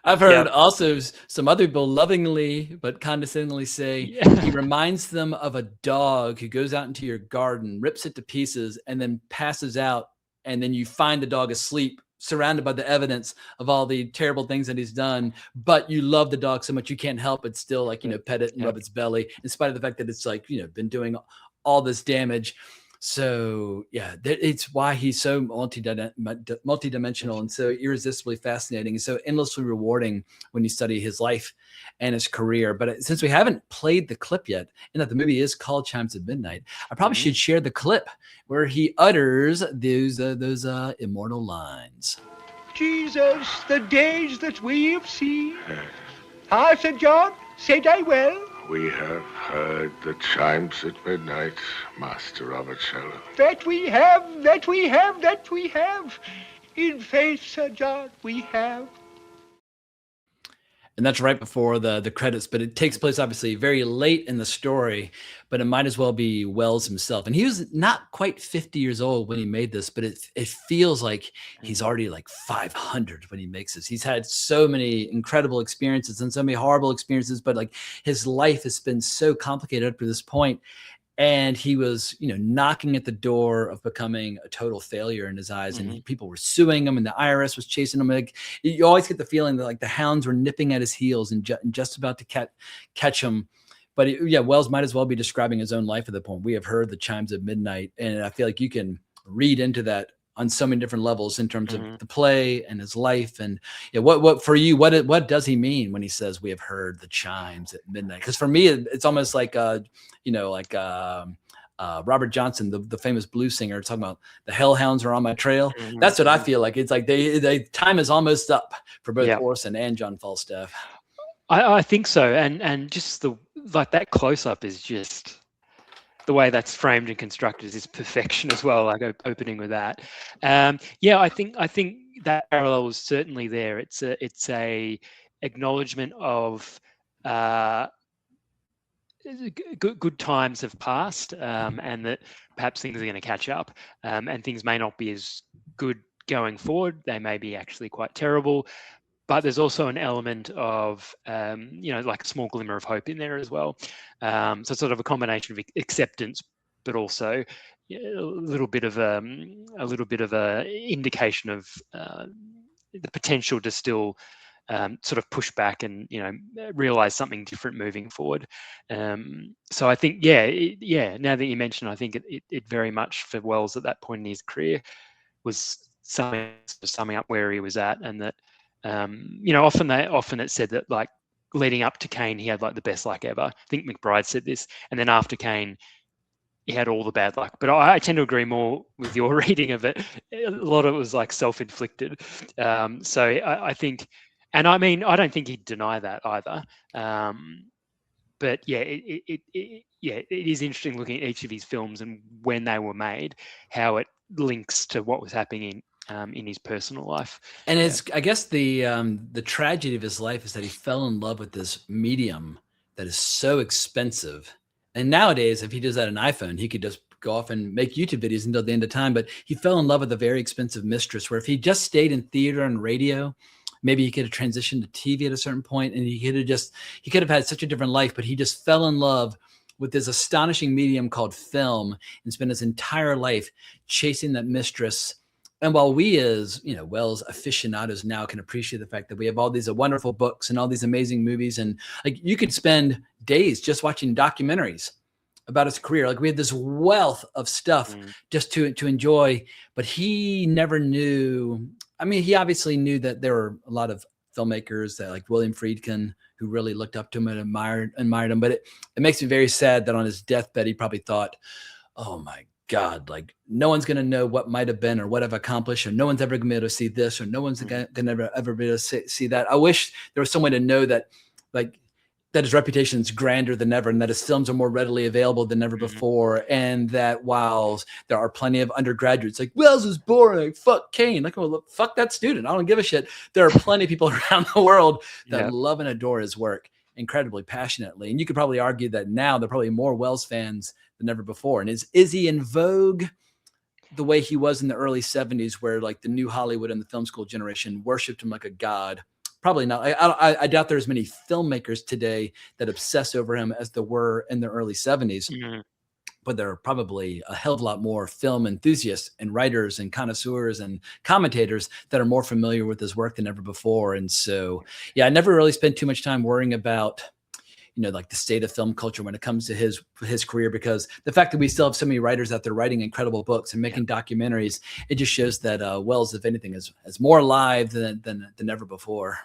I've heard also some other people lovingly but condescendingly say he reminds them of a dog who goes out into your garden, rips it to pieces, and then passes out, and then you find the dog asleep, surrounded by the evidence of all the terrible things that he's done, but you love the dog so much you can't help but still pet it and rub its belly, in spite of the fact that it's been doing all this damage. So it's why he's so multidimensional and so irresistibly fascinating and so endlessly rewarding when you study his life and his career. But since we haven't played the clip yet, and that the movie is called Chimes at Midnight, I probably should share the clip where he utters those immortal lines. Jesus, the days that we have seen. Ah, Sir John, said I well? We have heard the chimes at midnight, Master Robert Sherlock. That we have, that we have, that we have. In faith, Sir John, we have. And that's right before the credits, but it takes place obviously very late in the story, but it might as well be Welles himself. And he was not quite 50 years old when he made this, but it feels like he's already like 500 when he makes this. He's had so many incredible experiences and so many horrible experiences, but like his life has been so complicated up to this point. And he was, knocking at the door of becoming a total failure in his eyes. And people were suing him and the IRS was chasing him. Like, you always get the feeling that like the hounds were nipping at his heels and just about to catch him. But Welles might as well be describing his own life at the point. We have heard the chimes of midnight. And I feel like you can read into that on so many different levels in terms of the play and his life. And what for you, what does he mean when he says we have heard the chimes at midnight? Because for me, it's almost like, Robert Johnson, the famous blues singer, talking about the hellhounds are on my trail. That's what I feel like. It's like they time is almost up for both Orson and John Falstaff. I think so. And just that close up is just, the way that's framed and constructed is perfection as well. Like opening with that, I think that parallel is certainly there. It's a acknowledgement of good times have passed, and that perhaps things are going to catch up, and things may not be as good going forward. They may be actually quite terrible. But there's also an element of, like a small glimmer of hope in there as well. So it's sort of a combination of acceptance, but also a little bit of a indication of the potential to still sort of push back and realize something different moving forward. So I think, now that you mention, I think it very much for Welles at that point in his career was summing up where he was at, and that. Often it's said that like leading up to Kane, he had like the best luck ever. I think McBride said this, and then after Kane, he had all the bad luck. But I tend to agree more with your reading of it. A lot of it was like self-inflicted. So I think, and I mean, I don't think he'd deny that either. But it is interesting looking at each of his films and when they were made, how it links to what was happening in his personal life. And I guess the tragedy of his life is that he fell in love with this medium that is so expensive. And nowadays, if he does that on iPhone, he could just go off and make YouTube videos until the end of time. But he fell in love with a very expensive mistress, where if he just stayed in theater and radio, maybe he could have transitioned to TV at a certain point, and he could have had such a different life. But he just fell in love with this astonishing medium called film and spent his entire life chasing that mistress. And while we as, Welles aficionados now can appreciate the fact that we have all these wonderful books and all these amazing movies, and like you could spend days just watching documentaries about his career. Like we had this wealth of stuff just to enjoy, but he never knew. I mean, he obviously knew that there were a lot of filmmakers that like William Friedkin who really looked up to him and admired him. But it makes me very sad that on his deathbed, he probably thought, oh my God, like no one's going to know what might have been or what I've accomplished, or no one's ever going to be able to see this, or no one's going to ever be able to see that. I wish there was some way to know that, like, that his reputation is grander than ever, and that his films are more readily available than ever before. And that while there are plenty of undergraduates like, Welles is boring, like, fuck Kane, like, well, fuck that student, I don't give a shit. There are plenty of people around the world that love and adore his work incredibly passionately. And you could probably argue that now there are probably more Welles fans than ever before. And is he in vogue the way he was in the early 70s, where like the new Hollywood and the film school generation worshipped him like a god? Probably not. I doubt there's many filmmakers today that obsess over him as there were in the early 70s. But there are probably a hell of a lot more film enthusiasts and writers and connoisseurs and commentators that are more familiar with his work than ever before. And so, I never really spent too much time worrying about, like the state of film culture when it comes to his career, because the fact that we still have so many writers out there writing incredible books and making documentaries, it just shows that Welles, if anything, is more alive than ever before.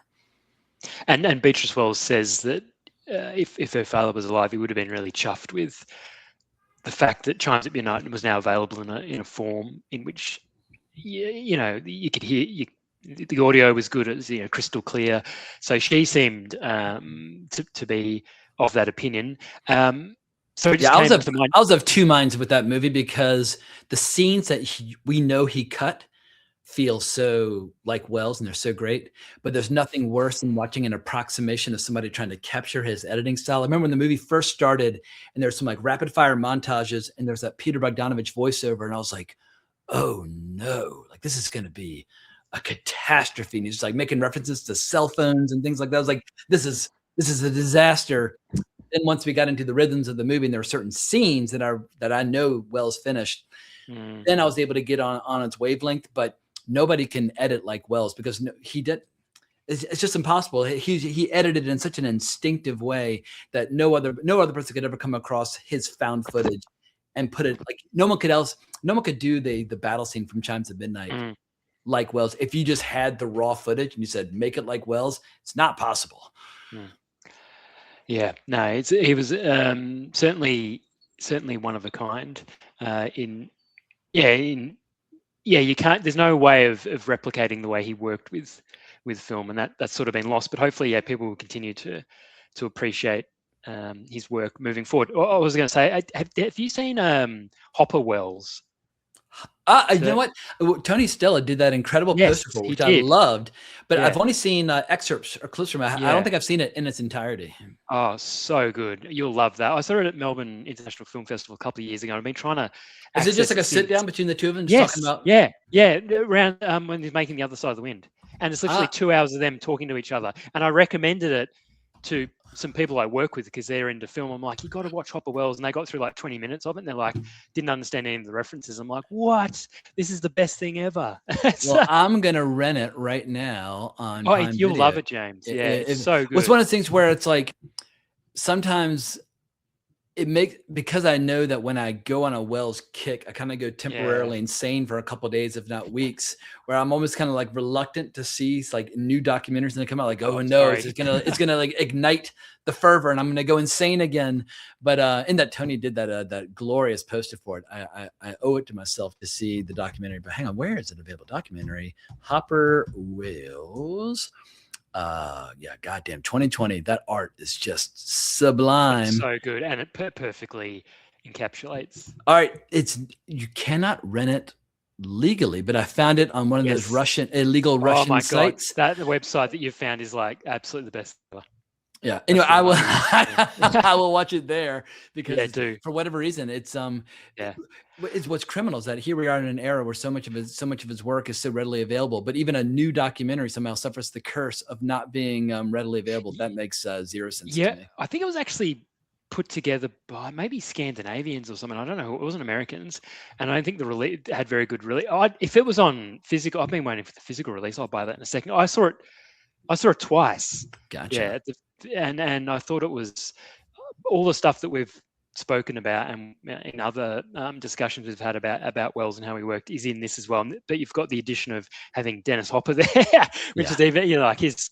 And Beatrice Welles says that if her father was alive, he would have been really chuffed with the fact that Chimes at Midnight was now available in a form in which you could hear the audio was good. It was crystal clear. So she seemed to be of that opinion. So it just I came to mind. was of two minds with that movie because the scenes that we know he cut feel so like Welles and they're so great, but there's nothing worse than watching an approximation of somebody trying to capture his editing style. I remember when the movie first started and there's some like rapid fire montages and there's that Peter Bogdanovich voiceover and I was like, oh no, like this is going to be a catastrophe. And he's just like making references to cell phones and things like that. I was like, this is a disaster. Then once we got into the rhythms of the movie and there were certain scenes that I know Welles finished, then I was able to get on its wavelength, but nobody can edit like Welles because he did. It's just impossible. He edited it in such an instinctive way that no other person could ever come across his found footage and put it like no one could do the battle scene from Chimes at Midnight like Welles. If you just had the raw footage and you said make it like Welles, it's not possible. Yeah, no, he was certainly one of a kind. You can't. There's no way of replicating the way he worked with film, and that's sort of been lost. But hopefully, people will continue to appreciate his work moving forward. I was going to say, have you seen Hopper Welles? You know what? Tony Stella did that incredible poster for, which I loved, but I've only seen excerpts or clips from it. I don't think I've seen it in its entirety. Oh, so good. You'll love that. I saw it at Melbourne International Film Festival a couple of years ago. I've been trying to... Is it just like a sit down between the two of them? Yes. Talking about... Yeah. Around when he's making The Other Side of the Wind. And it's literally 2 hours of them talking to each other. And I recommended it to some people I work with because they're into film. I'm like, you got to watch Hopper Welles. And they got through like 20 minutes of it. And they're like, didn't understand any of the references. I'm like, what? This is the best thing ever. Well, I'm going to rent it right now on Prime you'll Video. love it, James. Yeah, it's so good. It's one of those things where it's like, sometimes because I know that when I go on a Welles kick, I kind of go temporarily insane for a couple of days, if not weeks, where I'm almost kind of like reluctant to see like new documentaries and they come out like, oh no, it's gonna like ignite the fervor and I'm gonna go insane again. But in that Tony did that glorious poster for it, I owe it to myself to see the documentary. But hang on, where is it available? Documentary Hopper Welles. Goddamn 2020. That art is just sublime. It's so good, and it perfectly encapsulates. All right, you cannot rent it legally, but I found it on one of those illegal Russian sites. That the website that you found is like absolutely the best ever. Yeah. Anyway, I will I will watch it there because for whatever reason it's what's criminal is that here we are in an era where so much of his work is so readily available, but even a new documentary somehow suffers the curse of not being readily available. That makes zero sense to me. I think it was actually put together by maybe Scandinavians or something. I don't know. It wasn't Americans, and I don't think the release had very good release. If it was on physical, I've been waiting for the physical release. I'll buy that in a second. I saw it twice. Gotcha. Yeah, and I thought it was all the stuff that we've spoken about and in other discussions we've had about Welles and how he worked is in this as well. But you've got the addition of having Dennis Hopper there, which is even like his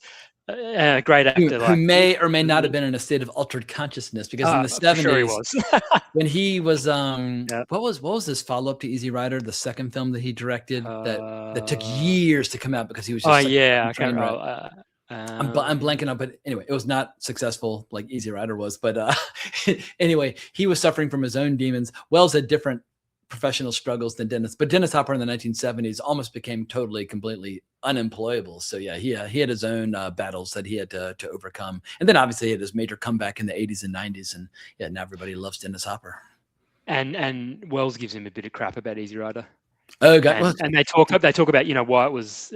great actor, who may or may not have been in a state of altered consciousness because in the 70s, sure he was. when he was what was his follow up to Easy Rider, the second film that he directed that took years to come out because he was just I can't remember. I'm blanking out, but anyway, it was not successful like Easy Rider was. But anyway, he was suffering from his own demons. Welles had different professional struggles than Dennis, but Dennis Hopper in the 1970s almost became completely unemployable. So yeah, he had his own battles that he had to overcome, and then obviously he had his major comeback in the 80s and 90s, and now everybody loves Dennis Hopper. And Welles gives him a bit of crap about Easy Rider. Oh God! And they talk about why it was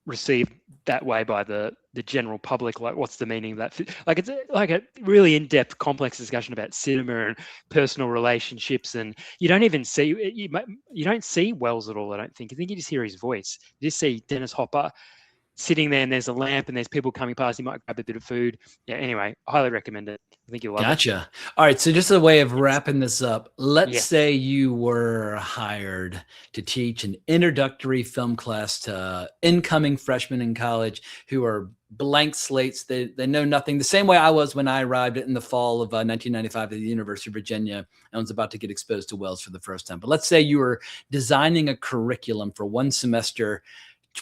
received that way by the general public, like what's the meaning of that, like it's like a really in-depth complex discussion about cinema and personal relationships, and you don't even see you don't see Welles at all. I think you just hear his voice. You just see Dennis Hopper sitting there and there's a lamp and there's people coming past. You might grab a bit of food. Anyway, I highly recommend it. I think you'll love it. Gotcha. All right, so just a way of wrapping this up, let's say you were hired to teach an introductory film class to incoming freshmen in college who are blank slates. They know nothing. The same way I was when I arrived in the fall of 1995 at the University of Virginia and was about to get exposed to Welles for the first time. But let's say you were designing a curriculum for one semester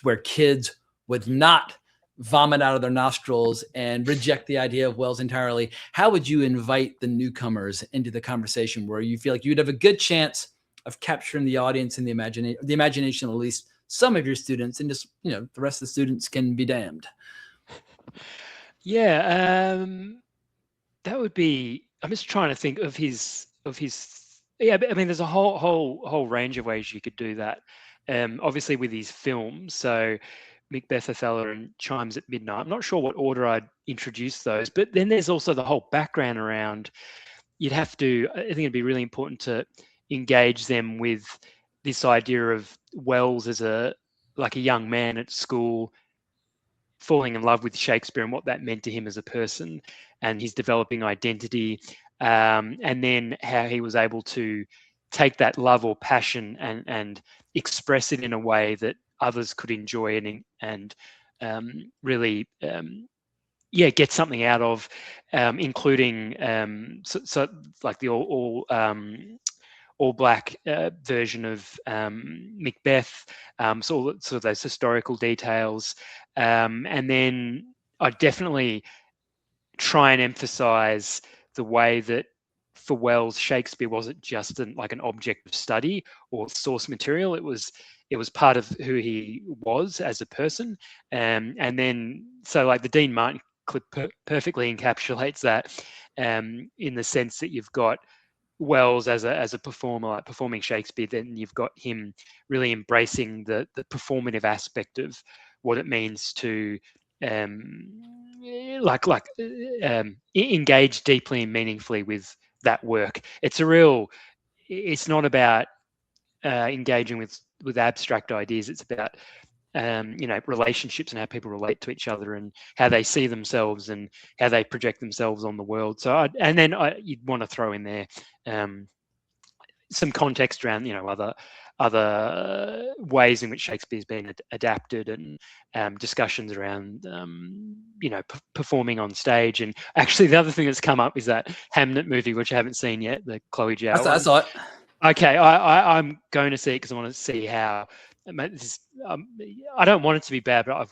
where kids would not vomit out of their nostrils and reject the idea of Wells entirely, how would you invite the newcomers into the conversation where you feel like you'd have a good chance of capturing the audience and the imagination of at least some of your students, and just, you know, the rest of the students can be damned? Yeah, that would be. I'm just trying to think of his. Yeah, I mean, there's a whole range of ways you could do that. Obviously, with his films, so Macbeth, Othello, and Chimes at Midnight. I'm not sure what order I'd introduce those, but then there's also the whole background around. You'd have to. I think it'd be really important to engage them with this idea of Wells as a young man at school, falling in love with Shakespeare and what that meant to him as a person, and his developing identity, and then how he was able to take that love or passion and express it in a way that others could enjoy and really get something out of, including so like the all black version of Macbeth, so all sort of those historical details, and then I definitely try and emphasize the way that for Wells, Shakespeare wasn't just an object of study or source material. It was part of who he was as a person, and then so like the Dean Martin clip perfectly encapsulates that, in the sense that you've got Wells as a performer, like performing Shakespeare, then you've got him really embracing the performative aspect of what it means to engage deeply and meaningfully with that work. It's not about engaging with abstract ideas. It's about relationships and how people relate to each other and how they see themselves and how they project themselves on the world. So, you'd want to throw in there some context around, other ways in which Shakespeare's been adapted, and discussions around, performing on stage. And actually, the other thing that's come up is that Hamnet movie, which I haven't seen yet, the Chloe Zhao. I saw it. Okay, I'm going to see it because I want to see how. I don't want it to be bad, but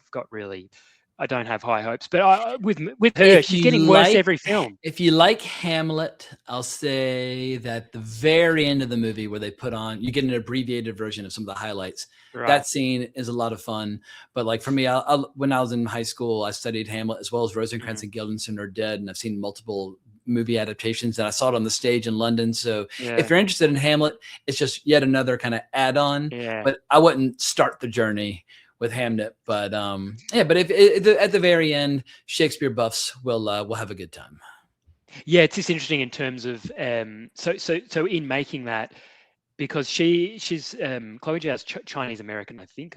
I don't have high hopes. But with her, she's getting worse every film. If you like Hamlet, I'll say that the very end of the movie where they put on, you get an abbreviated version of some of the highlights. Right. That scene is a lot of fun. But like for me, when I was in high school, I studied Hamlet as well as Rosencrantz and Guildenstern Are Dead, and I've seen multiple movie adaptations, and I saw it on the stage in London. So if you're interested in Hamlet, it's just yet another kind of add-on. Yeah. But I wouldn't start the journey with Hamnet. But but if at the very end, Shakespeare buffs will have a good time. Yeah, it's just interesting in terms of so in making that, because she's Chloe Zhao's Chinese American, I think.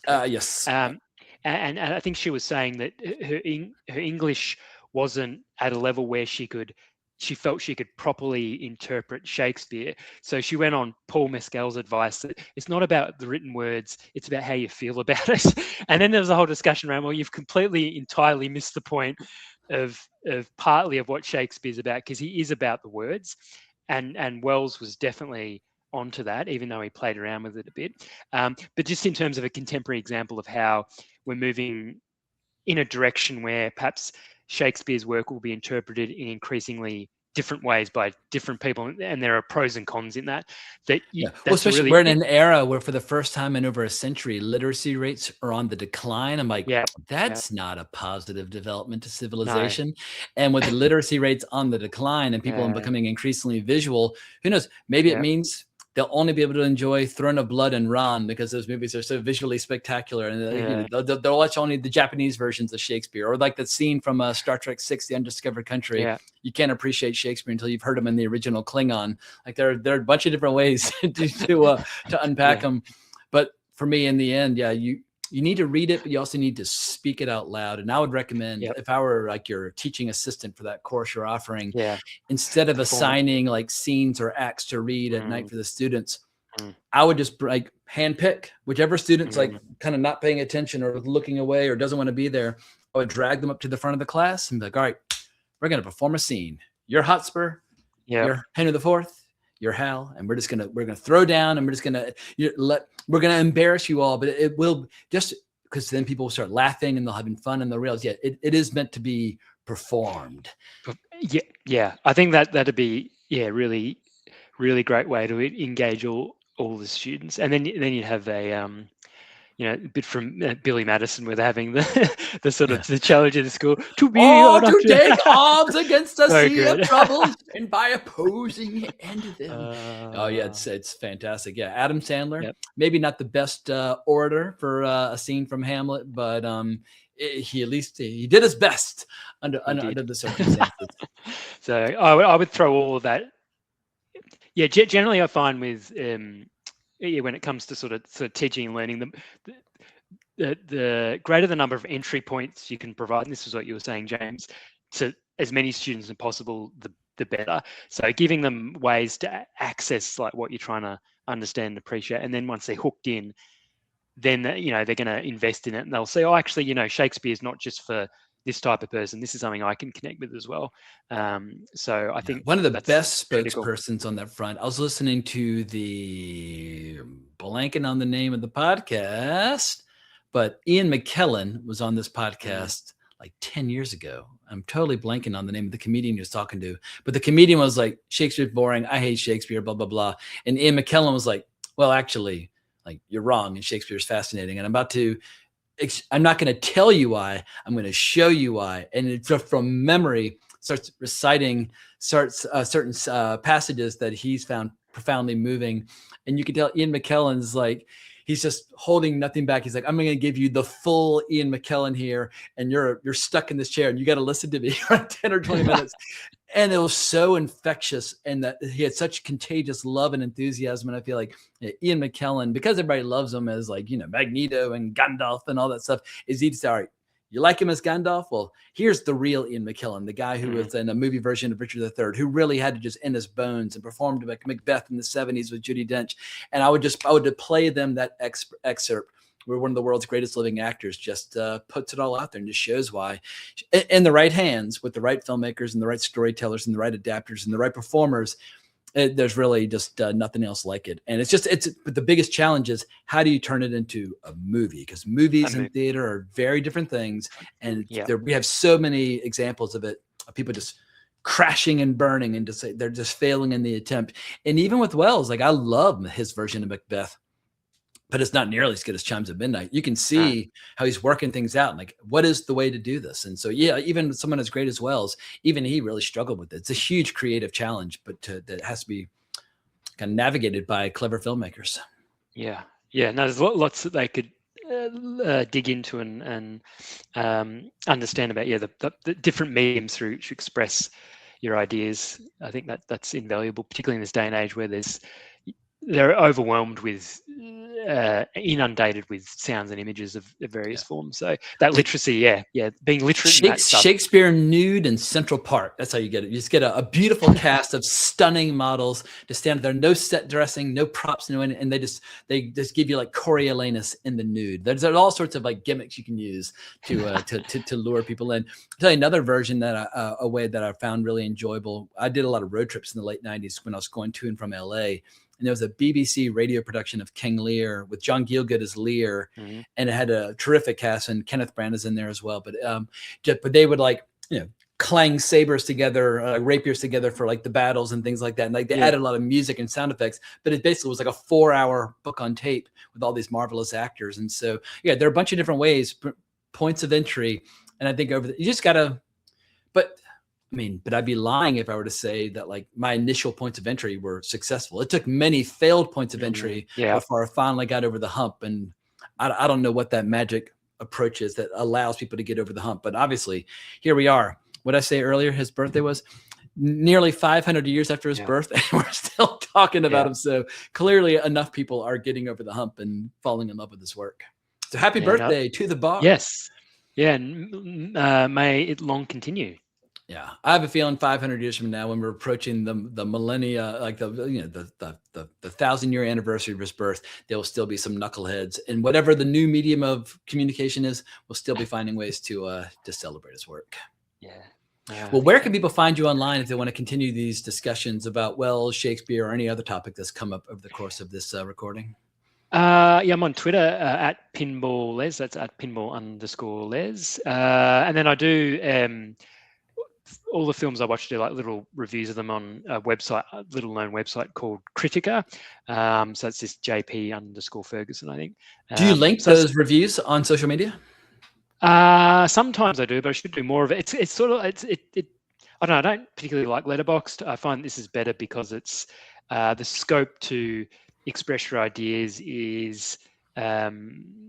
Yes. And I think she was saying that her English wasn't at a level where she felt she could properly interpret Shakespeare. So she went on Paul Mescal's advice that it's not about the written words, it's about how you feel about it. And then there was a whole discussion around, well, you've entirely missed the point of partly of what Shakespeare's about, because he is about the words. And Wells was definitely onto that, even though he played around with it a bit. But just in terms of a contemporary example of how we're moving in a direction where perhaps Shakespeare's work will be interpreted in increasingly different ways by different people, and there are pros and cons in that. Especially we're in an era where, for the first time in over a century, literacy rates are on the decline. I'm like, that's not a positive development to civilization. No. And with the literacy rates on the decline and people becoming increasingly visual, who knows? Maybe it means they'll only be able to enjoy Throne of Blood and Ron because those movies are so visually spectacular, and they'll watch only the Japanese versions of Shakespeare, or like the scene from Star Trek VI: The Undiscovered Country. You can't appreciate Shakespeare until you've heard him in the original Klingon. Like there are a bunch of different ways to unpack them. But for me, in the end, you need to read it, but you also need to speak it out loud. And I would recommend, if I were like your teaching assistant for that course you're offering, instead of assigning like scenes or acts to read at night for the students, I would just like handpick whichever student's like kind of not paying attention or looking away or doesn't want to be there. I would drag them up to the front of the class and be like, all right, we're going to perform a scene. You're Hotspur, you're Henry IV, you're Hal, and we're gonna throw down, and we're gonna embarrass you all, but it will just because then people will start laughing and they'll having fun and they'll realize, it is meant to be performed. Yeah. I think that'd be really, really great way to engage all the students, and then you'd have a a bit from Billy Madison, where they're having the sort of the challenge in the school to be to take arms against a So sea of good. troubles, and by opposing end them. It's fantastic. Yeah, Adam Sandler, maybe not the best orator for a scene from Hamlet, but he at least he did his best under the circumstances. So I would throw all of that. Yeah, generally I find with when it comes to sort of teaching and learning them, the greater the number of entry points you can provide, and this is what you were saying, James, to as many students as possible, the better. So giving them ways to access like what you're trying to understand and appreciate, and then once they're hooked in, then they're going to invest in it, and they'll say, oh, actually, Shakespeare is not just for this type of person. This is something I can connect with as well. So I think one of the best spokespersons on that front. I was listening to blanking on the name of the podcast, but Ian McKellen was on this podcast like 10 years ago. I'm totally blanking on the name of the comedian he was talking to, but the comedian was like, Shakespeare's boring. I hate Shakespeare, blah, blah, blah. And Ian McKellen was like, well, actually, like, you're wrong, and Shakespeare's fascinating. And I'm not going to tell you why. I'm going to show you why. And from memory, starts reciting certain passages that he's found profoundly moving. And you can tell Ian McKellen's like, he's just holding nothing back. He's like, I'm going to give you the full Ian McKellen here, and you're stuck in this chair, and you got to listen to me for 10 or 20 minutes. And it was so infectious, and that he had such contagious love and enthusiasm. And I feel like Ian McKellen, because everybody loves him as like, Magneto and Gandalf and all that stuff, is he'd say, all right, you like him as Gandalf? Well, here's the real Ian McKellen, the guy who was in a movie version of Richard III, who really had to just end his bones and performed like Macbeth in the 70s with Judi Dench. And I would play them that excerpt where one of the world's greatest living actors just puts it all out there and just shows why. In the right hands, with the right filmmakers and the right storytellers and the right adapters and the right performers, there's really just nothing else like it. And but the biggest challenge is, how do you turn it into a movie? Because movies and theater are very different things. And we have so many examples of it, of people just crashing and burning, and they're just failing in the attempt. And even with Wells, like, I love his version of Macbeth, but it's not nearly as good as Chimes of Midnight. You can see how he's working things out, and like, what is the way to do this? And so, even someone as great as Wells, even he really struggled with it. It's a huge creative challenge, but that has to be kind of navigated by clever filmmakers. Yeah. No, there's lots that they could dig into and understand about the different mediums through which you express your ideas. I think that's invaluable, particularly in this day and age where they're overwhelmed with inundated with sounds and images of various forms. So that literacy, being literate in that stuff. Shakespeare nude in Central Park. That's how you get it. You just get a beautiful cast of stunning models to stand there, no set dressing, no props, and they just give you like Coriolanus in the nude. There's all sorts of like gimmicks you can use to lure people in. I'll tell you another version a way that I found really enjoyable. I did a lot of road trips in the late 90s when I was going to and from LA. And there was a BBC radio production of King Lear with John Gielgud as Lear, and it had a terrific cast, and Kenneth Branagh is in there as well. But they would clang sabers together, rapiers together for like the battles and things like that. And like they added a lot of music and sound effects, but it basically was like a 4-hour book on tape with all these marvelous actors. And so there are a bunch of different ways, points of entry, and I think you just gotta. But I'd be lying if I were to say that like my initial points of entry were successful. It took many failed points of entry before I finally got over the hump. And I don't know what that magic approach is that allows people to get over the hump. But obviously, here we are. What I say earlier, his birthday was nearly 500 years after his birth, and we're still talking about him. So clearly enough people are getting over the hump and falling in love with his work. So happy birthday to the bar. Yes. Yeah. And may it long continue. Yeah, I have a feeling 500 years from now, when we're approaching the millennia, like the 1,000-year anniversary of his birth, there will still be some knuckleheads, and whatever the new medium of communication is, we'll still be finding ways to celebrate his work. Well, where can people find you online if they want to continue these discussions about Wells, Shakespeare, or any other topic that's come up over the course of this recording? Yeah, I'm on Twitter at pinball.les. That's at pinball_les. And then I do all the films I watch, do like little reviews of them on a website, a little known website called Critica. So it's just JP_Ferguson, I think. Do you link those reviews on social media? Sometimes I do, but I should do more of it. It's sort of, I don't know, I don't particularly like Letterboxd. I find this is better because it's the scope to express your ideas is a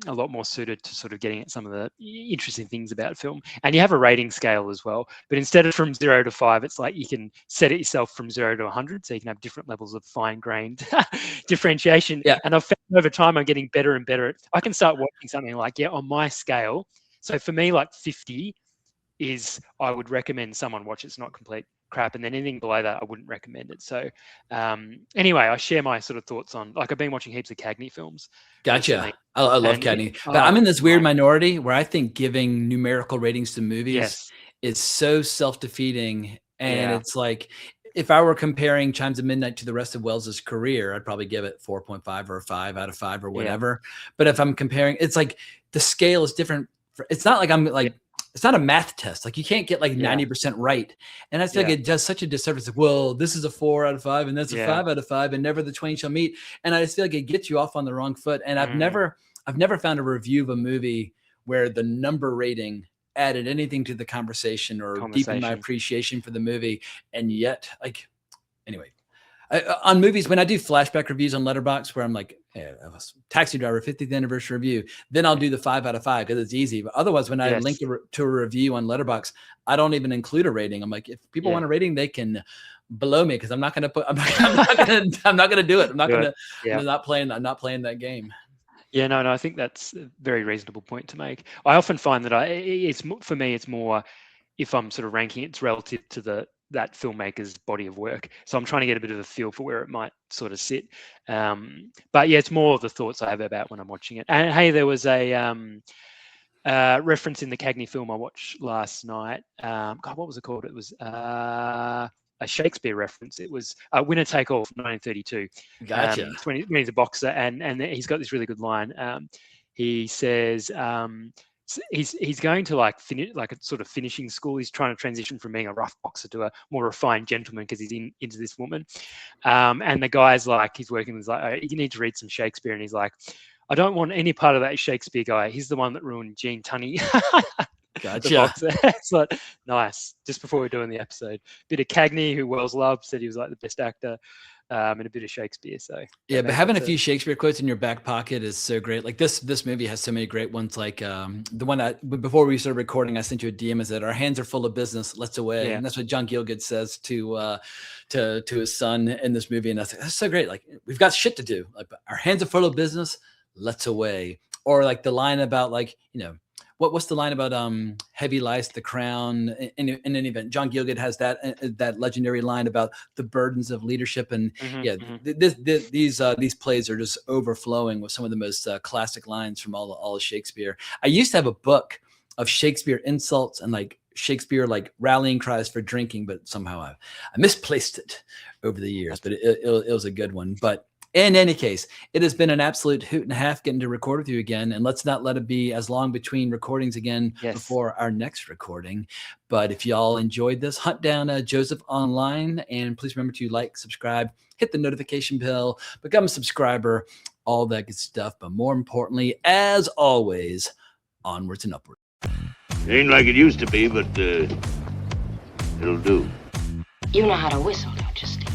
lot more suited to sort of getting at some of the interesting things about film. And you have a rating scale as well, but instead of from 0 to 5, it's like you can set it yourself from 0 to 100, so you can have different levels of fine-grained differentiation. Yeah. And I've found over time I'm getting better and better. I can start watching something like, on my scale. So for me, like 50 is, I would recommend someone watch it. It's not complete crap. And then anything below that, I wouldn't recommend it. So anyway, I share my sort of thoughts on, like, I've been watching heaps of Cagney films. Gotcha. Recently. I love Cagney. But I'm in this weird minority where I think giving numerical ratings to movies is so self-defeating. And it's like, if I were comparing Chimes of Midnight to the rest of Welles's career, I'd probably give it 4.5 or a 5 out of 5 or whatever. But if I'm comparing, it's like the scale is different. It's not like I'm like, it's not a math test. Like you can't get like 90% right. And I feel like it does such a disservice. Like, well, this is a 4 out of 5 and that's a 5 out of 5 and never the twain shall meet. And I just feel like it gets you off on the wrong foot. And I've never found a review of a movie where the number rating added anything to the conversation or deepened my appreciation for the movie. And yet, like, anyway, on movies, when I do flashback reviews on Letterboxd, where I'm like, hey, I was Taxi Driver 50th anniversary review, then I'll do the 5 out of 5 because it's easy. But otherwise, when I link to a review on Letterboxd, I don't even include a rating. I'm like, if people want a rating, they can below me because I'm not going to put. I'm not going to do it. I'm not going to. I'm not playing that game. Yeah, no, I think that's a very reasonable point to make. I often find that for me, it's more if I'm sort of ranking, it's relative to that filmmaker's body of work. So I'm trying to get a bit of a feel for where it might sort of sit. But yeah, it's more of the thoughts I have about when I'm watching it. And hey, there was a reference in the Cagney film I watched last night. God, what was it called? It was a Shakespeare reference. It was Winner Take All from 1932. Gotcha. When he's a boxer, and he's got this really good line. He says, he's going to finish a sort of finishing school. He's trying to transition from being a rough boxer to a more refined gentleman because he's into this woman. And the guy's like, he's working with like, you need to read some Shakespeare. And he's like, I don't want any part of that Shakespeare guy. He's the one that ruined Gene Tunney. Gotcha. It's like, nice. Just before we're doing the episode, bit of Cagney, who Wells loved, said he was like the best actor. And a bit of Shakespeare. So yeah, but having a few Shakespeare quotes in your back pocket is so great. Like this movie has so many great ones. Like the one that before we started recording, I sent you a DM. Is that our hands are full of business, let's away, and that's what John Gielgud says to his son in this movie. And that's so great. Like we've got shit to do. Like our hands are full of business, let's away. Or like the line about like what's the line about heavy lies the crown in any event? John Gielgud has that legendary line about the burdens of leadership, and these plays are just overflowing with some of the most classic lines from all of Shakespeare. I used to have a book of Shakespeare insults and like Shakespeare like rallying cries for drinking, but somehow I misplaced it over the years. But it was a good one. But in any case, it has been an absolute hoot and a half getting to record with you again. And let's not let it be as long between recordings again before our next recording. But if y'all enjoyed this, hunt down Joseph online. And please remember to like, subscribe, hit the notification bell, become a subscriber, all that good stuff. But more importantly, as always, onwards and upwards. It ain't like it used to be, but it'll do. You know how to whistle, don't you, Steve?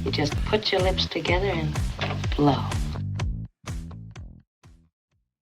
You just put your lips together and blow.